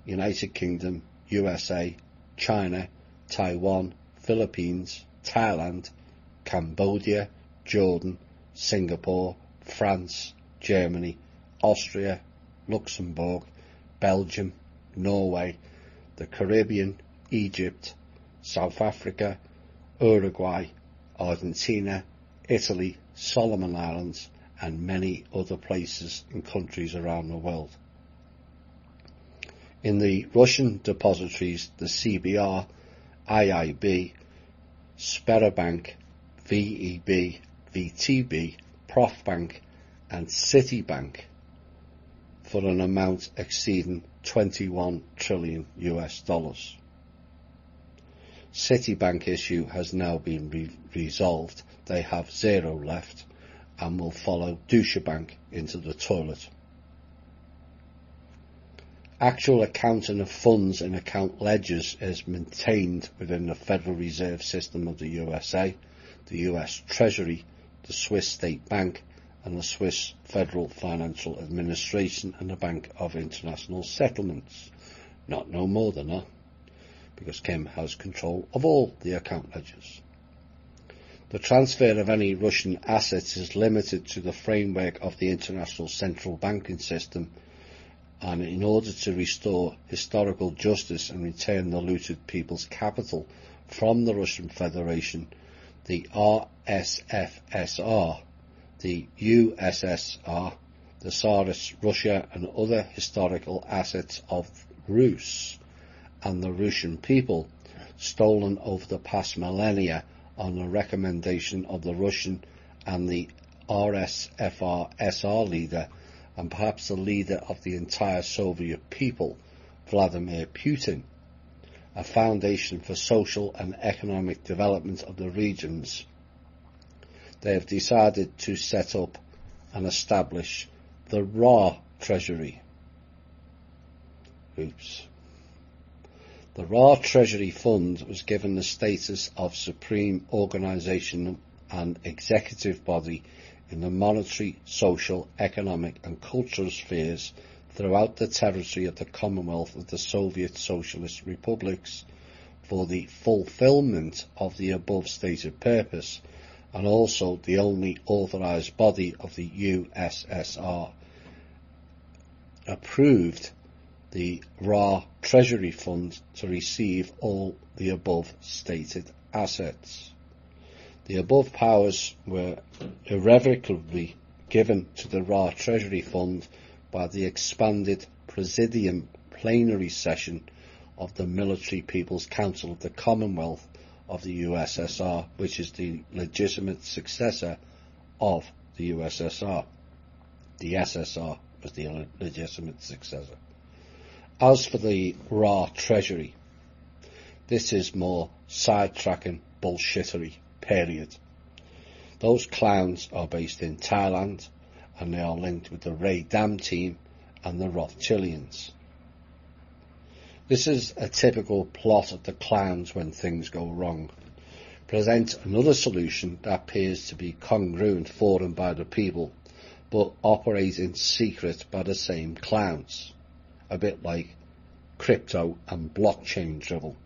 United Kingdom, USA, China, Taiwan, Philippines, Thailand, Cambodia, Jordan, Singapore, France, Germany, Austria, Luxembourg, Belgium, Norway, the Caribbean, Egypt, South Africa, Uruguay, Argentina, Italy, Solomon Islands, and many other places and countries around the world. In the Russian depositories, the CBR, IIB, Sberbank, VEB, VTB, Profbank, and Citibank, for an amount exceeding $21 trillion. Citibank issue has now been resolved. They have zero left and will follow Deutsche Bank into the toilet. Actual accounting of funds in account ledgers is maintained within the Federal Reserve System of the USA, the US Treasury, the Swiss State Bank, and the Swiss Federal Financial Administration and the Bank of International Settlements. Not no more than that, because Kim has control of all the account ledgers. The transfer of any Russian assets is limited to the framework of the international central banking system and in order to restore historical justice and return the looted people's capital from the Russian Federation, the RSFSR, the USSR, the Tsarist Russia and other historical assets of Rus and the Russian people, stolen over the past millennia on the recommendation of the Russian and the RSFSR leader, and perhaps the leader of the entire Soviet people, Vladimir Putin, a foundation for social and economic development of the regions. They have decided to set up and establish the Ra Treasury. The Ra Treasury Fund was given the status of supreme organisation and executive body in the monetary, social, economic and cultural spheres throughout the territory of the Commonwealth of the Soviet Socialist Republics for the fulfilment of the above stated purpose, and also the only authorised body of the USSR approved the Ra Treasury Fund to receive all the above stated assets. The above powers were irrevocably given to the Ra Treasury Fund by the expanded Presidium Plenary Session of the Military People's Council of the Commonwealth of the USSR, which is the legitimate successor of the USSR. The SSR was the legitimate successor. As for the Ra Treasury, this is more sidetracking bullshittery, period. Those clowns are based in Thailand, and they are linked with the Ray Dam team and the Rothschildians. This is a typical plot of the clowns when things go wrong. Present another solution that appears to be congruent for and by the people, but operate in secret by the same clowns. A bit like crypto and blockchain drivel.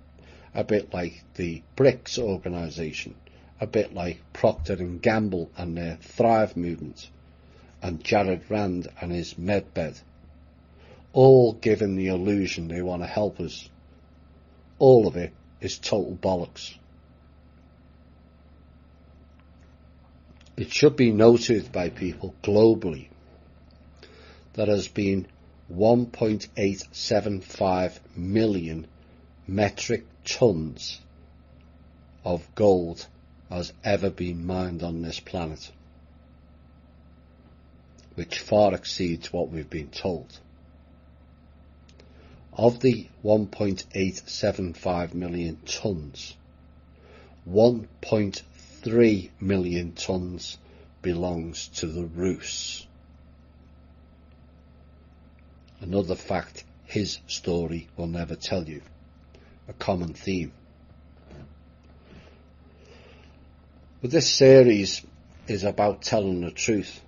A bit like the BRICS organisation. A bit like Procter & Gamble and their Thrive movement. And Jared Rand and his Medbed. All given the illusion they want to help us. All of it is total bollocks. It should be noted by people globally that there has been 1.875 million metric tons of gold has ever been mined on this planet, which far exceeds what we've been told. Of the 1.875 million tons, 1.3 million tons belongs to the Rus. Another fact his story will never tell you. A common theme. But this series is about telling the truth,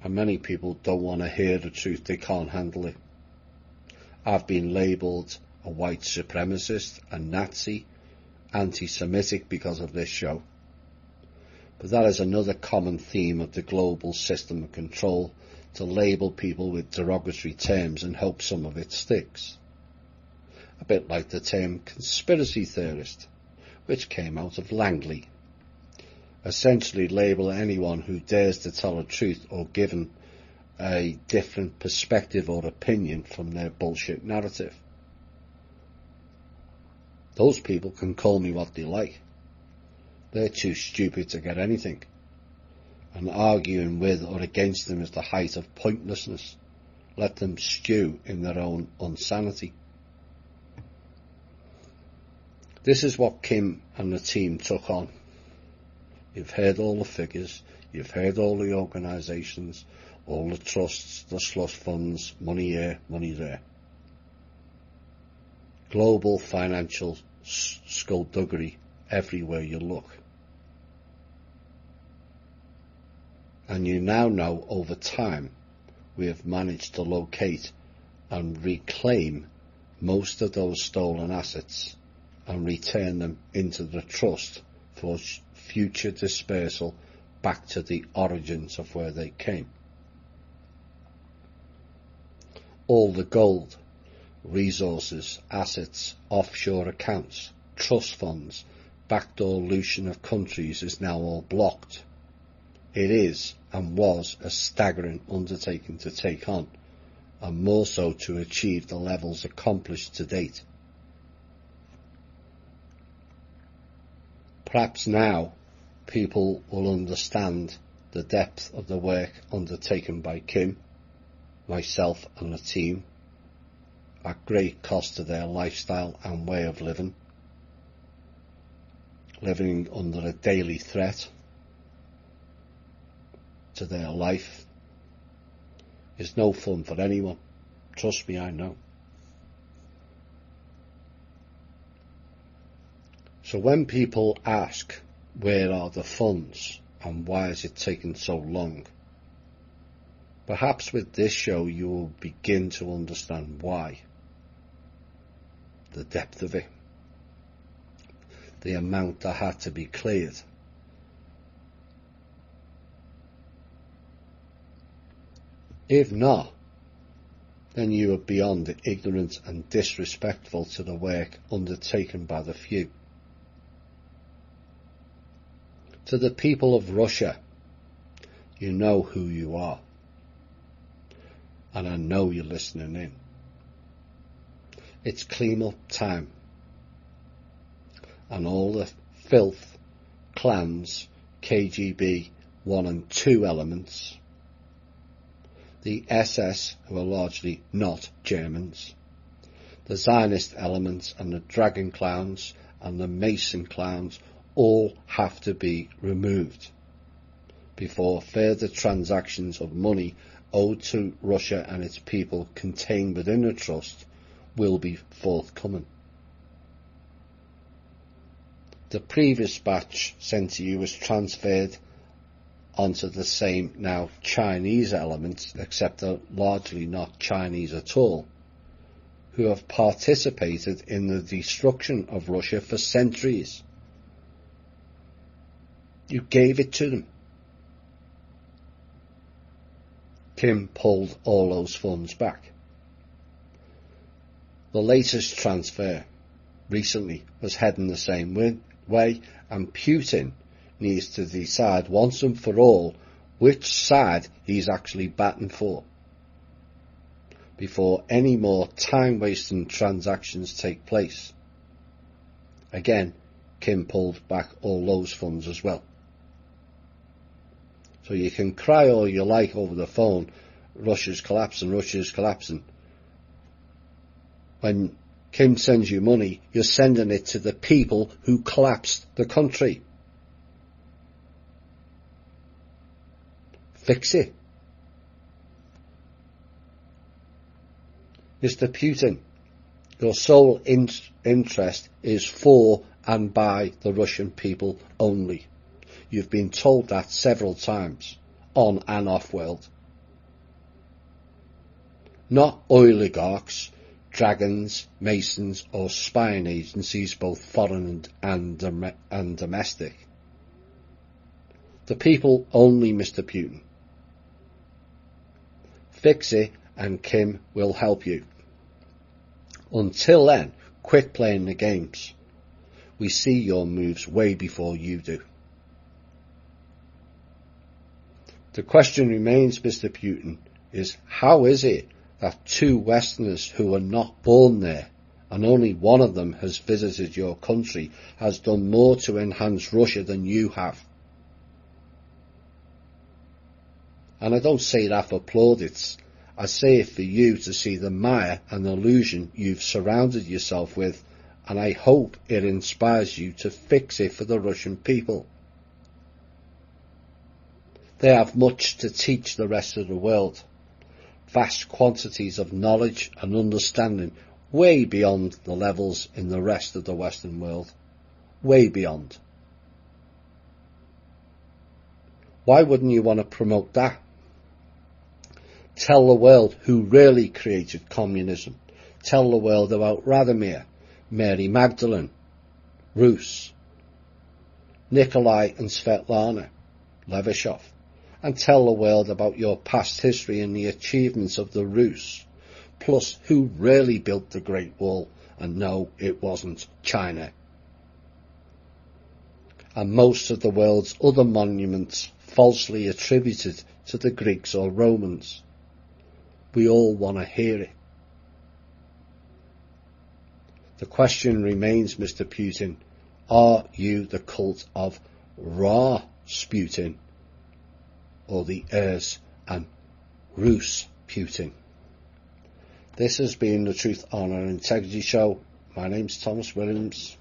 and many people don't want to hear the truth. They can't handle it. I've been labelled a white supremacist, a Nazi, anti-Semitic because of this show. But that is another common theme of the global system of control, to label people with derogatory terms and hope some of it sticks. A bit like the term conspiracy theorist, which came out of Langley. Essentially label anyone who dares to tell the truth or given a different perspective or opinion from their bullshit narrative. Those people can call me what they like. They're too stupid to get anything. And arguing with or against them is the height of pointlessness. Let them stew in their own insanity. This is what Kim and the team took on. You've heard all the figures, you've heard all the organisations, all the trusts, the slush funds, money here, money there. Global financial skullduggery everywhere you look. And you now know over time we have managed to locate and reclaim most of those stolen assets and return them into the trust for future dispersal back to the origins of where they came. all the gold, resources, assets, offshore accounts, trust funds, backdoor looting of countries is now all blocked. It is and was a staggering undertaking to take on, and more so to achieve the levels accomplished to date. Perhaps now people will understand the depth of the work undertaken by Kim, myself and the team, at great cost to their lifestyle and way of living under a daily threat to their life is no fun for anyone. Trust me, I know. So when people ask, where are the funds and why is it taking so long? Perhaps with this show you will begin to understand why. The depth of it. The amount that had to be cleared. If not, then you are beyond ignorant and disrespectful to the work undertaken by the few. To the people of Russia, you know who you are. And I know you're listening in. It's clean-up time. And all the filth, clans, KGB 1 and 2 elements, the SS, who are largely not Germans, the Zionist elements and the Dragon clowns and the Mason clowns all have to be removed before further transactions of money owed to Russia and its people contained within a trust will be forthcoming. The previous batch sent to you was transferred onto the same now Chinese elements, except they're largely not Chinese at all, who have participated in the destruction of Russia for centuries. You gave it to them. Kim pulled all those funds back. The latest transfer recently was heading the same way, and Putin needs to decide once and for all which side he's actually batting for before any more time-wasting transactions take place. Again, Kim pulled back all those funds as well. So you can cry all you like over the phone, Russia's collapsing. When Kim sends you money, you're sending it to the people who collapsed the country. Fix it. Mr. Putin, your sole interest is for and by the Russian people only. You've been told that several times, on and off world. Not oligarchs, dragons, masons or spying agencies, both foreign and domestic. The people only, Mr. Putin. Fix it and Kim will help you. Until then, quit playing the games. We see your moves way before you do. The question remains, Mr. Putin, is how is it that 2 Westerners who were not born there, and only one of them has visited your country, has done more to enhance Russia than you have? And I don't say that for plaudits. I say it for you to see the mire and illusion you've surrounded yourself with, and I hope it inspires you to fix it for the Russian people. They have much to teach the rest of the world. Vast quantities of knowledge and understanding, way beyond the levels in the rest of the Western world. Way beyond. Why wouldn't you want to promote that? Tell the world who really created communism. Tell the world about Radomir, Mary Magdalene, Rus, Nikolai and Svetlana, Levashov, and tell the world about your past history and the achievements of the Rus, Plus, who really built the Great Wall? And no, it wasn't China. And most of the world's other monuments falsely attributed to the Greeks or Romans. We all want to hear it. The question remains, Mr. Putin, are you the cult of Rasputin or the heirs and Rus Putin? This has been the Truth, Honour and Integrity Show. My name's Thomas Williams.